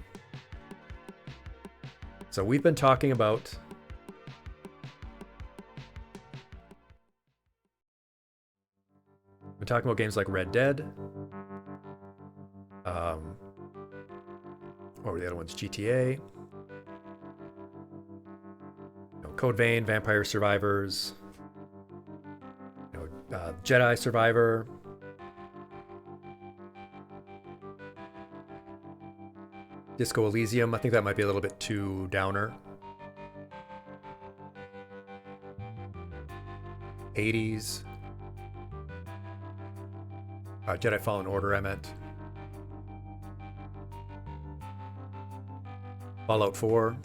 So we've been talking about games like Red Dead. What were the other ones? GTA. Code Vein, Vampire Survivors. Jedi Survivor. Disco Elysium. I think that might be a little bit too downer. Hades. Jedi Fallen Order, I meant. Fallout 4.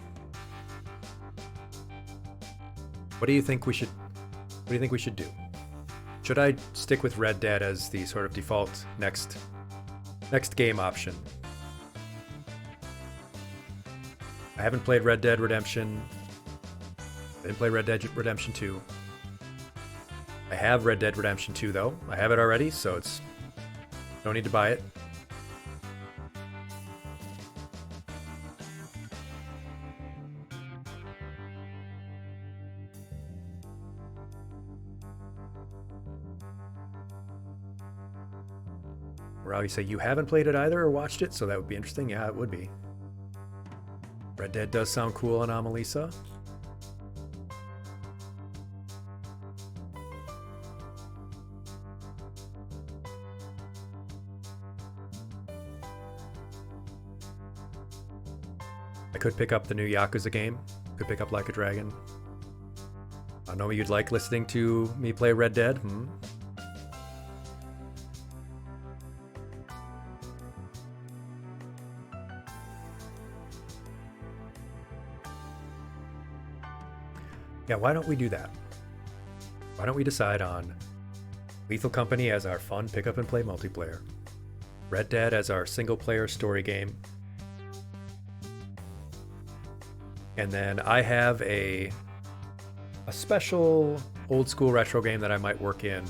What do you think we should do? Should I stick with Red Dead as the sort of default next game option? I haven't played Red Dead Redemption. I didn't play Red Dead Redemption 2. I have Red Dead Redemption 2 though. I have it already, so it's no need to buy it. Or you say you haven't played it either or watched it, so that would be interesting. Yeah, it would be. Red Dead does sound cool, Anomalisa. I could pick up the new Yakuza game. Could pick up Like a Dragon. I know you'd like listening to me play Red Dead. Yeah, why don't we do that? Why don't we decide on Lethal Company as our fun pick up and play multiplayer, Red Dead as our single player story game, and then I have a special old school retro game that I might work in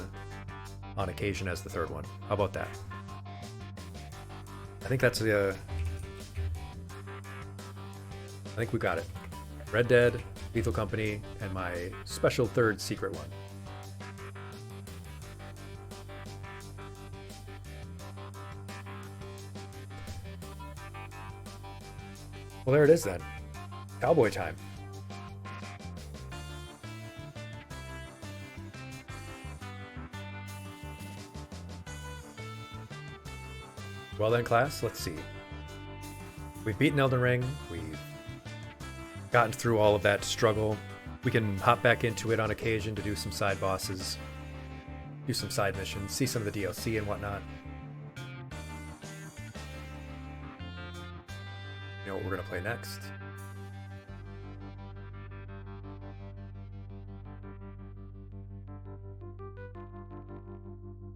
on occasion as the third one. How about that? I think we got it. Red Dead, Lethal Company, and my special third secret one. Well, there it is then. Cowboy time. Well then, class, let's see. We've beaten Elden Ring. We've gotten through all of that struggle. We can hop back into it on occasion to do some side bosses, do some side missions, see some of the DLC and whatnot. You know what we're going to play next?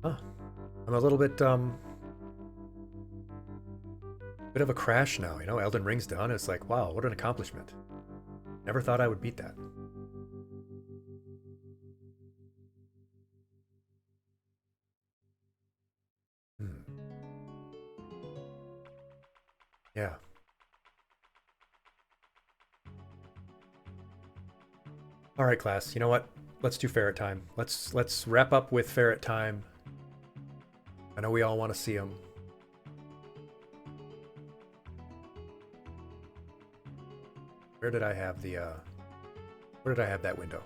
Huh. I'm a little bit of a crash now, you know? Elden Ring's done. It's like, wow, what an accomplishment. Never thought I would beat that. Yeah. All right, class. You know what? Let's do ferret time. Let's wrap up with ferret time. I know we all want to see him. Where did I have the where did I have that window?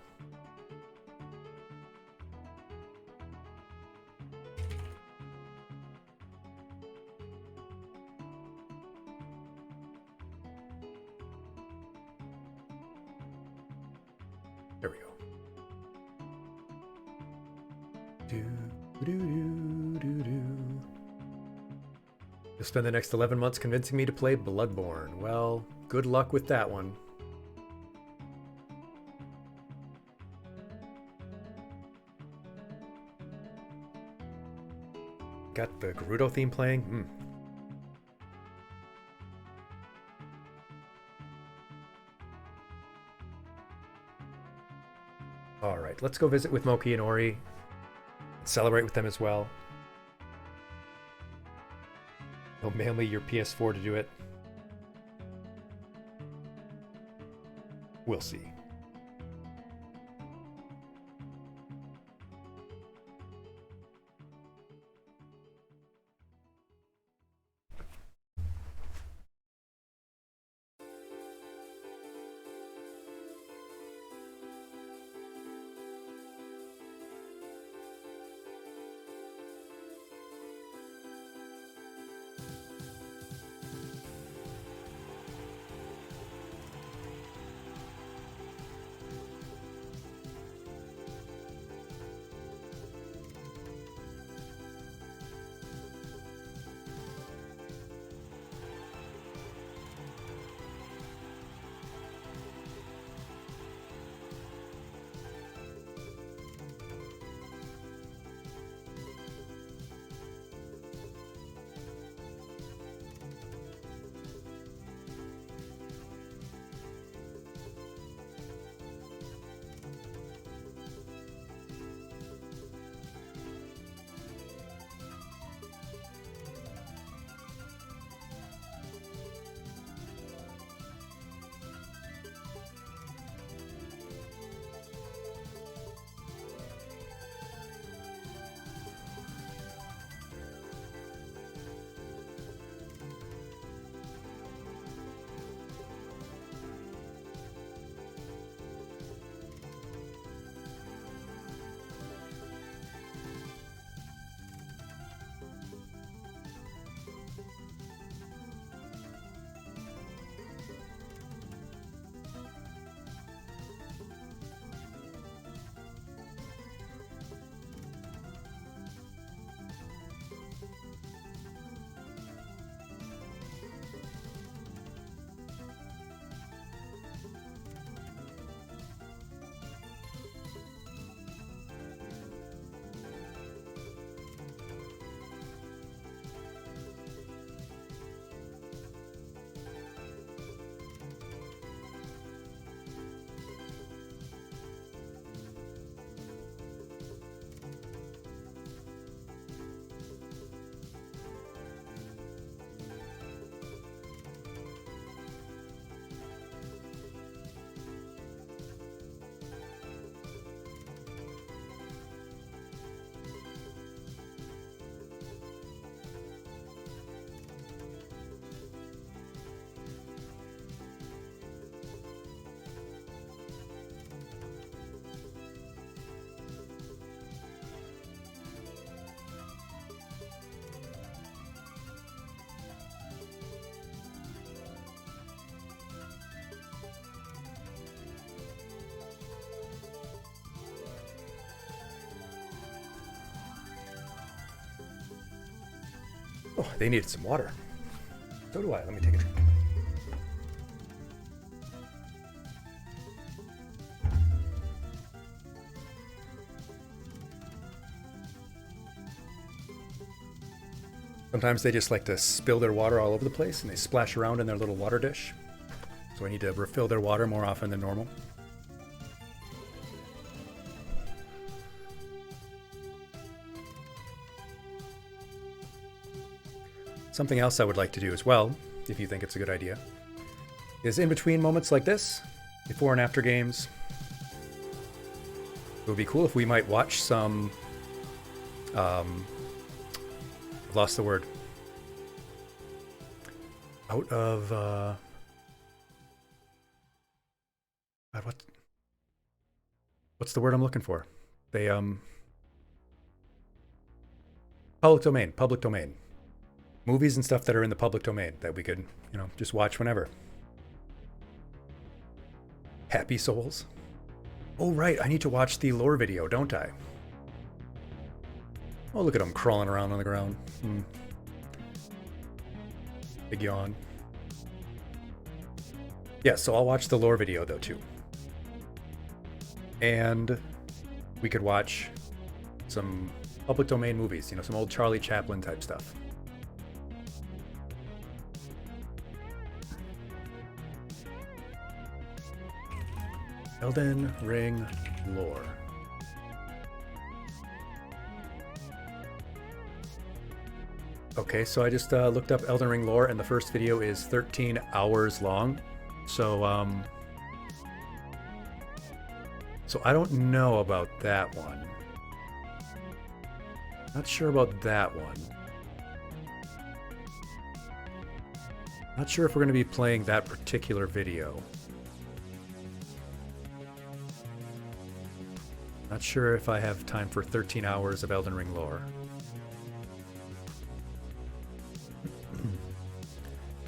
There we go. You'll spend the next 11 months convincing me to play Bloodborne. Well, good luck with that one. Got the Gerudo theme playing? Alright, let's go visit with Moki and Ori. Celebrate with them as well. They'll mail me your PS4 to do it. We'll see. Oh, they needed some water. So do I. Let me take a drink. Sometimes they just like to spill their water all over the place and they splash around in their little water dish. So I need to refill their water more often than normal. Something else I would like to do as well, if you think it's a good idea, is in between moments like this, before and after games, it would be cool if we might watch some, I've lost the word, out of, God, what's the word I'm looking for? They, public domain. Movies and stuff that are in the public domain that we could, just watch whenever. Happy Souls. Oh, right, I need to watch the lore video, don't I? Oh, look at him crawling around on the ground. Big yawn. Yeah, so I'll watch the lore video, though, too. And we could watch some public domain movies, some old Charlie Chaplin type stuff. Elden Ring lore. Okay, so I just looked up Elden Ring lore, and the first video is 13 hours long. So I don't know about that one. Not sure about that one. Not sure if we're going to be playing that particular video. Not sure if I have time for 13 hours of Elden Ring lore.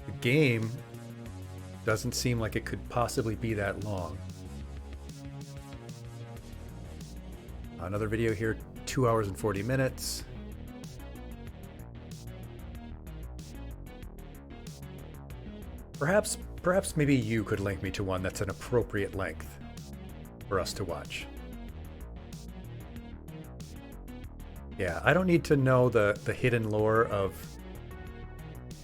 The game doesn't seem like it could possibly be that long. Another video here, 2 hours and 40 minutes. Perhaps maybe you could link me to one that's an appropriate length for us to watch. Yeah, I don't need to know the hidden lore of,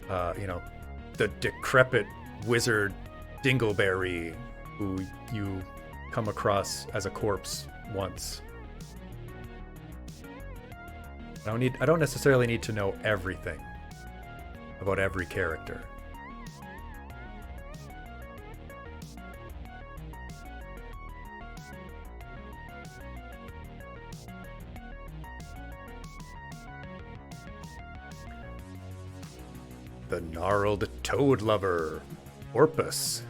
the decrepit wizard Dingleberry who you come across as a corpse once. I don't necessarily need to know everything about every character. The gnarled toad lover, Orpus.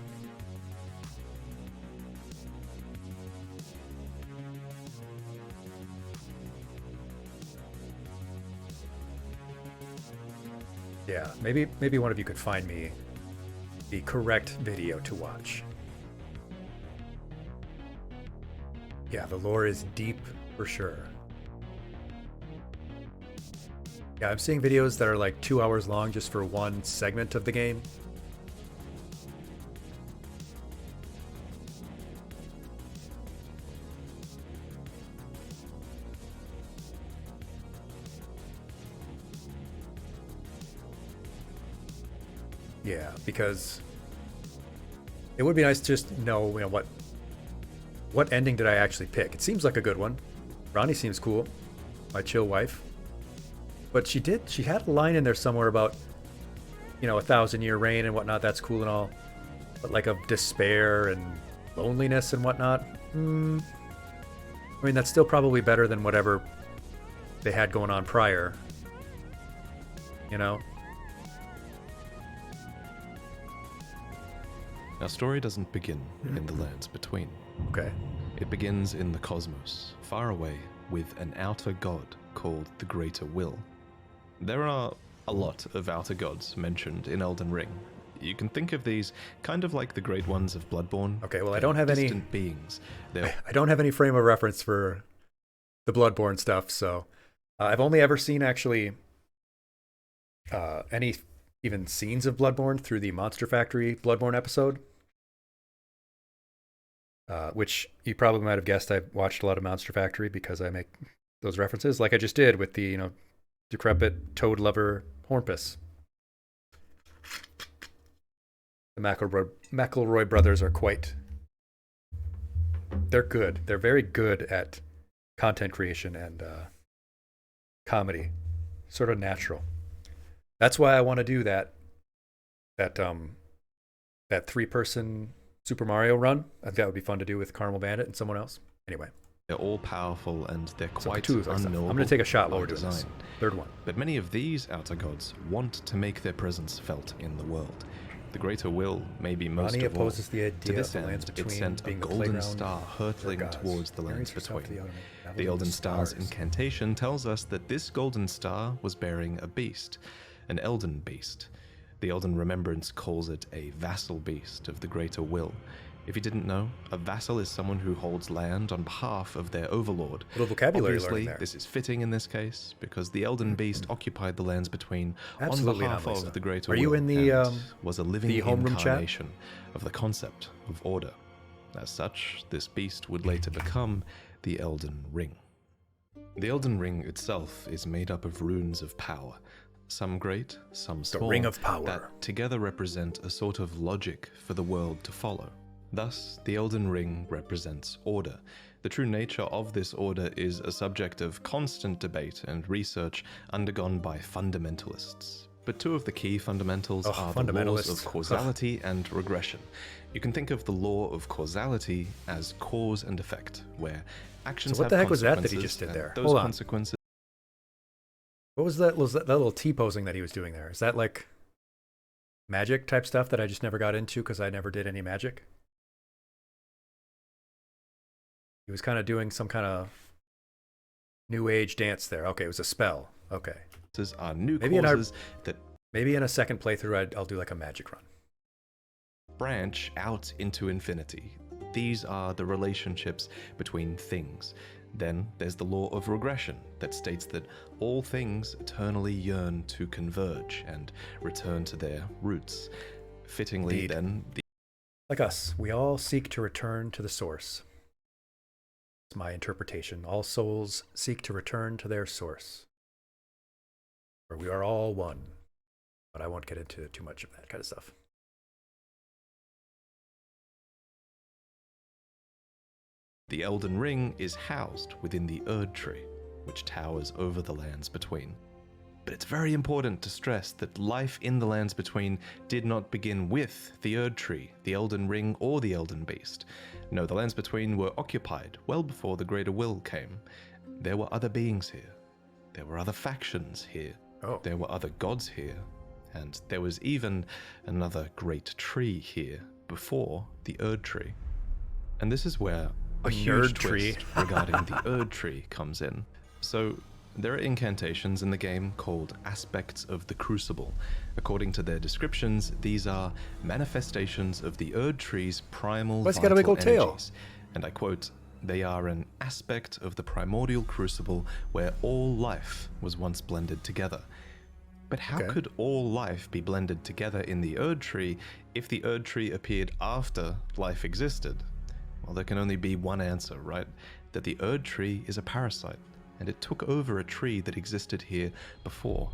Yeah, maybe one of you could find me the correct video to watch. Yeah, the lore is deep for sure. Yeah, I'm seeing videos that are like 2 hours long just for one segment of the game. Yeah, because it would be nice to just know, what ending did I actually pick? It seems like a good one. Ronnie seems cool. My chill wife. But she had a line in there somewhere about, 1,000-year reign and whatnot. That's cool and all. But like of despair and loneliness and whatnot. That's still probably better than whatever they had going on prior. Our story doesn't begin in the lands between. Okay. It begins in the cosmos, far away, with an outer god called the Greater Will. There are a lot of outer gods mentioned in Elden Ring. You can think of these kind of like the Great Ones of Bloodborne. Okay, well, I don't have any distant beings. I don't have any frame of reference for the Bloodborne stuff, so I've only ever seen actually any even scenes of Bloodborne through the Monster Factory Bloodborne episode. Which you probably might have guessed I've watched a lot of Monster Factory because I make those references, like I just did with the, decrepit toad lover Hornpus. The McElroy brothers are they're good. They're very good at content creation and comedy, sort of natural. That's why I want to do that 3-person Super Mario run. I think that would be fun to do with Caramel Bandit and someone else. Anyway. They're all powerful and they're quite Cthulhu unknowable. I'm going to take a shot while we're doing design. this. Third one. But many of these outer gods want to make their presence felt in the world. The greater will may be most Ronnie of all. opposes the idea To this of the lands end, it between sent a being the golden playground star hurtling gods. towards the lands Marries herself between. to the The Elden Star's stars. incantation tells us that this golden star was bearing a beast, an Elden beast. The Elden Remembrance calls it a vassal beast of the greater will. If you didn't know, a vassal is someone who holds land on behalf of their overlord. Little vocabulary Obviously, learning there. this is fitting in this case, because the Elden Beast occupied the lands between Absolutely on behalf not, Lisa. of the greater Are will you in the, and was a living the homeroom chat? incarnation of the concept of order. As such, this beast would later become the Elden Ring. The Elden Ring itself is made up of runes of power, some great, some small, Ring of Power. that together represent a sort of logic for the world to follow. Thus, the Elden Ring represents order. The true nature of this order is a subject of constant debate and research undergone by fundamentalists. But two of the key fundamentals are the laws of causality and regression. You can think of the law of causality as cause and effect, where actions So what have the heck was that he consequences, just did and there? those Hold on. consequences What was that? Was that little T-posing that he was doing there? Is that like magic type stuff that I just never got into because I never did any magic? He was kind of doing some kind of new age dance there. Okay, it was a spell. Okay. are new Maybe causes that Maybe in a second playthrough, I'll do like a magic run. branch out into infinity. These are the relationships between things. Then there's the law of regression that states that all things eternally yearn to converge and return to their roots. Fittingly, Indeed. then, Like us, we all seek to return to the source. It's my interpretation. All souls seek to return to their source. For we are all one. But I won't get into too much of that kind of stuff. the Elden Ring is housed within the Erd Tree, which towers over the lands between. But it's very important to stress that life in the lands between did not begin with the Erd Tree, the Elden Ring, or the Elden Beast. No, the lands between were occupied well before the Greater Will came. There were other beings here. There were other factions here. Oh. There were other gods here. And there was even another great tree here before the Erd Tree. And this is where a huge twist regarding the Erd Tree comes in. So there are incantations in the game called aspects of the Crucible. According to their descriptions, these are manifestations of the Erd Tree's primal Why's he got a big vital old tail? energies. And I quote, "They are an aspect of the primordial crucible where all life was once blended together." But how Okay. could all life be blended together in the Erd Tree if the Erd Tree appeared after life existed? Well, there can only be one answer, right? That the Erd Tree is a parasite, and it took over a tree that existed here before.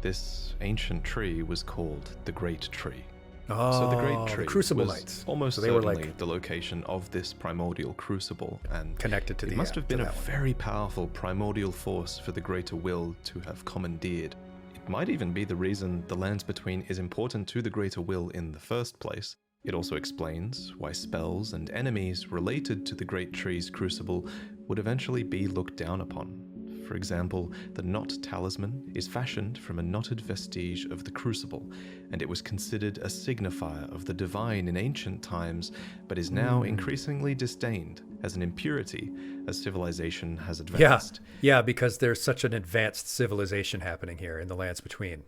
This ancient tree was called the Great Tree. Oh, So the Great Tree the Crucible was Knights. almost So they were certainly like the location of this primordial crucible, and connected to it the must have been to a that one. very powerful primordial force for the Greater Will to have commandeered. It might even be the reason the lands between is important to the Greater Will in the first place. It also explains why spells and enemies related to the Great Tree's crucible would eventually be looked down upon. For example, the knot talisman is fashioned from a knotted vestige of the crucible, and it was considered a signifier of the divine in ancient times, but is now increasingly disdained as an impurity as civilization has advanced. Yeah, because there's such an advanced civilization happening here in the lands between.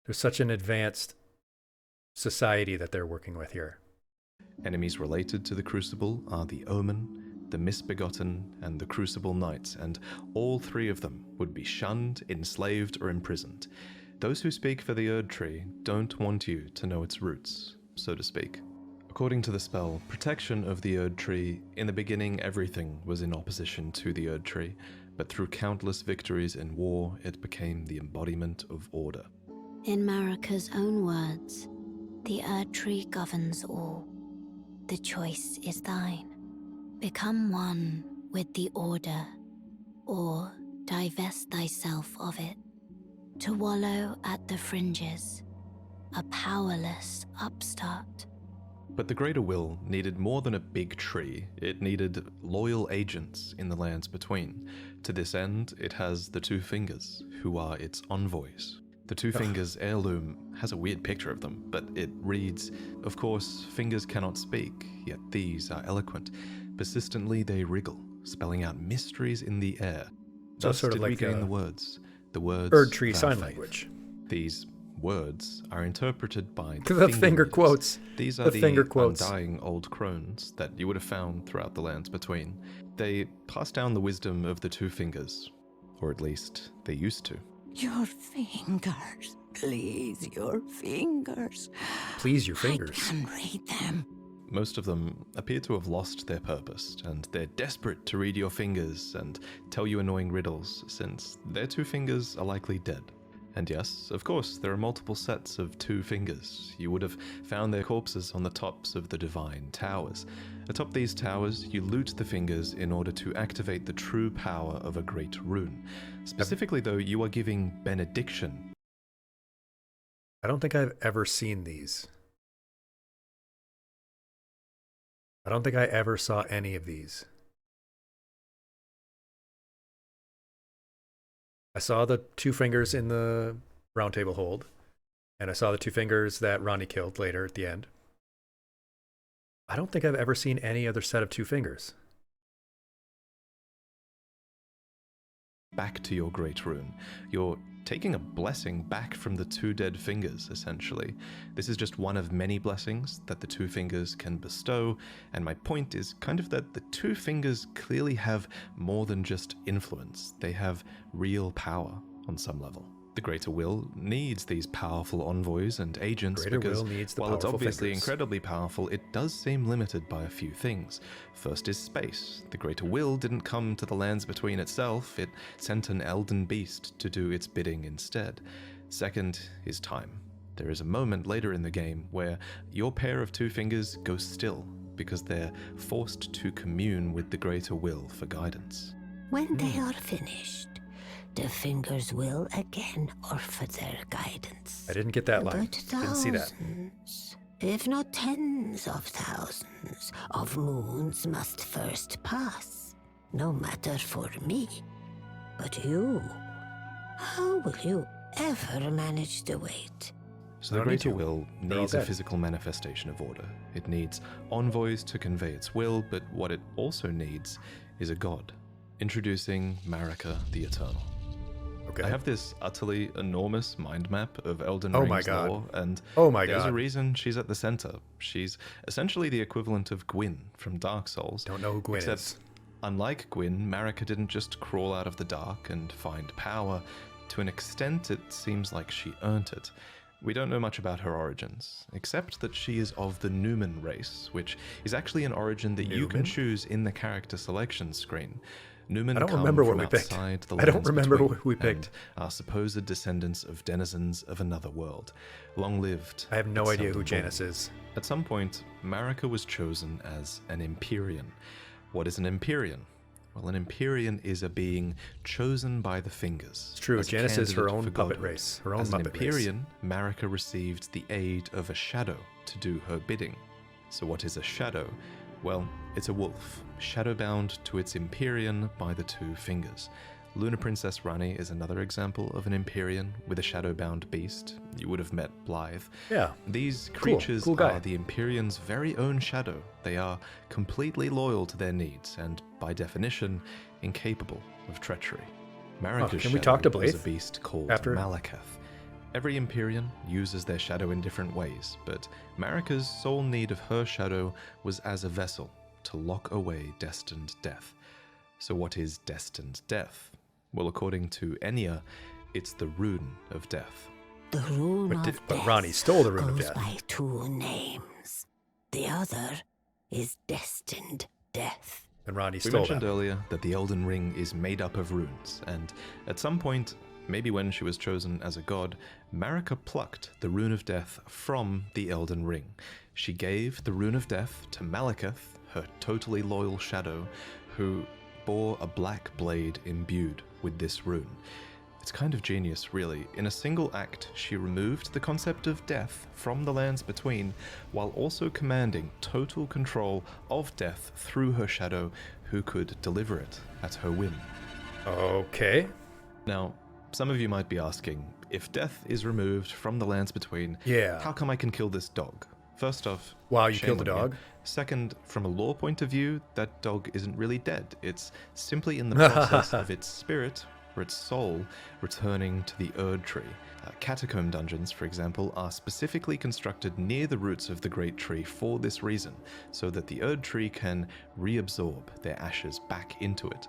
There's such an advanced society that they're working with here. Enemies related to the crucible are the Omen, the Misbegotten, and the Crucible Knights, and all three of them would be shunned, enslaved, or imprisoned. Those who speak for the Erd Tree don't want you to know its roots, so to speak. According to the spell, protection of the Erd Tree, in the beginning everything was in opposition to the Erd Tree, but through countless victories in war, it became the embodiment of order. In Marika's own words, the Erd Tree governs all. The choice is thine. Become one with the order, or divest thyself of it. To wallow at the fringes, a powerless upstart. But the Greater Will needed more than a big tree. It needed loyal agents in the lands between. To this end, it has the Two Fingers, who are its envoys. The Two Fingers heirloom has a weird picture of them, but it reads, "Of course, fingers cannot speak, yet these are eloquent. Persistently they wriggle, spelling out mysteries in the air." So Thus sort of did we like gain the words. The words Erd Tree of our sign faith. language. These words are interpreted by The finger readers. quotes. These are The the finger quotes. undying old crones that you would have found throughout the lands between. They pass down the wisdom of the Two Fingers, or at least they used to. Your fingers, please, your fingers. Please your fingers. I can read them. Most of them appear to have lost their purpose, and they're desperate to read your fingers and tell you annoying riddles, since their two fingers are likely dead. And yes, of course, there are multiple sets of Two Fingers. You would have found their corpses on the tops of the divine towers. Atop these towers, you loot the fingers in order to activate the true power of a great rune. Specifically, though, you are giving benediction. I don't think I've ever seen these. I don't think I ever saw any of these. I saw the Two Fingers in the round table hold, and I saw the Two Fingers that Ronnie killed later at the end. I don't think I've ever seen any other set of Two Fingers. Back to your great rune. You're taking a blessing back from the two dead fingers, essentially. This is just one of many blessings that the Two Fingers can bestow, and my point is kind of that the Two Fingers clearly have more than just influence. They have real power on some level. The Greater Will needs these powerful envoys and agents Greater because, Will needs the while it's powerful obviously fingers. incredibly powerful, it does seem limited by a few things. First is space. The Greater Will didn't come to the lands between itself, it sent an Elden beast to do its bidding instead. Second is time. There is a moment later in the game where your pair of Two Fingers go still because they're forced to commune with the Greater Will for guidance. When they are finished, the fingers will again offer their guidance. I didn't get that line. But Didn't see that. thousands, if not tens of thousands, of moons must first pass. No matter for me. But you, how will you ever manage the wait? So I the don't need Greater to. Will They're all needs a dead. physical manifestation of order. It needs envoys to convey its will, but what it also needs is a god. Introducing Marika the Eternal. Okay. I have this utterly enormous mind map of Elden Oh Ring's my God. lore, and Oh my there's a God. reason she's at the center. She's essentially the equivalent of Gwyn from Dark Souls. Don't know who Gwyn except, is. unlike Gwyn, Marika didn't just crawl out of the dark and find power. To an extent, it seems like she earned it. We don't know much about her origins, except that she is of the Newman race, which is actually an origin that you can Newman? choose in the character selection screen. Newman I don't come remember what from we picked. outside the I don't lands remember between what we picked. and are supposed descendants of denizens of another world. Long lived. I have no but idea who seldom Janice born. is. At some point, Marika was chosen as an Empyrean. What is an Empyrean? Well, an Empyrean is a being chosen by the Fingers. It's true. as a Janice is her candidate own for puppet godhood. race. Her own As an Muppet race. Empyrean, Marika received the aid of a shadow to do her bidding. So what is a shadow? Well, it's a wolf, shadowbound to its Empyrean by the Two Fingers. Lunar Princess Rani is another example of an Empyrean with a shadowbound beast. You would have met Blythe. Yeah. These Cool, creatures cool guy. are the Empyrean's very own shadow. They are completely loyal to their needs and, by definition, incapable of treachery. Marika's can we shadow talk to was a Blythe beast called after? Malekith. Every Empyrean uses their shadow in different ways, but Marika's sole need of her shadow was as a vessel to lock away destined death. So what is destined death? Well, according to Enya, it's the rune of death. The rune But, of did, but death Ronnie stole the rune of goes death. by two names. The other is destined death. And Ronnie We stole mentioned that. earlier that the Elden Ring is made up of runes, and at some point, maybe when she was chosen as a god, Marika plucked the rune of death from the Elden Ring. She gave the rune of death to Malekith, her totally loyal shadow, who bore a black blade imbued with this rune. It's kind of genius, really. In a single act, she removed the concept of death from the lands between, while also commanding total control of death through her shadow, who could deliver it at her whim. Okay. Now, some of you might be asking, if death is removed from the lands between, Yeah. how come I can kill this dog? First off, Wow, you shame killed the on dog? Second, from a lore point of view, that dog isn't really dead. It's simply in the process of its spirit, or its soul, returning to the Erd Tree. Catacomb dungeons, for example, are specifically constructed near the roots of the Great Tree for this reason, so that the Erd Tree can reabsorb their ashes back into it.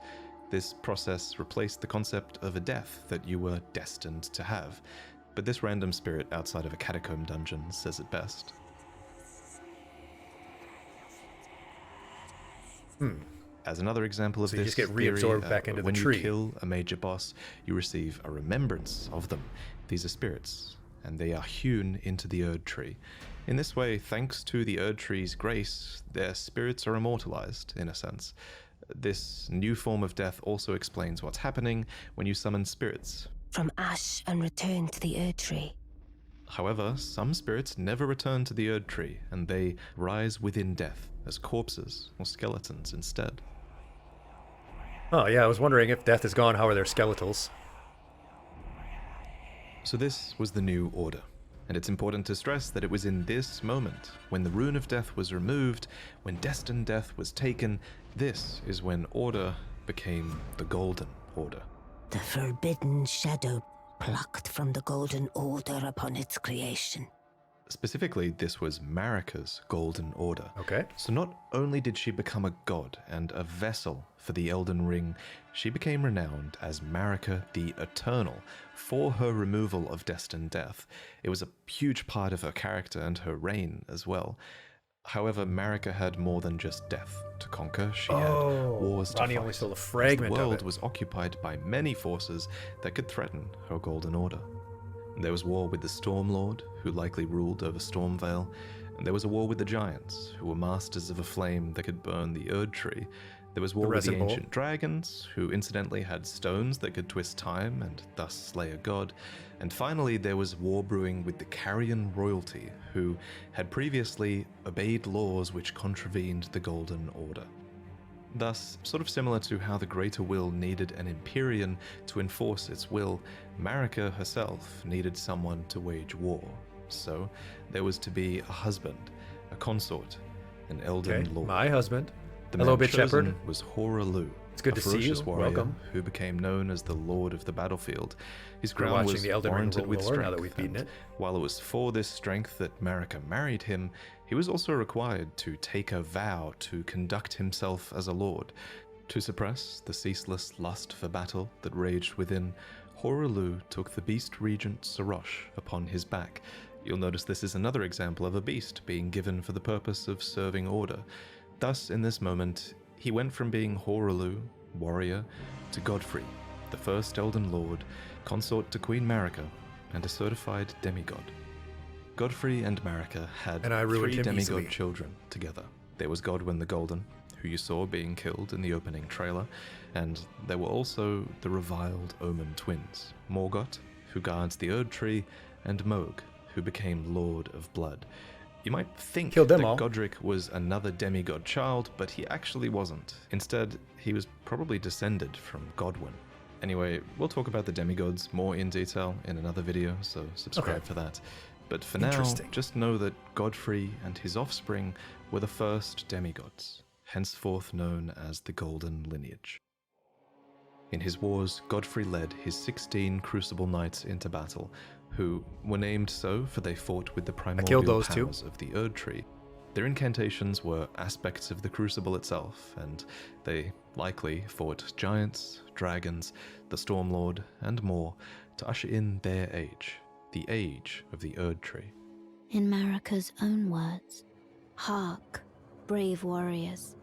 This process replaced the concept of a death that you were destined to have, but this random spirit outside of a catacomb dungeon says it best. As another example of So you this just get theory, reabsorbed back into the when tree. you kill a major boss, you receive a remembrance of them. These are spirits, and they are hewn into the Erd Tree. In this way, thanks to the Erd Tree's grace, their spirits are immortalized, in a sense. This new form of death also explains what's happening when you summon spirits. From ash and return to the Erd Tree. However, some spirits never return to the Erd Tree, and they rise within death as corpses or skeletons instead. Oh, yeah, I was wondering if death is gone, how are their skeletals? So this was the new order, and it's important to stress that it was in this moment, when the rune of death was removed, when destined death was taken, this is when order became the Golden Order. The forbidden shadow plucked from the Golden Order upon its creation. Specifically, this was Marika's Golden Order. Okay. So not only did she become a god and a vessel for the Elden Ring, she became renowned as Marika the Eternal for her removal of destined death. It was a huge part of her character and her reign as well. However, Marika had more than just death to conquer. She had wars to Ronnie fight. only stole a as fragment the of world it. was occupied by many forces that could threaten her Golden Order. There was war with the Stormlord, who likely ruled over Stormvale, and there was a war with the Giants, who were masters of a flame that could burn the Erd Tree. There was war with the Resident Evil. ancient dragons, who incidentally had stones that could twist time and thus slay a god. And finally, there was war brewing with the Carrion royalty, who had previously obeyed laws which contravened the Golden Order. Thus, sort of similar to how the Greater Will needed an Empyrean to enforce its will, Marika herself needed someone to wage war. So, there was to be a husband, a consort, an Elden Okay, Lord. my husband. The Hello, man Bitch chosen Shepherd. was Horalu. It's good a to see ferocious you. warrior Welcome. who became known as the Lord of the Battlefield. His We're crown watching was the Elden Ring warranted with lore now strength, that we've beaten and it. while it was for this strength that Marika married him, he was also required to take a vow to conduct himself as a lord. To suppress the ceaseless lust for battle that raged within, Horalu took the beast regent Sarosh upon his back. You'll notice this is another example of a beast being given for the purpose of serving order. Thus, in this moment, he went from being Horalu, warrior, to Godfrey, the first Elden Lord, consort to Queen Marika, and a certified demigod. Godfrey and Marika had And I ruined 3 him demigod easily. children together. There was Godwyn the Golden, who you saw being killed in the opening trailer, and there were also the reviled Omen twins, Morgoth, who guards the Erd Tree, and Mohg, who became Lord of Blood. You might think Killed them that all. Godric was another demigod child, but he actually wasn't. Instead, he was probably descended from Godwyn. Anyway, we'll talk about the demigods more in detail in another video, so subscribe Okay. for that. But for now, Interesting. just know that Godfrey and his offspring were the first demigods, henceforth known as the Golden Lineage. In his wars, Godfrey led his 16 Crucible Knights into battle, who were named so for they fought with the primordial those two. powers of the Erd Tree. Their incantations were aspects of the Crucible itself, and they likely fought giants, dragons, the Stormlord, and more to usher in their age, the age of the Erd Tree. In Marika's own words, hark, brave warriors.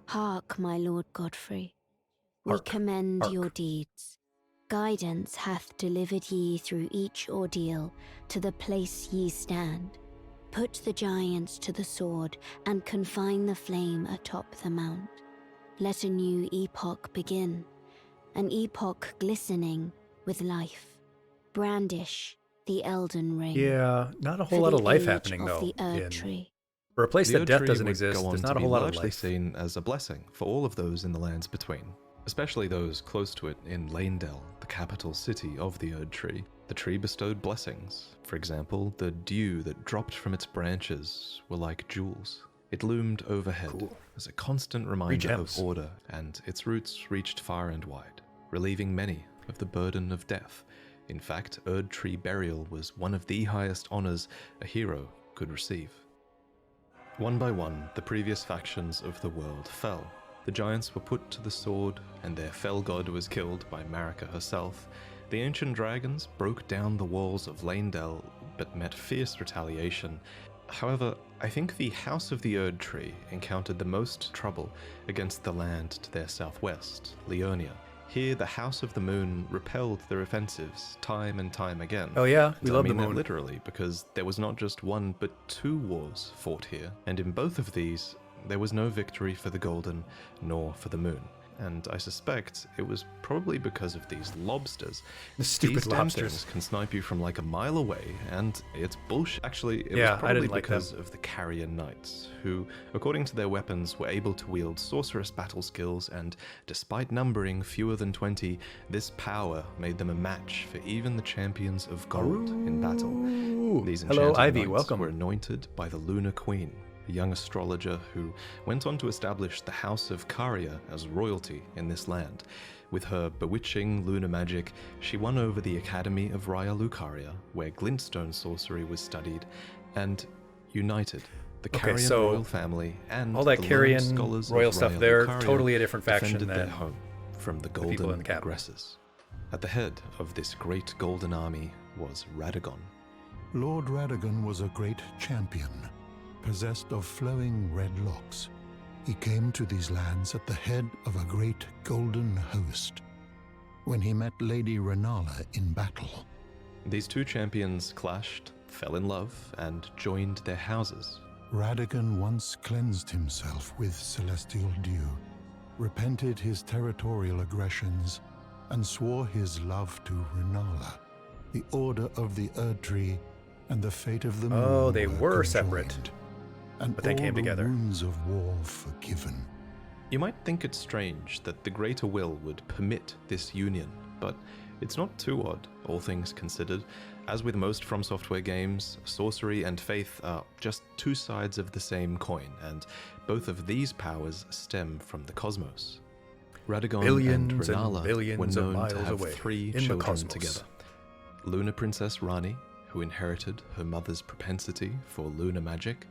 Hark, my lord Godfrey. We Hark, commend hark. your deeds. Guidance hath delivered ye through each ordeal to the place ye stand. Put the giants to the sword and confine the flame atop the mount. Let a new epoch begin, an epoch glistening with life. Brandish the Elden Ring. Yeah, not a whole for lot the of life age happening, of though. the Erd In, Tree. for a place The that Erd death Tree doesn't would exist, go on there's to not a be whole lot of largely life. seen as a blessing for all of those in the lands between, especially those close to it in Lanedell, the capital city of the Erd Tree. The tree bestowed blessings. For example, the dew that dropped from its branches were like jewels. It loomed overhead Cool. as a constant reminder of gems. order, and its roots reached far and wide, relieving many of the burden of death. In fact, Erd Tree burial was one of the highest honors a hero could receive. One by one, the previous factions of the world fell. The giants were put to the sword, and their fell god was killed by Marika herself. The ancient dragons broke down the walls of Lanedell, but met fierce retaliation. However, I think the House of the Erd Tree encountered the most trouble against the land to their southwest, Leonia. Here, the House of the Moon repelled their offensives time and time again. Oh yeah, we And love I mean the that moon. literally, because there was not just one, but two wars fought here, and in both of these, there was no victory for the Golden, nor for the Moon. And I suspect it was probably because of these lobsters. The stupid These damn lobsters. things can snipe you from like a mile away, and it's bullshit. Actually, it Yeah, I was probably didn't like because of the Carrier Knights, who, according to their weapons, were able to wield sorcerous battle skills, and despite numbering fewer than 20, this power made them a match for even the champions of gold in battle. Ooh. These Hello, enchanted Ivy. knights Welcome. were anointed by the Lunar Queen, a young astrologer who went on to establish the House of Caria as royalty in this land. With her bewitching lunar magic, she won over the Academy of Raya Lucaria, where glintstone sorcery was studied, and united the Okay, Carian so royal family and all that the learned Carian scholars royal of stuff Raya there, Lucaria totally a different faction defended their than home from the people in golden the capital. aggresses. At the head of this great golden army was Radagon. Lord Radagon was a great champion, possessed of flowing red locks. He came to these lands at the head of a great golden host. When he met Lady Renala in battle, These two champions clashed, fell in love, and joined their houses. Radagon once cleansed himself with celestial dew, repented his territorial aggressions, and swore his love to Renala. The Order of the Erd Tree and the fate of the Moon Oh, they were separate, conjoined, and but they all came the together. wounds of war forgiven. You might think it's strange that the Greater Will would permit this union, but it's not too odd, all things considered. As with most From Software games, sorcery and faith are just two sides of the same coin, and both of these powers stem from the cosmos. Radagon Billions and and Renala billions were of known miles to have away 3 in the children cosmos. together. Lunar Princess Rani, who inherited her mother's propensity for lunar magic,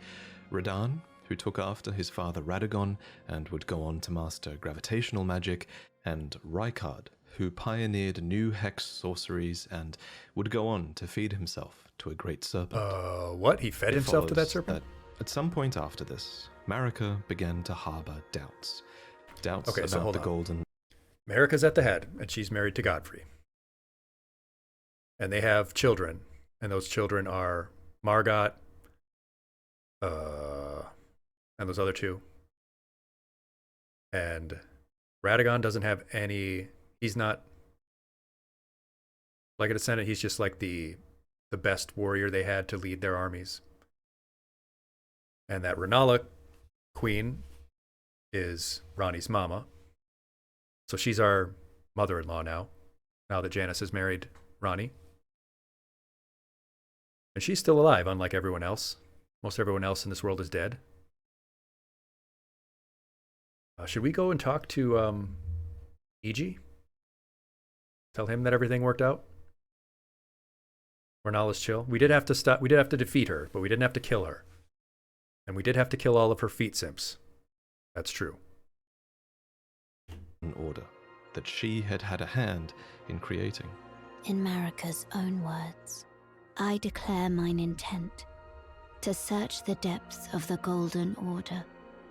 Radan, who took after his father Radagon and would go on to master gravitational magic, and Rykard, who pioneered new hex sorceries and would go on to feed himself to a great serpent. What? He fed It himself to that follows serpent? that at some point after this, Marika began to harbor doubts. Doubts Okay, so about hold the on. golden. Marika's at the head, and she's married to Godfrey. And they have children, and those children are Margot, and those other two. And Radagon doesn't have any. He's not like a descendant. He's just like the best warrior they had to lead their armies. And that Renala queen is Ronnie's mama. So she's our mother-in-law now that Janice has married Ronnie. And she's still alive, unlike everyone else. Most everyone else in this world is dead. Should we go and talk to Aejis? Tell him that everything worked out? Renala's chill. We did have to stop. We did have to defeat her, but we didn't have to kill her. And we did have to kill all of her feet simps. That's true. An order that she had had a hand in creating. In Marika's own words, I declare mine intent to search the depths of the Golden Order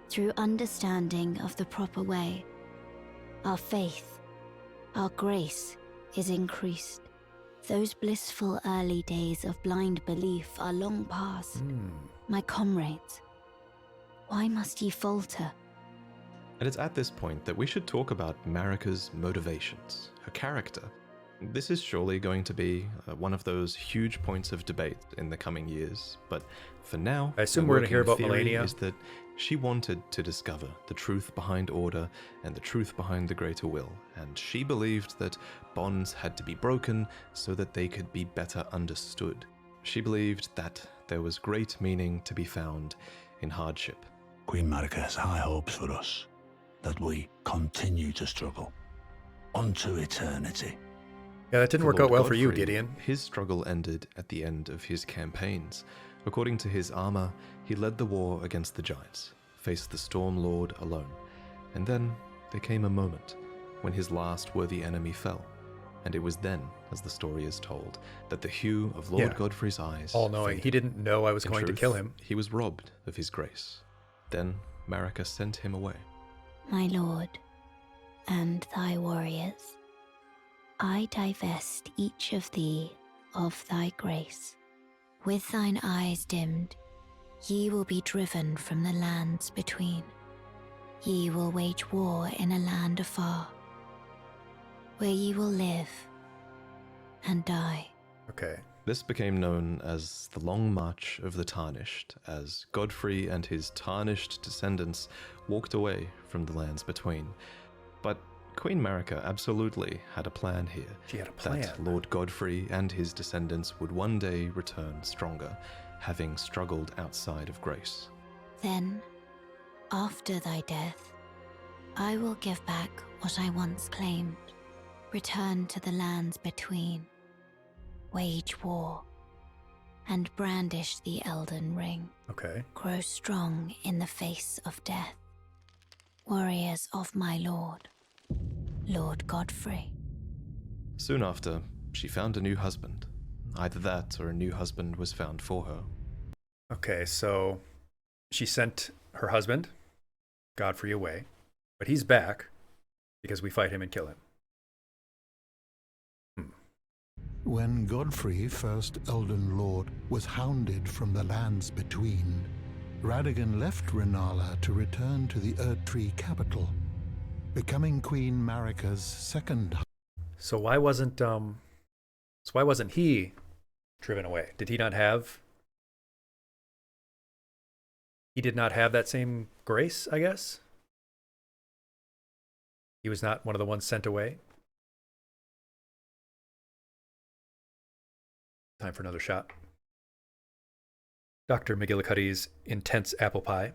through understanding of the proper way. Our faith, our grace is increased. Those blissful early days of blind belief are long past. My comrades, why must ye falter? And it's at this point that we should talk about Marika's motivations, her character. This is surely going to be one of those huge points of debate in the coming years, but for now, I assume the we're going to hear about working theory Melania. is that she wanted to discover the truth behind order and the truth behind the greater will, and she believed that bonds had to be broken so that they could be better understood. She believed that there was great meaning to be found in hardship. Queen Marika has high hopes for us, that we continue to struggle unto eternity. Yeah, that didn't For work Lord out well for you, Godfrey, Gideon. His struggle ended at the end of his campaigns. According to his armor, he led the war against the giants, faced the Storm Lord alone, and then there came a moment when his last worthy enemy fell, and it was then, as the story is told, that the hue of Lord Godfrey's eyes all-knowing. faded. He didn't know I was In going to truth, kill him. He was robbed of his grace. Then Marika sent him away. My lord, and thy warriors, I divest each of thee of thy grace. With thine eyes dimmed, ye will be driven from the lands between. Ye will wage war in a land afar, where ye will live and die. Okay. This became known as the Long March of the Tarnished, as Godfrey and his tarnished descendants walked away from the lands between. But Queen Marika absolutely had a plan here. She had a plan. That Lord Godfrey and his descendants would one day return stronger, having struggled outside of grace. Then, after thy death, I will give back what I once claimed, return to the lands between, wage war, and brandish the Elden Ring. Okay. Grow strong in the face of death. Warriors of my lord, Lord Godfrey. Soon after, she found a new husband. Either that or a new husband was found for her. Okay, so she sent her husband, Godfrey, away, but he's back because we fight him and kill him. When Godfrey, first Elden Lord, was hounded from the lands between, Radagon left Renala to return to the Erdtree capital, becoming Queen Marika's second. So why wasn't he driven away? Did he not have? He did not have that same grace, I guess. He was not one of the ones sent away. Time for another shot. Dr. McGillicuddy's intense apple pie.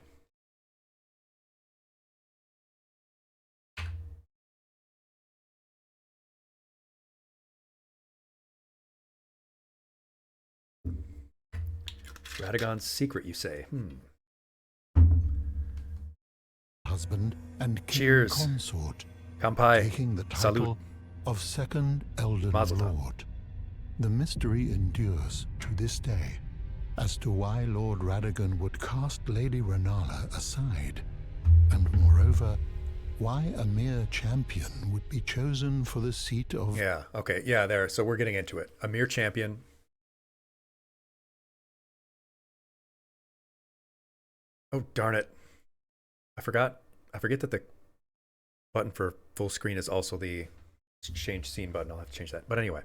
Radagon's secret, you say? Husband and king Cheers. consort, Kampai. taking the title Salud. of second Elden Mazel tov. Lord. The mystery endures to this day as to why Lord Radagon would cast Lady Renala aside, and moreover, why a mere champion would be chosen for the seat of... Yeah, okay, yeah, there. So we're getting into it. A mere champion. Oh, darn it. I forget that the button for full screen is also the change scene button. I'll have to change that. But anyway,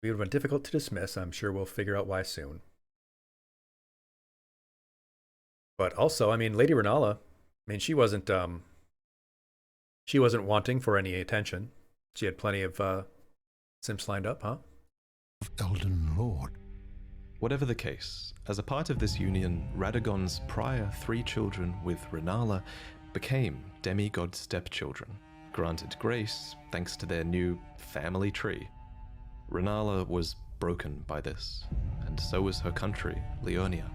it would have been difficult to dismiss. I'm sure we'll figure out why soon. But also, I mean, Lady Renala, I mean, she wasn't wanting for any attention. She had plenty of simps lined up, huh? Elden Lord. Whatever the case, as a part of this union, Radagon's prior 3 children with Renala became demigod stepchildren, granted grace thanks to their new family tree. Renala was broken by this, and so was her country, Leonia,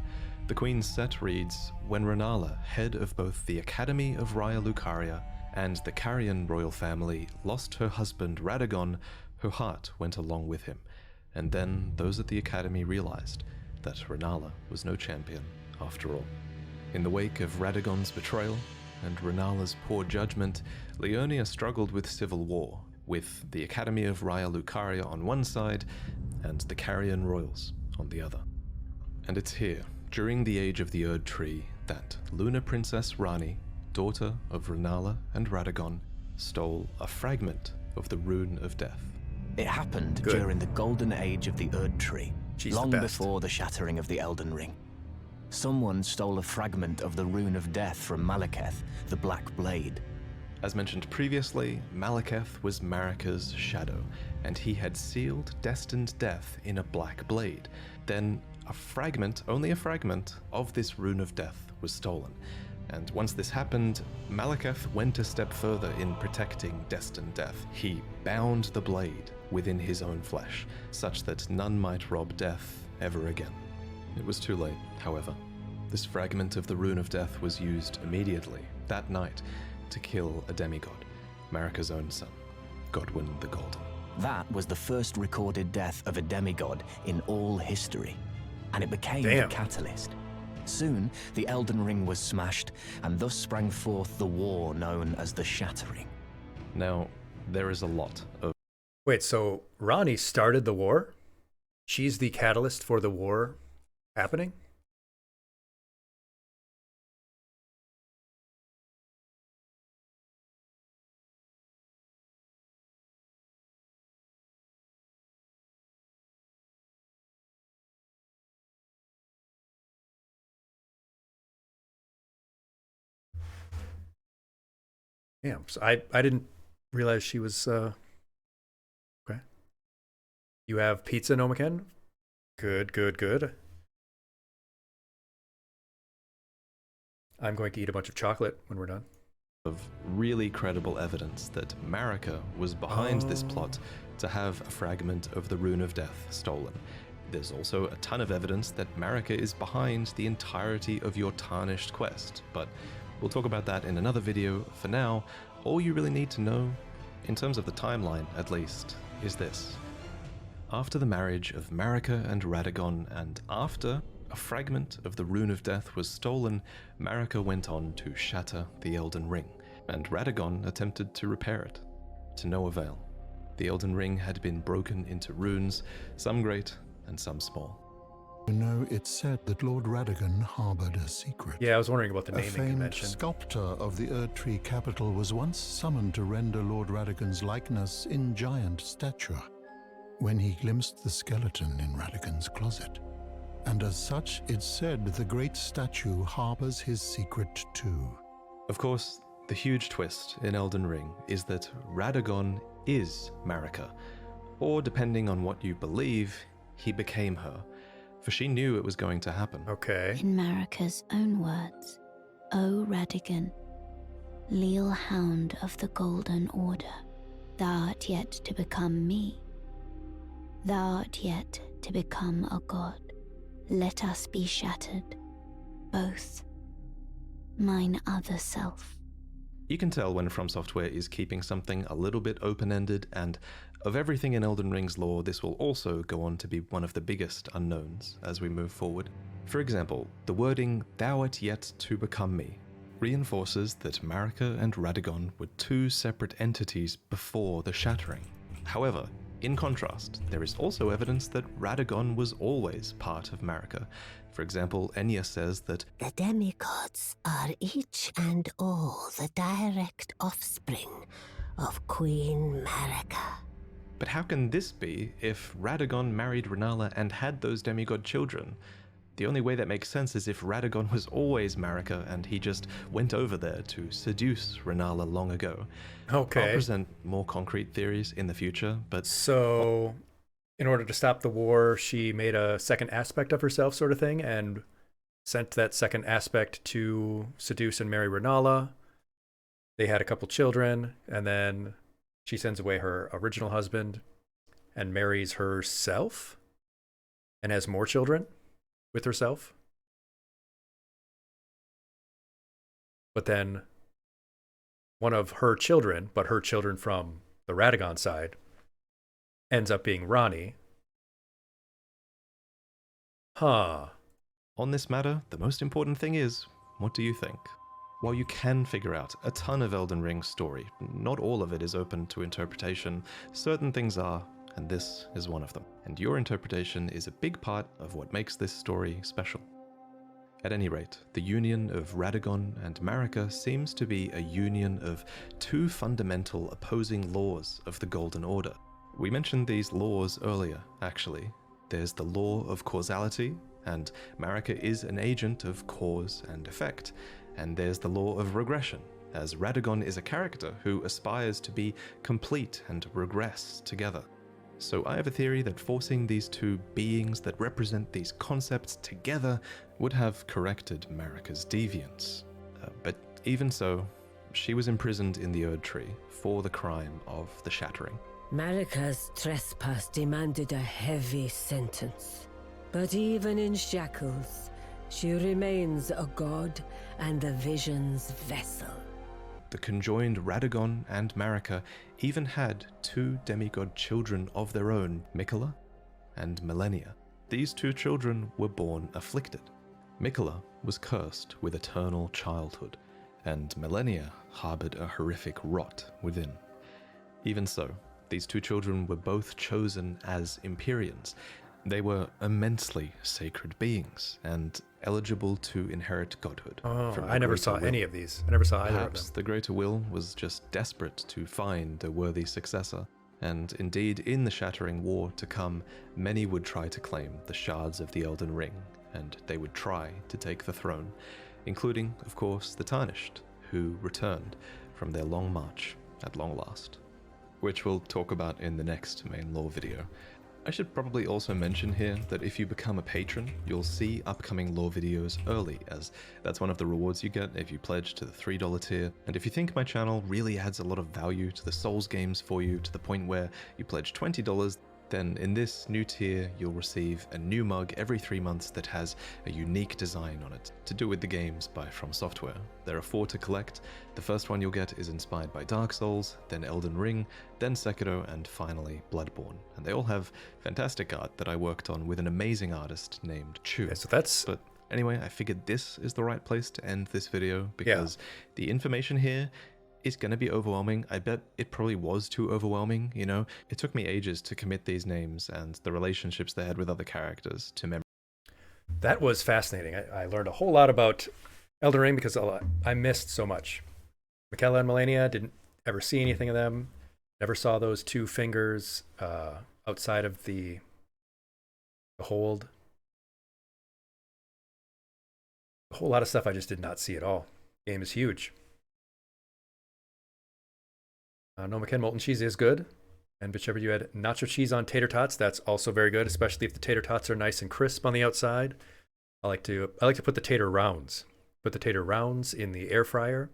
The Queen's set reads, when Renala, head of both the Academy of Raya Lucaria and the Carian royal family, lost her husband Radagon, her heart went along with him. And then those at the Academy realized that Renala was no champion after all. In the wake of Radagon's betrayal and Renala's poor judgment, Leonia struggled with civil war, with the Academy of Raya Lucaria on one side and the Carian royals on the other. And it's here, during the age of the Erd Tree, that Lunar Princess Rani, daughter of Renala and Radagon, stole a fragment of the Rune of Death. It happened Good. during the golden age of the Erd Tree, She's the long best. before the shattering of the Elden Ring. Someone stole a fragment of the Rune of Death from Malekith, the Black Blade. As mentioned previously, Malekith was Marika's shadow, and he had sealed destined death in a black blade. Then a fragment, only a fragment, of this Rune of Death was stolen. And once this happened, Malekith went a step further in protecting destined death. He bound the blade within his own flesh, such that none might rob death ever again. It was too late, however. This fragment of the Rune of Death was used immediately, that night, to kill a demigod, Marika's own son, Godwyn the Golden. That was the first recorded death of a demigod in all history, and it became Damn. the catalyst. Soon, the Elden Ring was smashed, and thus sprang forth the war known as the Shattering. Now, there is a lot of Wait, so Rani started the war? She's the catalyst for the war happening? Yeah, so I didn't realize she was okay. You have pizza, Nomaken? Good, good, good. I'm going to eat a bunch of chocolate when we're done. really credible evidence that Marika was behind this plot to have a fragment of the Rune of Death stolen. There's also a ton of evidence that Marika is behind the entirety of your tarnished quest, but we'll talk about that in another video. For now, all you really need to know, in terms of the timeline at least, is this. After the marriage of Marika and Radagon, and after a fragment of the Rune of Death was stolen, Marika went on to shatter the Elden Ring, and Radagon attempted to repair it, to no avail. The Elden Ring had been broken into runes, some great and some small. You know, it's said that Lord Radagon harbored a secret. Yeah, I was wondering about the A naming famed convention. sculptor of the Erd Tree capital was once summoned to render Lord Radagon's likeness in giant stature, when he glimpsed the skeleton in Radagon's closet. And as such, it's said the great statue harbors his secret too. Of course, the huge twist in Elden Ring is that Radagon is Marika, or depending on what you believe, he became her, for she knew it was going to happen. Okay. In Marika's own words, O Radagon, leal hound of the Golden Order, thou art yet to become me. Thou art yet to become a god. Let us be shattered, both. Mine other self. You can tell when From Software is keeping something a little bit open-ended, and of everything in Elden Ring's lore, this will also go on to be one of the biggest unknowns as we move forward. For example, the wording, thou art yet to become me, reinforces that Marika and Radagon were two separate entities before the Shattering. However, in contrast, there is also evidence that Radagon was always part of Marika. For example, Enya says that The demigods are each and all the direct offspring of Queen Marika. but how can this be if Radagon married Renala and had those demigod children? The only way that makes sense is if Radagon was always Marika and he just went over there to seduce Renala long ago. Okay. I'll present more concrete theories in the future, but So, in order to stop the war, she made a second aspect of herself, sort of thing, and sent that second aspect to seduce and marry Renala. They had a couple children, and then she sends away her original husband and marries herself and has more children with herself. but then one of her children, but her children from the Radagon side, ends up being Ronnie. Huh. On this matter, the most important thing is, what do you think? While you can figure out a ton of Elden Ring's story, not all of it is open to interpretation. Certain things are, and this is one of them. And your interpretation is a big part of what makes this story special. At any rate, the union of Radagon and Marika seems to be a union of two fundamental opposing laws of the Golden Order. We mentioned these laws earlier, actually. There's the law of causality, and Marika is an agent of cause and effect. And there's the law of regression, as Radagon is a character who aspires to be complete and regress together. So I have a theory that forcing these two beings that represent these concepts together would have corrected Marika's deviance. But even so, she was imprisoned in the Erd Tree for the crime of the Shattering. Marika's trespass demanded a heavy sentence. But even in shackles, she remains a god and the Vision's vessel. The conjoined Radagon and Marika even had two demigod children of their own, Miquella and Malenia. These two children were born afflicted. Miquella was cursed with eternal childhood, and Malenia harbored a horrific rot within. Even so, these two children were both chosen as Empyreans. They were immensely sacred beings and eligible to inherit godhood. Oh, I never saw any of these. I never saw either of them. Perhaps the Greater Will was just desperate to find a worthy successor, and indeed in the Shattering War to come, many would try to claim the shards of the Elden Ring, and they would try to take the throne, including, of course, the Tarnished, who returned from their long march at long last, which we'll talk about in the next main lore video. I should probably also mention here that if you become a patron, you'll see upcoming lore videos early, as that's one of the rewards you get if you pledge to the $3 tier. And if you think my channel really adds a lot of value to the Souls games for you to the point where you pledge $20, then in this new tier you'll receive a new mug every 3 months that has a unique design on it, to do with the games by From Software. There are 4 to collect. The first one you'll get is inspired by Dark Souls, then Elden Ring, then Sekiro, and finally Bloodborne. And they all have fantastic art that I worked on with an amazing artist named Chu. Okay, so that's... But anyway, I figured this is the right place to end this video because the information here is going to be overwhelming. I bet it probably was too overwhelming, you know? It took me ages to commit these names and the relationships they had with other characters to memory. That was fascinating. I learned a whole lot about Elden Ring because I missed so much. Miquella and Malenia, didn't ever see anything of them. Never saw those two fingers outside of the hold. A whole lot of stuff I just did not see at all. Game is huge. No McKen molten cheese is good. And whichever you had nacho cheese on tater tots, that's also very good, especially if the tater tots are nice and crisp on the outside. I like to put the tater rounds. Put the tater rounds in the air fryer.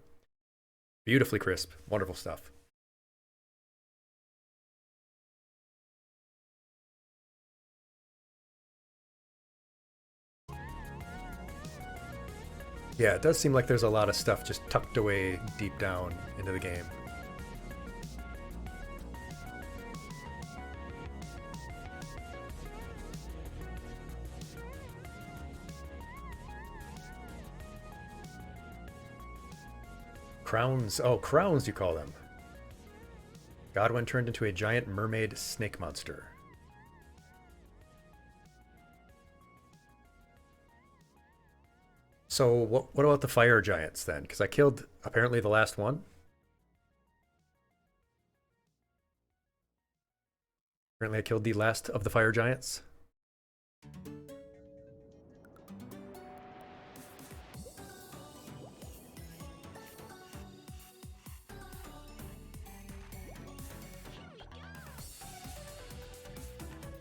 Beautifully crisp. Wonderful stuff. Yeah, it does seem like there's a lot of stuff just tucked away deep down into the game. Crowns. Oh, crowns you call them. Godwyn turned into a giant mermaid snake monster. So what about the fire giants then? Because I killed apparently the last one. Apparently I killed the last of the fire giants.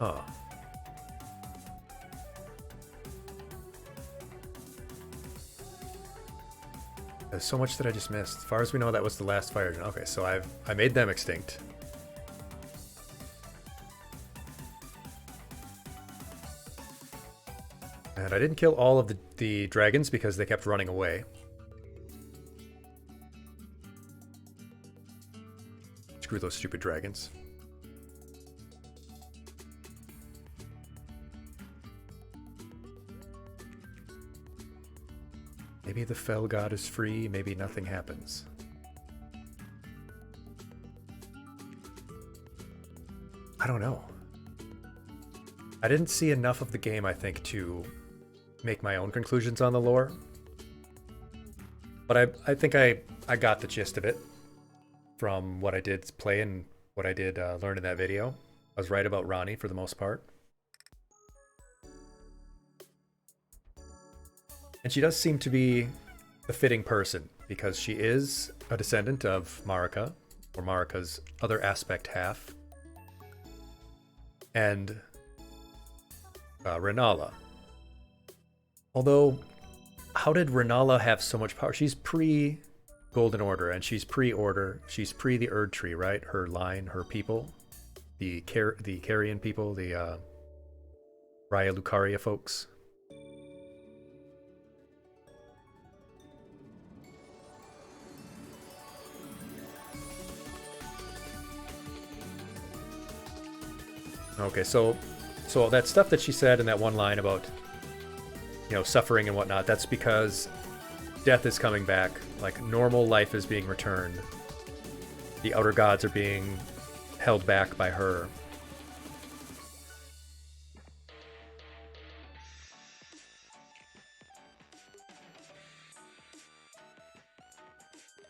Oh. There's so much that I just missed. As far as we know, that was the last fire giant. Okay, so I made them extinct. And I didn't kill all of the dragons because they kept running away. Screw those stupid dragons. Maybe the fell god is free, maybe nothing happens. I don't know. I didn't see enough of the game, I think, to make my own conclusions on the lore. But I think I got the gist of it from what I did play and what I did learn in that video. I was right about Ronnie for the most part. And she does seem to be the fitting person because she is a descendant of Marika, or Marika's other aspect half, and Renala. Although, how did Renala have so much power? She's pre-Golden Order, and she's pre-Order. She's pre the Erd Tree, right? Her line, her people, the Carrion people, the Raya Lucaria folks. Okay, so that stuff that she said in that one line about, you know, suffering and whatnot, that's because death is coming back. Like, normal life is being returned. The outer gods are being held back by her.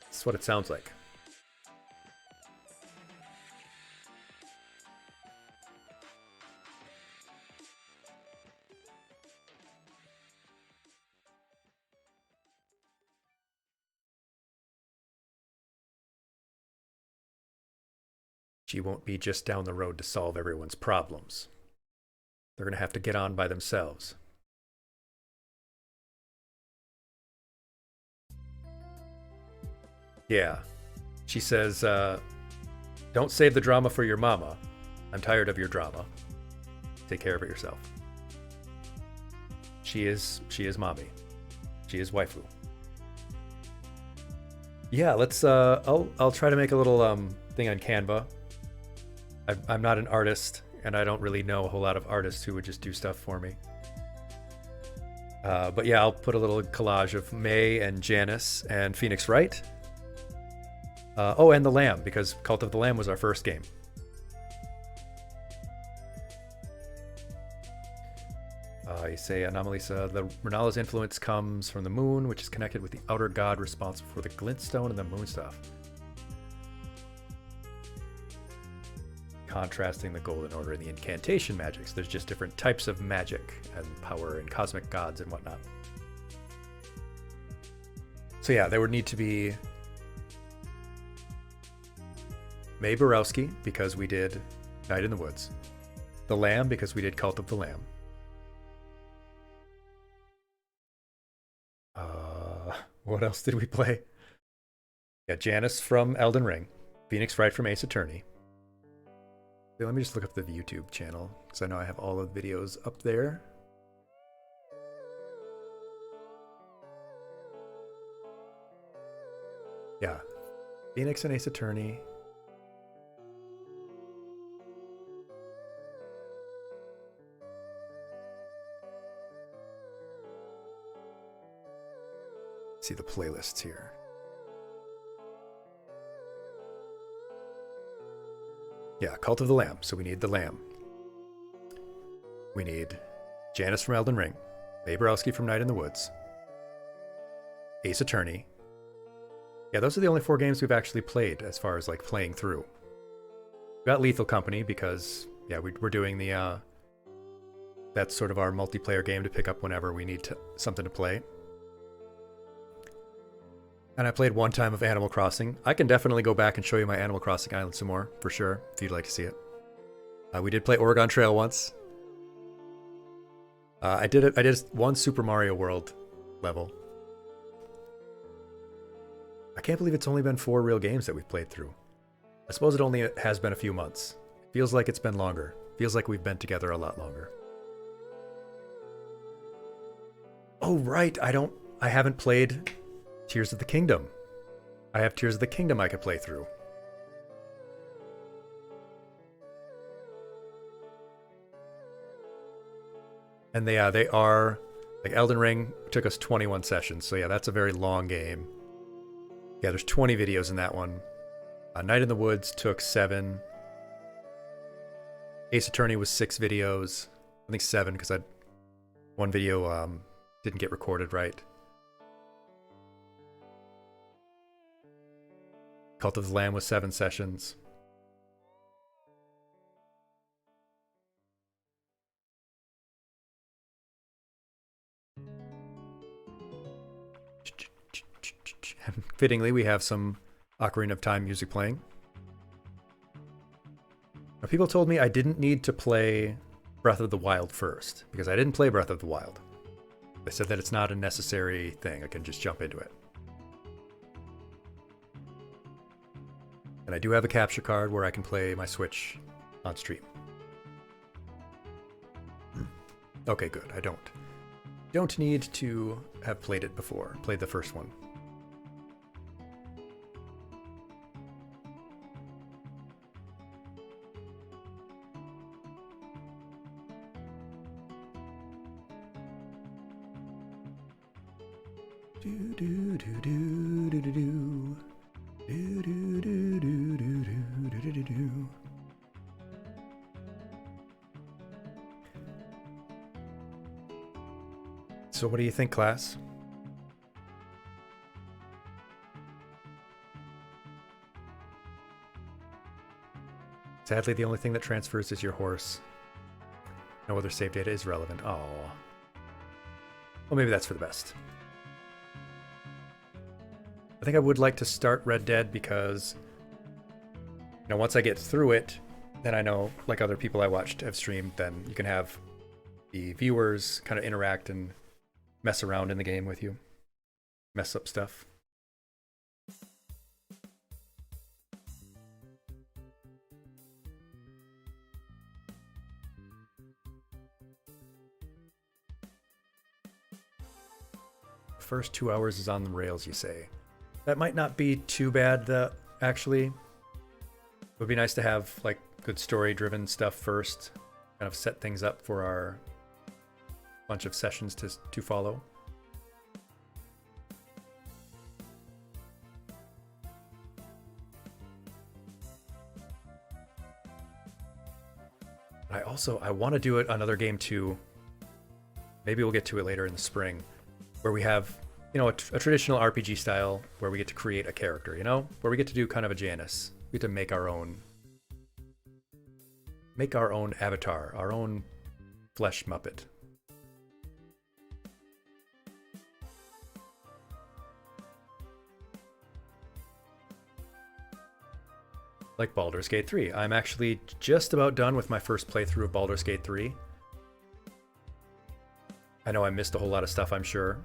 That's what it sounds like. She won't be just down the road to solve everyone's problems. They're going to have to get on by themselves. Yeah. She says, don't save the drama for your mama. I'm tired of your drama. Take care of it yourself. She is mommy. She is waifu. Yeah, let's I'll try to make a little thing on Canva. I'm not an artist, and I don't really know a whole lot of artists who would just do stuff for me. But yeah, I'll put a little collage of May and Janice and Phoenix Wright. Oh, and the Lamb, because Cult of the Lamb was our first game. You say, Anomalisa, the Renala's influence comes from the moon, which is connected with the outer god responsible for the glintstone and the moon stuff. Contrasting the Golden Order and the incantation magics. There's just different types of magic and power and cosmic gods and whatnot. So yeah, there would need to be May Borowski, because we did Night in the Woods. The Lamb, because we did Cult of the Lamb. What else did we play? Yeah, Janice from Elden Ring. Phoenix Wright from Ace Attorney. Let me just look up the YouTube channel, because I know I have all of the videos up there. Yeah. Phoenix and Ace Attorney. See the playlists here. Yeah, Cult of the Lamb. So we need the Lamb. We need Janice from Elden Ring, May Borowski from Night in the Woods, Ace Attorney. Yeah, those are the only 4 games we've actually played as far as like playing through. We got Lethal Company because, yeah, we're doing the, that's sort of our multiplayer game to pick up whenever we need something to play. And I played 1 time of Animal Crossing. I can definitely go back and show you my Animal Crossing Island some more, for sure, if you'd like to see it. We did play Oregon Trail once. I did 1 Super Mario World level. I can't believe it's only been 4 real games that we've played through. I suppose it only has been a few months. Feels like it's been longer. Feels like we've been together a lot longer. Oh, right. I haven't played Tears of the Kingdom. I have Tears of the Kingdom I could play through. And they are, like Elden Ring took us 21 sessions. So yeah, that's a very long game. Yeah, there's 20 videos in that one. Night in the Woods took 7. Ace Attorney was 6 videos. I think 7 because one video didn't get recorded right. Cult of the Lamb was 7 sessions. And fittingly, we have some Ocarina of Time music playing. Now, people told me I didn't need to play Breath of the Wild first, because I didn't play Breath of the Wild. They said that it's not a necessary thing. I can just jump into it. And I do have a capture card where I can play my Switch on stream. Okay, good. I don't need to have played it before. Played the first one. So what do you think, class? Sadly, the only thing that transfers is your horse. No other save data is relevant. Oh. Well, maybe that's for the best. I think I would like to start Red Dead because, you know, once I get through it, then I know, like other people I watched have streamed, then you can have the viewers kind of interact and mess around in the game with you. Mess up stuff. First 2 hours is on the rails, you say. That might not be too bad, actually. It would be nice to have like good story-driven stuff first, kind of set things up for our bunch of sessions to follow. I want to do it another game too. Maybe we'll get to it later in the spring, where we have, you know, a traditional RPG style where we get to create a character, you know, where we get to do kind of a Janus. We get to make our own avatar, our own flesh Muppet. Like Baldur's Gate 3. I'm actually just about done with my first playthrough of Baldur's Gate 3. I know I missed a whole lot of stuff, I'm sure.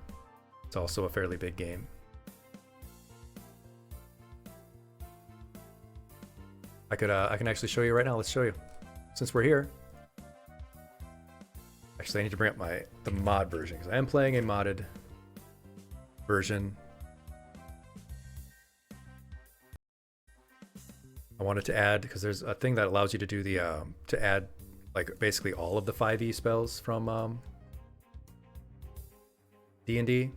It's also a fairly big game. I can actually show you right now. Let's show you. Since we're here. Actually, I need to bring up the mod version, because I am playing a modded version. I wanted to add, because there's a thing that allows you to do to add like basically all of the 5e spells from D&D.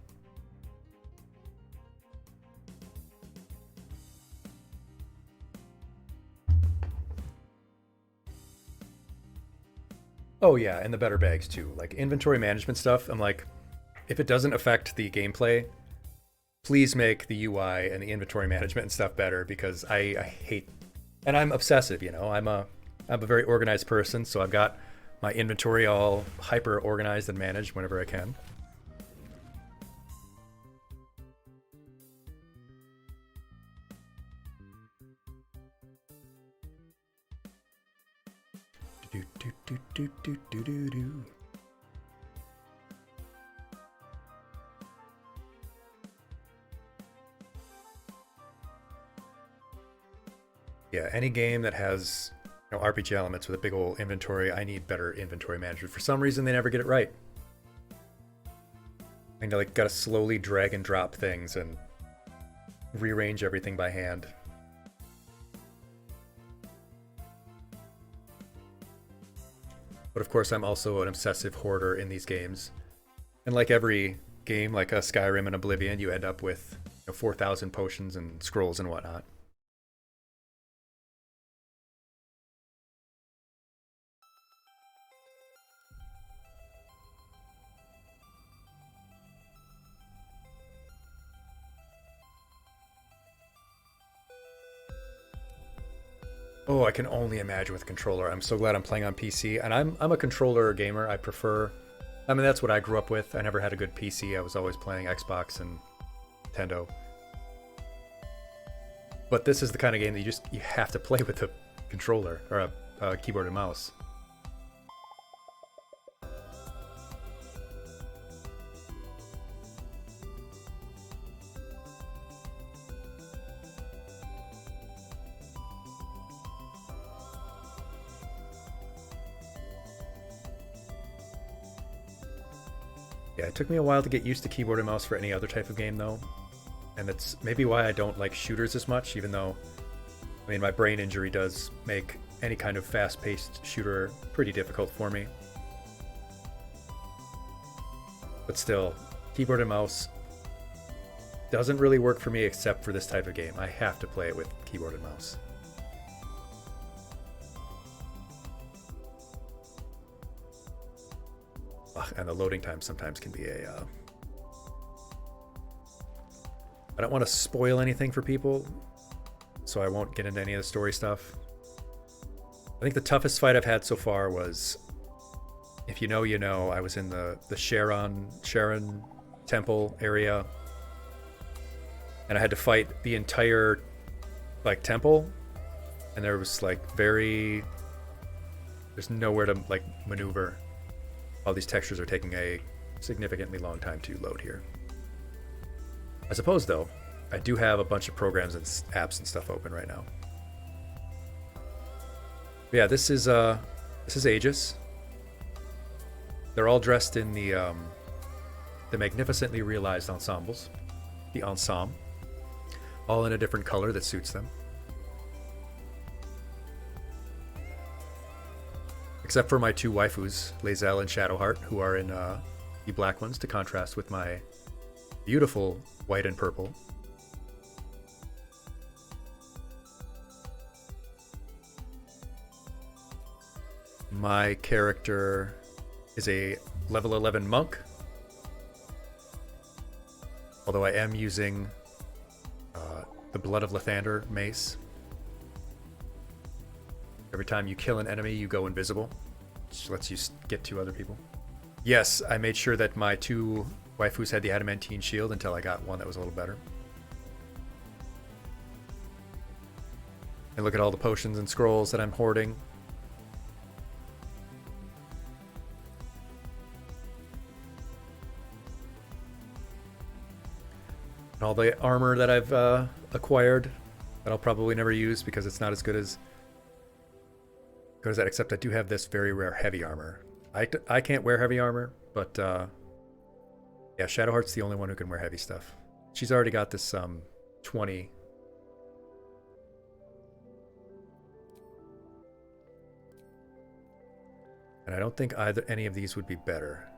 Oh yeah, and the better bags too. Like inventory management stuff, I'm like, if it doesn't affect the gameplay, please make the UI and the inventory management and stuff better, because I hate, and I'm obsessive, you know. I'm a very organized person, so I've got my inventory all hyper organized and managed whenever I can. Yeah, any game that has, you know, RPG elements with a big old inventory, I need better inventory management. For some reason, they never get it right. I like gotta slowly drag and drop things and rearrange everything by hand. But of course, I'm also an obsessive hoarder in these games. And like every game, like a Skyrim and Oblivion, you end up with 4,000 potions and scrolls and whatnot. Oh, I can only imagine with a controller. I'm so glad I'm playing on PC, and I'm a controller gamer. I prefer. I mean, that's what I grew up with. I never had a good PC. I was always playing Xbox and Nintendo. But this is the kind of game that you have to play with a controller or a keyboard and mouse. Yeah, it took me a while to get used to keyboard and mouse for any other type of game though. And that's maybe why I don't like shooters as much, even though, I mean, my brain injury does make any kind of fast-paced shooter pretty difficult for me. But still, keyboard and mouse doesn't really work for me except for this type of game. I have to play it with keyboard and mouse. And the loading time sometimes can be a... I don't want to spoil anything for people, so I won't get into any of the story stuff. I think the toughest fight I've had so far was, if you know, you know, I was in the Sharon temple area, and I had to fight the entire like temple, and there was like there's nowhere to like maneuver. All these textures are taking a significantly long time to load here. I suppose though, I do have a bunch of programs and apps and stuff open right now. But yeah, this is Aegis. They're all dressed in the magnificently realized ensembles, the ensemble, all in a different color that suits them. Except for my two waifus, Lae'zel and Shadowheart, who are in the black ones to contrast with my beautiful white and purple. My character is a level 11 monk, although I am using the Blood of Lathander mace. Every time you kill an enemy, you go invisible, which lets you get to other people. Yes, I made sure that my two waifus had the adamantine shield until I got one that was a little better. And look at all the potions and scrolls that I'm hoarding. And all the armor that I've acquired that I'll probably never use because it's not as good as that, except I do have this very rare heavy armor. I can't wear heavy armor, but yeah, Shadowheart's the only one who can wear heavy stuff. She's already got this 20. And I don't think any of these would be better.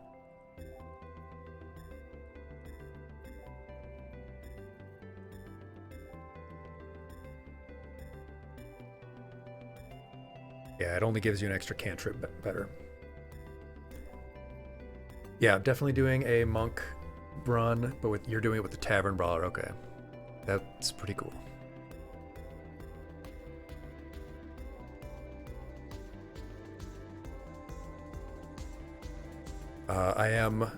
Yeah, it only gives you an extra cantrip better. Yeah, I'm definitely doing a monk run, but you're doing it with the tavern brawler. Okay, that's pretty cool. I am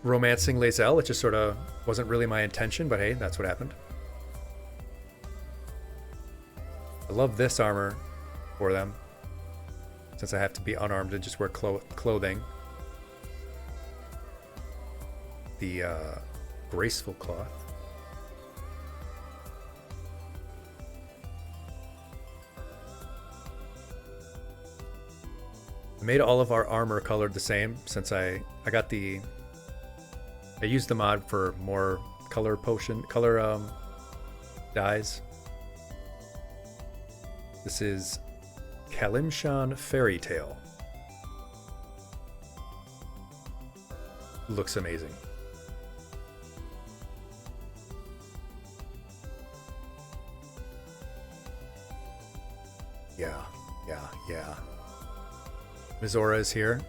romancing Lae'zel. It just sort of wasn't really my intention, but hey, that's what happened. I love this armor for them, since I have to be unarmed and just wear clothing. The graceful cloth. I made all of our armor colored the same since I used the mod for more color dyes. This is Kalimshan Fairy Tale. looks amazing. Yeah. Mizora is here.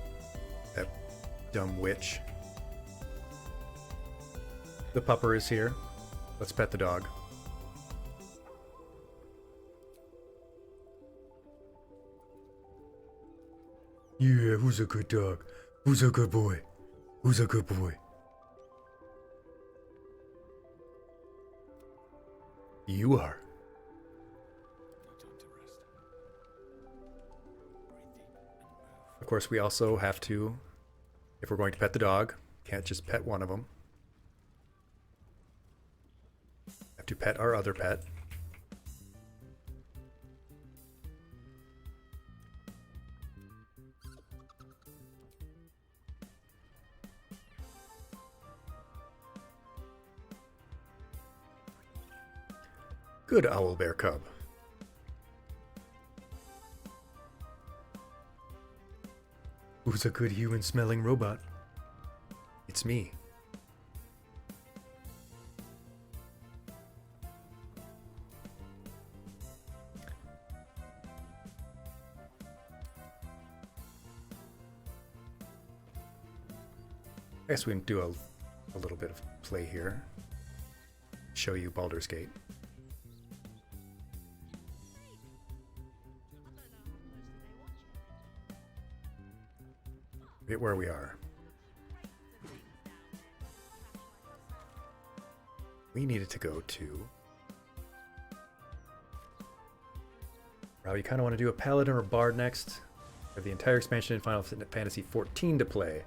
That dumb witch. The pupper is here. Let's pet the dog. Yeah, who's a good dog? Who's a good boy? Who's a good boy? You are. Of course, we also have to, if we're going to pet the dog, can't just pet one of them. Have to pet our other pet. Good owl bear cub. Who's a good human smelling robot? It's me. I guess we can do a little bit of play here. Show you Baldur's Gate. Forget where we are. We needed to go to... Wow, you kind of want to do a paladin or bard next. We have the entire expansion in Final Fantasy XIV to play.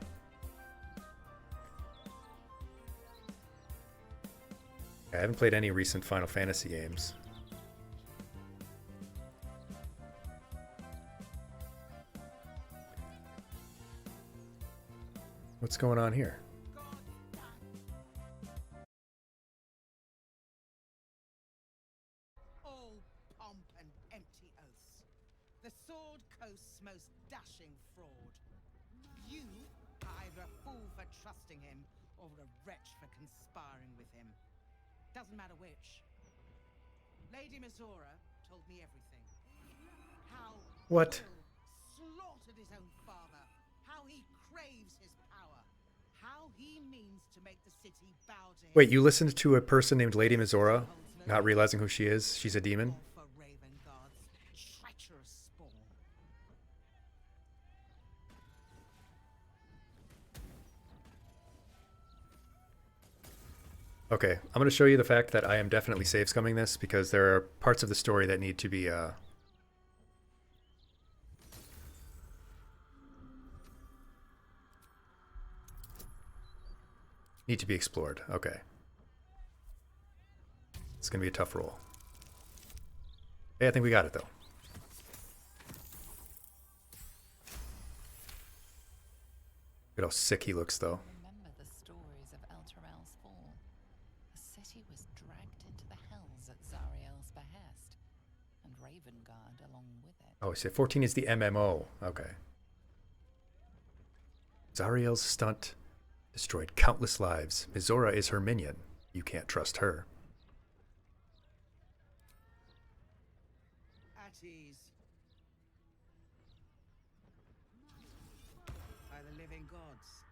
I haven't played any recent Final Fantasy games. What's going on here? All pomp and empty oaths. The Sword Coast's most dashing fraud. You are either a fool for trusting him or a wretch for conspiring with him. Doesn't matter which. Lady Mizora told me everything. How What? Will slaughtered his own father. How he craves his power. How he means to make the city bow to him. Wait, you listened to a person named Lady Mizora, not realizing who she is? She's a demon? For Raven Guard's treacherous spawn. Okay, I'm going to show you the fact that I am definitely save scumming this because there are parts of the story that need to be explored. Okay. It's going to be a tough roll. Hey, I think we got it though. Look at how sick he looks though. Remember the stories of Elturel's fall. The city was dragged into the hells at Zariel's behest, and Ravengard along with it. Oh, so 14 is the MMO. Okay. Zariel's stunt destroyed countless lives. Mizora is her minion. You can't trust her. At ease. By the living gods,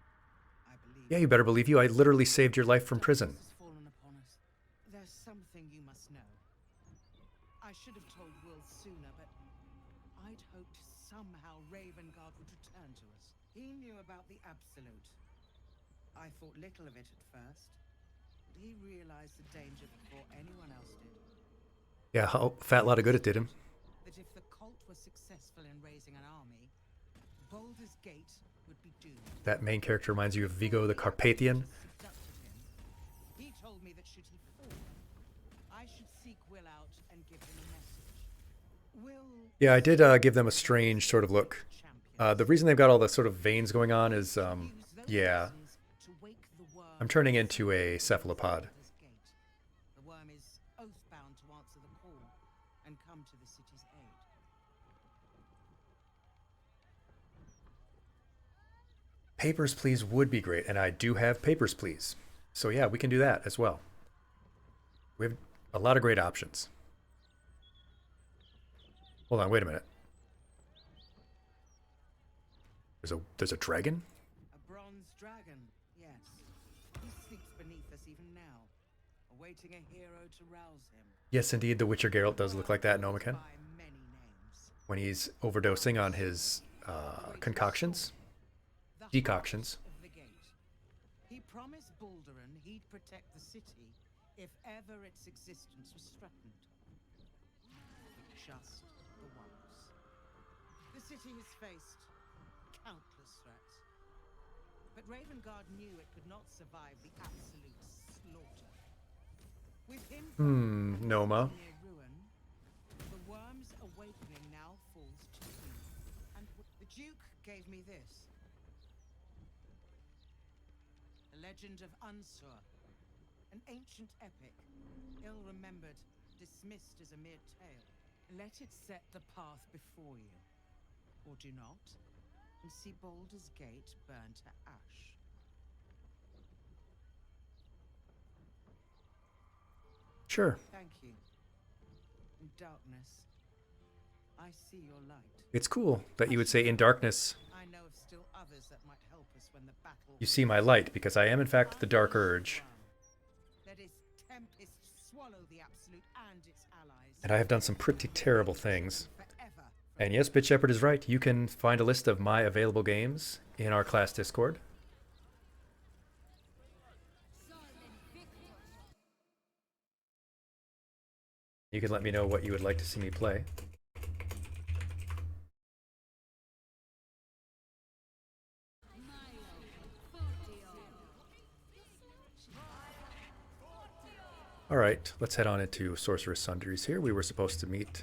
I believe. Yeah, you better believe you. I literally saved your life from prison. Has fallen upon us. There's something you must know. I should have told Will sooner, but I'd hoped somehow Ravengard would return to us. He knew about the Absolute. I thought little of it at first, but he realized the danger before anyone else did. Yeah, how fat lot of good it did him. That if the cult was successful in raising an army, Baldur's Gate would be doomed. That main character reminds you of Vigo the Carpathian. Seducted him. He told me that should he fall, I should seek Will out and give him a message. Will. Yeah, I did give them a strange sort of look. The reason they've got all the sort of veins going on is, yeah, I'm turning into a cephalopod. The worm is oath-bound to answer the call and come to the city's aid. Papers, Please would be great, and I do have Papers, Please. So yeah, we can do that as well. We have a lot of great options. Hold on, wait a minute. There's a dragon? A bronze dragon, yes. He sleeps beneath us even now, awaiting a hero to rouse him. Yes, indeed, the Witcher Geralt does look like that in Nomaken. By many names. When he's overdosing on his concoctions. The Decoctions. heart of the gate. He promised Balduran he'd protect the city if ever its existence was threatened. But just the once. The city has faced countless threats. But Ravengard knew it could not survive the absolute slaughter. With him Noma. near ruin, the worm's awakening now falls to you. And the Duke gave me this. The legend of Unsur, an ancient epic, ill-remembered, dismissed as a mere tale. Let it set the path before you, or do not, and see Baldur's Gate burn to ash. Sure. Thank you. In darkness, I see your light. It's cool that you would say in darkness I know of still others that might help us when the battle. you see my light, because I am in fact the Dark Urge. Let his tempest swallow the Absolute and its allies. And I have done some pretty terrible things. Forever. And yes, Bitch Shepherd is right. You can find a list of my available games in our class Discord. You can let me know what you would like to see me play. Alright, let's head on into Sorceress Sundries here. We were supposed to meet...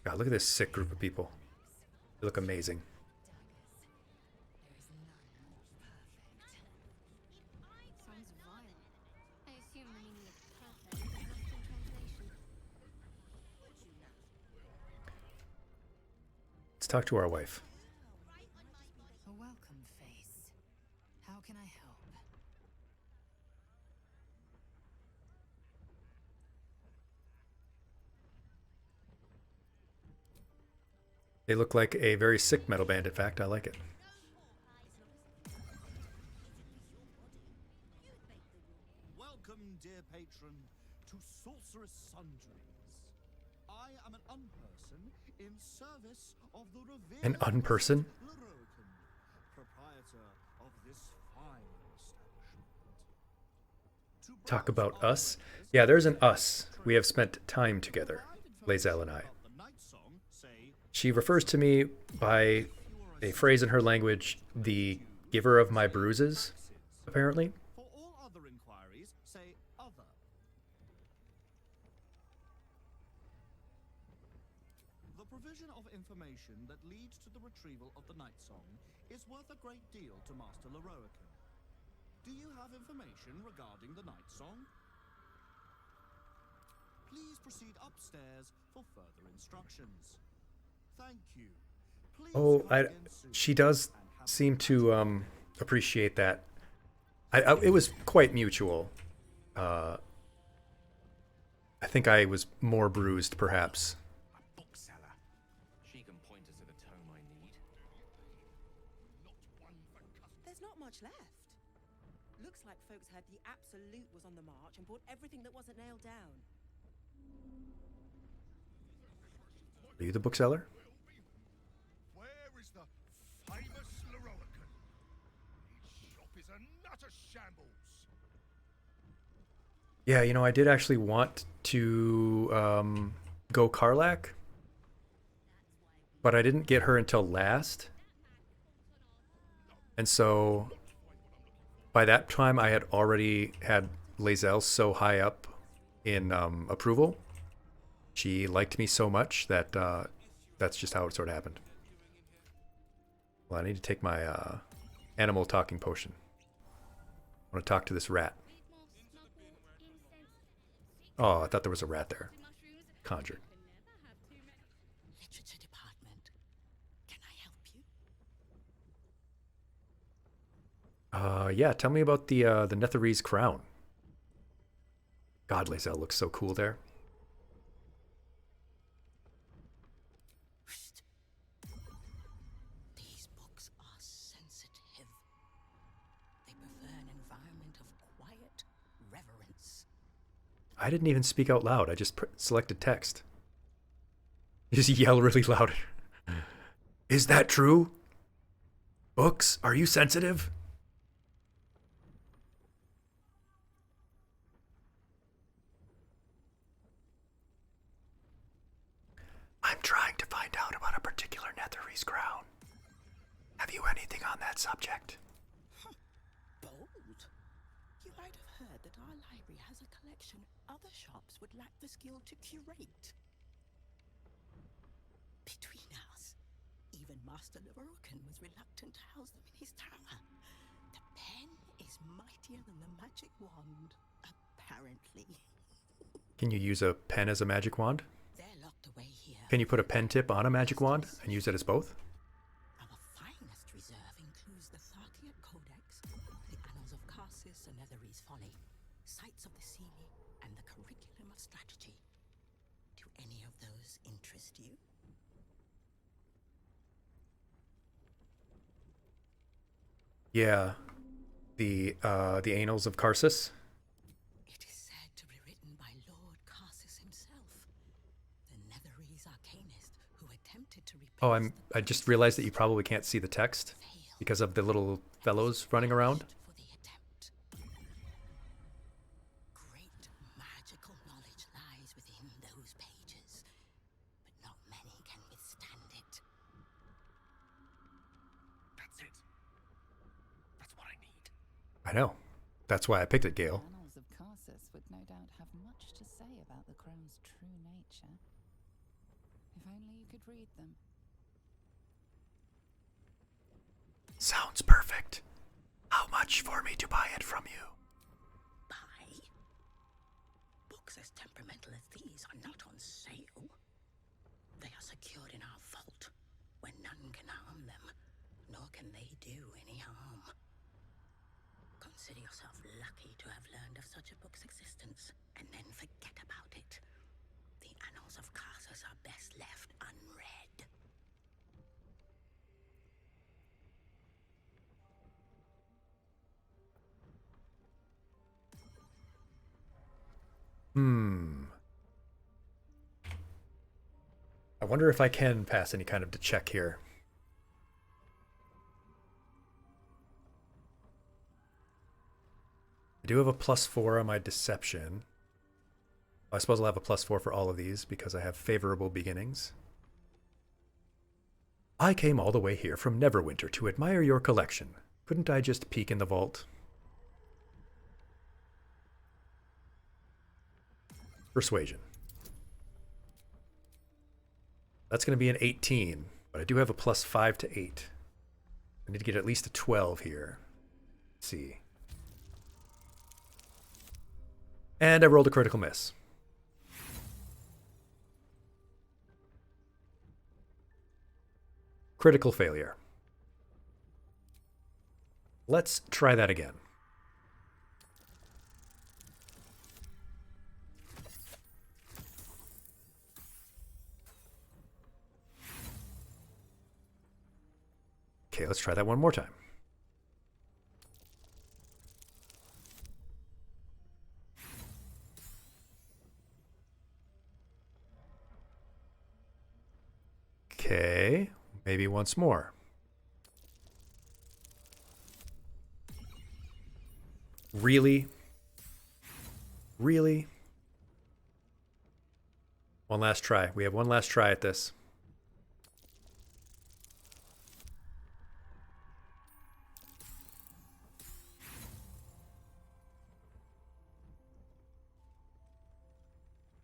God, look at this sick group of people. They look amazing. Sounds violent. I assume the meaning of perfect is lost in translation. Let's talk to our wife. A welcome face. How can I help? They look like a very sick metal band, in fact. I like it. Welcome, dear patron, to Sorceress Sundries. I am an unperson in service of the revered An unperson? Lorocan, proprietor of this fine establishment. Talk about us? Yeah, there's an us. We have spent time together, Lae'zel and I. She refers to me by a phrase in her language, the giver of my bruises, apparently. For all other inquiries, say other. The provision of information that leads to the retrieval of the Night Song is worth a great deal to Master Lorocan. Do you have information regarding the Night Song? Please proceed upstairs for further instructions. Thank you. Please Oh, come again soon she does and have seem to appreciate that. It was quite mutual. I think I was more bruised, perhaps. A bookseller. She can point us to the tome I need. There's not much left. Looks like folks heard the Absolute was on the march and bought everything that wasn't nailed down. Are you the bookseller? Where is the famous Lorocan? His shop is a nutter shambles. Yeah, you know, I did actually want to go Karlach, but I didn't get her until last. And so by that time, I had already had Lae'zel so high up in approval. She liked me so much that that's just how it sort of happened. Well, I need to take my animal talking potion. I want to talk to this rat. Oh, I thought there was a rat there. Conjured. Literature department. Can I help you? Yeah, tell me about the Netherese crown. God, Lae'zel looks so cool there. These books are sensitive. They prefer an environment of quiet reverence. I didn't even speak out loud. I just selected text. You just yell really loud. Is that true? Books, are you sensitive? I'm trying to find out about a particular Netherese crown. Have you anything on that subject? Bold. You might have heard that our library has a collection other shops would lack the skill to curate. Between us, even Master Lerokin was reluctant to house them in his tower. The pen is mightier than the magic wand, apparently. Can you use a pen as a magic wand? They're locked away here. Can you put a pen tip on a magic wand and use it as both? Our finest reserve includes the Tharkiot Codex, the Annals of Karsus and Netherese Folly, Sights of the Sealy, and the Curriculum of Strategy. Do any of those interest you? Yeah. The Annals of Karsus. It is said to be written by Lord Karsus himself, the Netherese arcanist who attempted to replace Oh, I just realized that you probably can't see the text because of the little fellows running around. for the attempt. Great magical knowledge lies within those pages, but not many can withstand it. That's it. That's what I need. I know. That's why I picked it, Gale. Annals of Karsus would no doubt have much to say about the crown's true nature. If only you could read them. Sounds perfect. How much for me to buy it from you? Buy? Books as temperamental as these are not on sale. They are secured in our vault, where none can harm them, nor can they do any harm. Consider yourself lucky to have learned of such a book's existence, and then forget about it. The Annals of Karsus are best left unread. I wonder if I can pass any kind of check here. I do have a +4 on my deception. I suppose I'll have a +4 for all of these because I have favorable beginnings. I came all the way here from Neverwinter to admire your collection. Couldn't I just peek in the vault? Persuasion. That's going to be an 18, but I do have a +5 to 8. I need to get at least a 12 here. Let's see. And I rolled a critical miss. Critical failure. Let's try that again. Okay, let's try that one more time. Okay, maybe once more. Really? Really? One last try. We have one last try at this.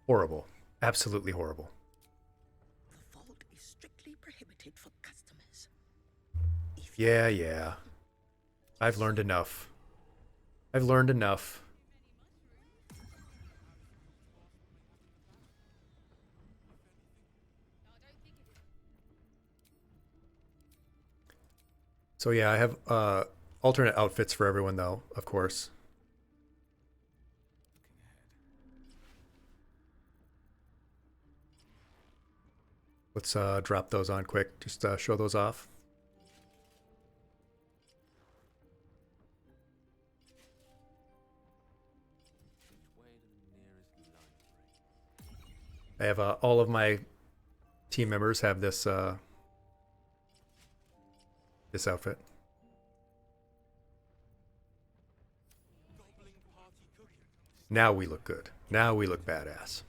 Horrible. Absolutely horrible. The vault is strictly prohibited for customers. Yeah. I've learned enough. I've learned enough. So yeah, I have alternate outfits for everyone though, of course. Let's drop those on quick. Just show those off. I have all of my team members have this this outfit. Now we look good. Now we look badass.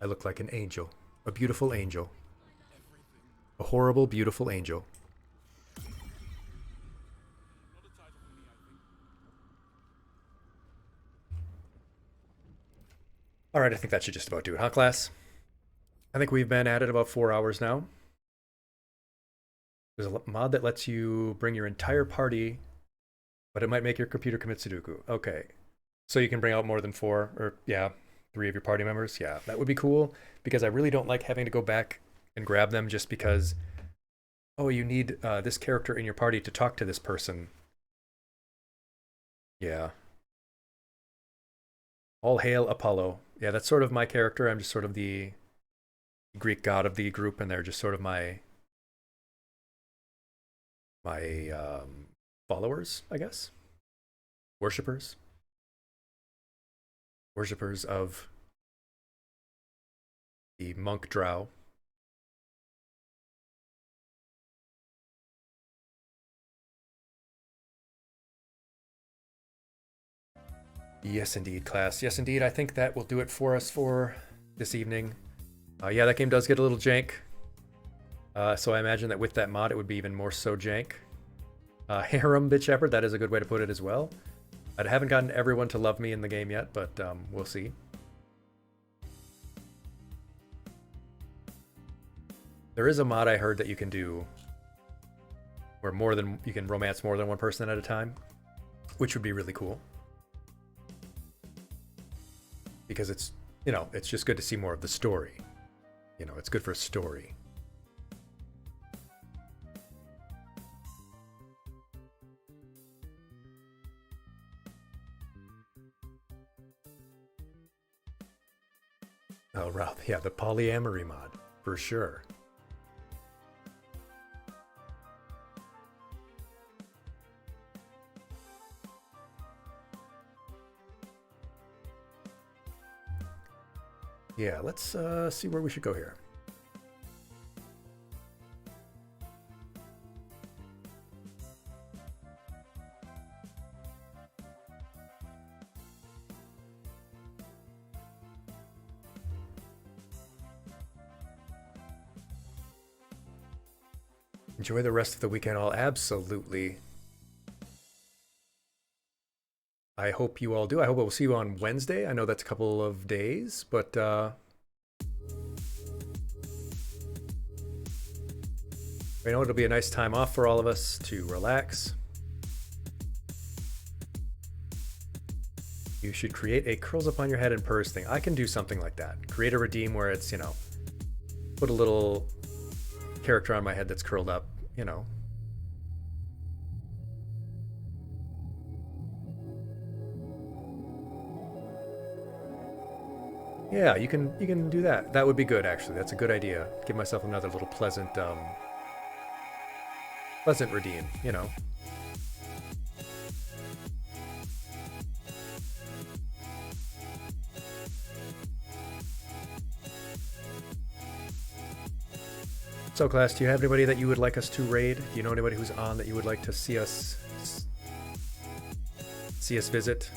I look like an angel. A beautiful angel. A horrible, beautiful angel. Alright, I think that should just about do it, huh, class? I think we've been at it about 4 hours now. There's a mod that lets you bring your entire party, but it might make your computer commit Sudoku. Okay. So you can bring out more than 4, or yeah, 3 of your party members. Yeah, that would be cool, because I really don't like having to go back and grab them just because, oh, you need this character in your party to talk to this person. Yeah. All hail Apollo. Yeah, that's sort of my character. I'm just sort of the Greek god of the group, and they're just sort of my followers, I guess. Worshippers. Worshippers of the monk drow. Yes, indeed, class. Yes, indeed. I think that will do it for us for this evening. Yeah, that game does get a little jank. So I imagine that with that mod, it would be even more so jank. Harem Bitch Shepherd, that is a good way to put it as well. I haven't gotten everyone to love me in the game yet, but we'll see. There is a mod I heard that you can do where you can romance more than one person at a time, which would be really cool. Because it's, you know, it's just good to see more of the story. You know, it's good for a story. Oh, Rob, yeah, the polyamory mod, for sure. Yeah, let's see where we should go here. Enjoy the rest of the weekend all. Absolutely. I hope you all do. I hope I will see you on Wednesday. I know that's a couple of days, but you know, it'll be a nice time off for all of us to relax. You should create a curls up on your head and purrs thing. I can do something like that. Create a redeem where it's, you know, put a little character on my head that's curled up, you know. Yeah, you can do that. That would be good, actually. That's a good idea. Give myself another little pleasant redeem, you know. So, class, do you have anybody that you would like us to raid? Do you know anybody who's on that you would like to see us visit?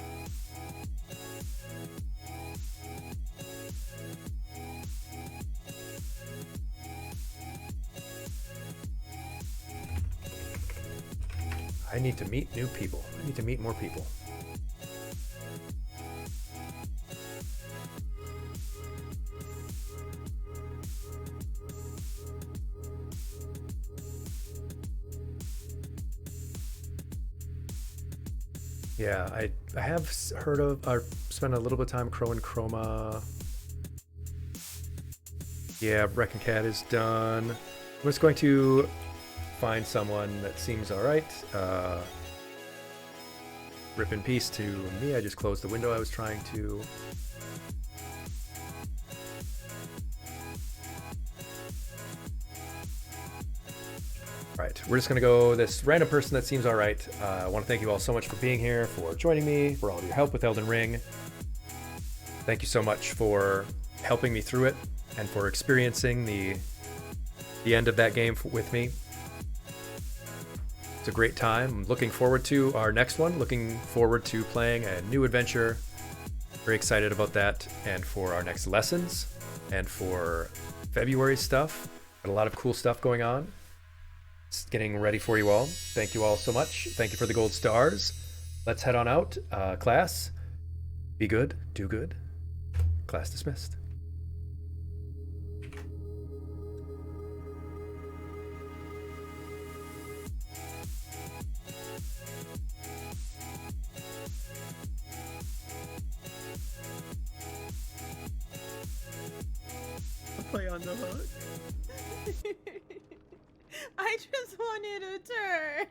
I need to meet new people. I need to meet more people. Yeah, I have heard of, or spent a little bit of time Crow and Chroma. Yeah, Wreck and Cat is done. I'm just going to find someone that seems alright. Rip in peace to me. I just closed the window I was trying to. Alright, we're just gonna go this random person that seems alright. I want to thank you all so much for being here, for joining me, for all of your help with Elden Ring. Thank you so much for helping me through it and for experiencing the end of that game with me. It's a great time. I'm looking forward to our next one. Looking forward to playing a new adventure. Very excited about that, and for our next lessons, and for February stuff. Got a lot of cool stuff going on. It's getting ready for you all. Thank you all so much. Thank you for the gold stars. Let's head on out. Class, be good, do good. Class dismissed. Play on the hook. I just wanted a turn.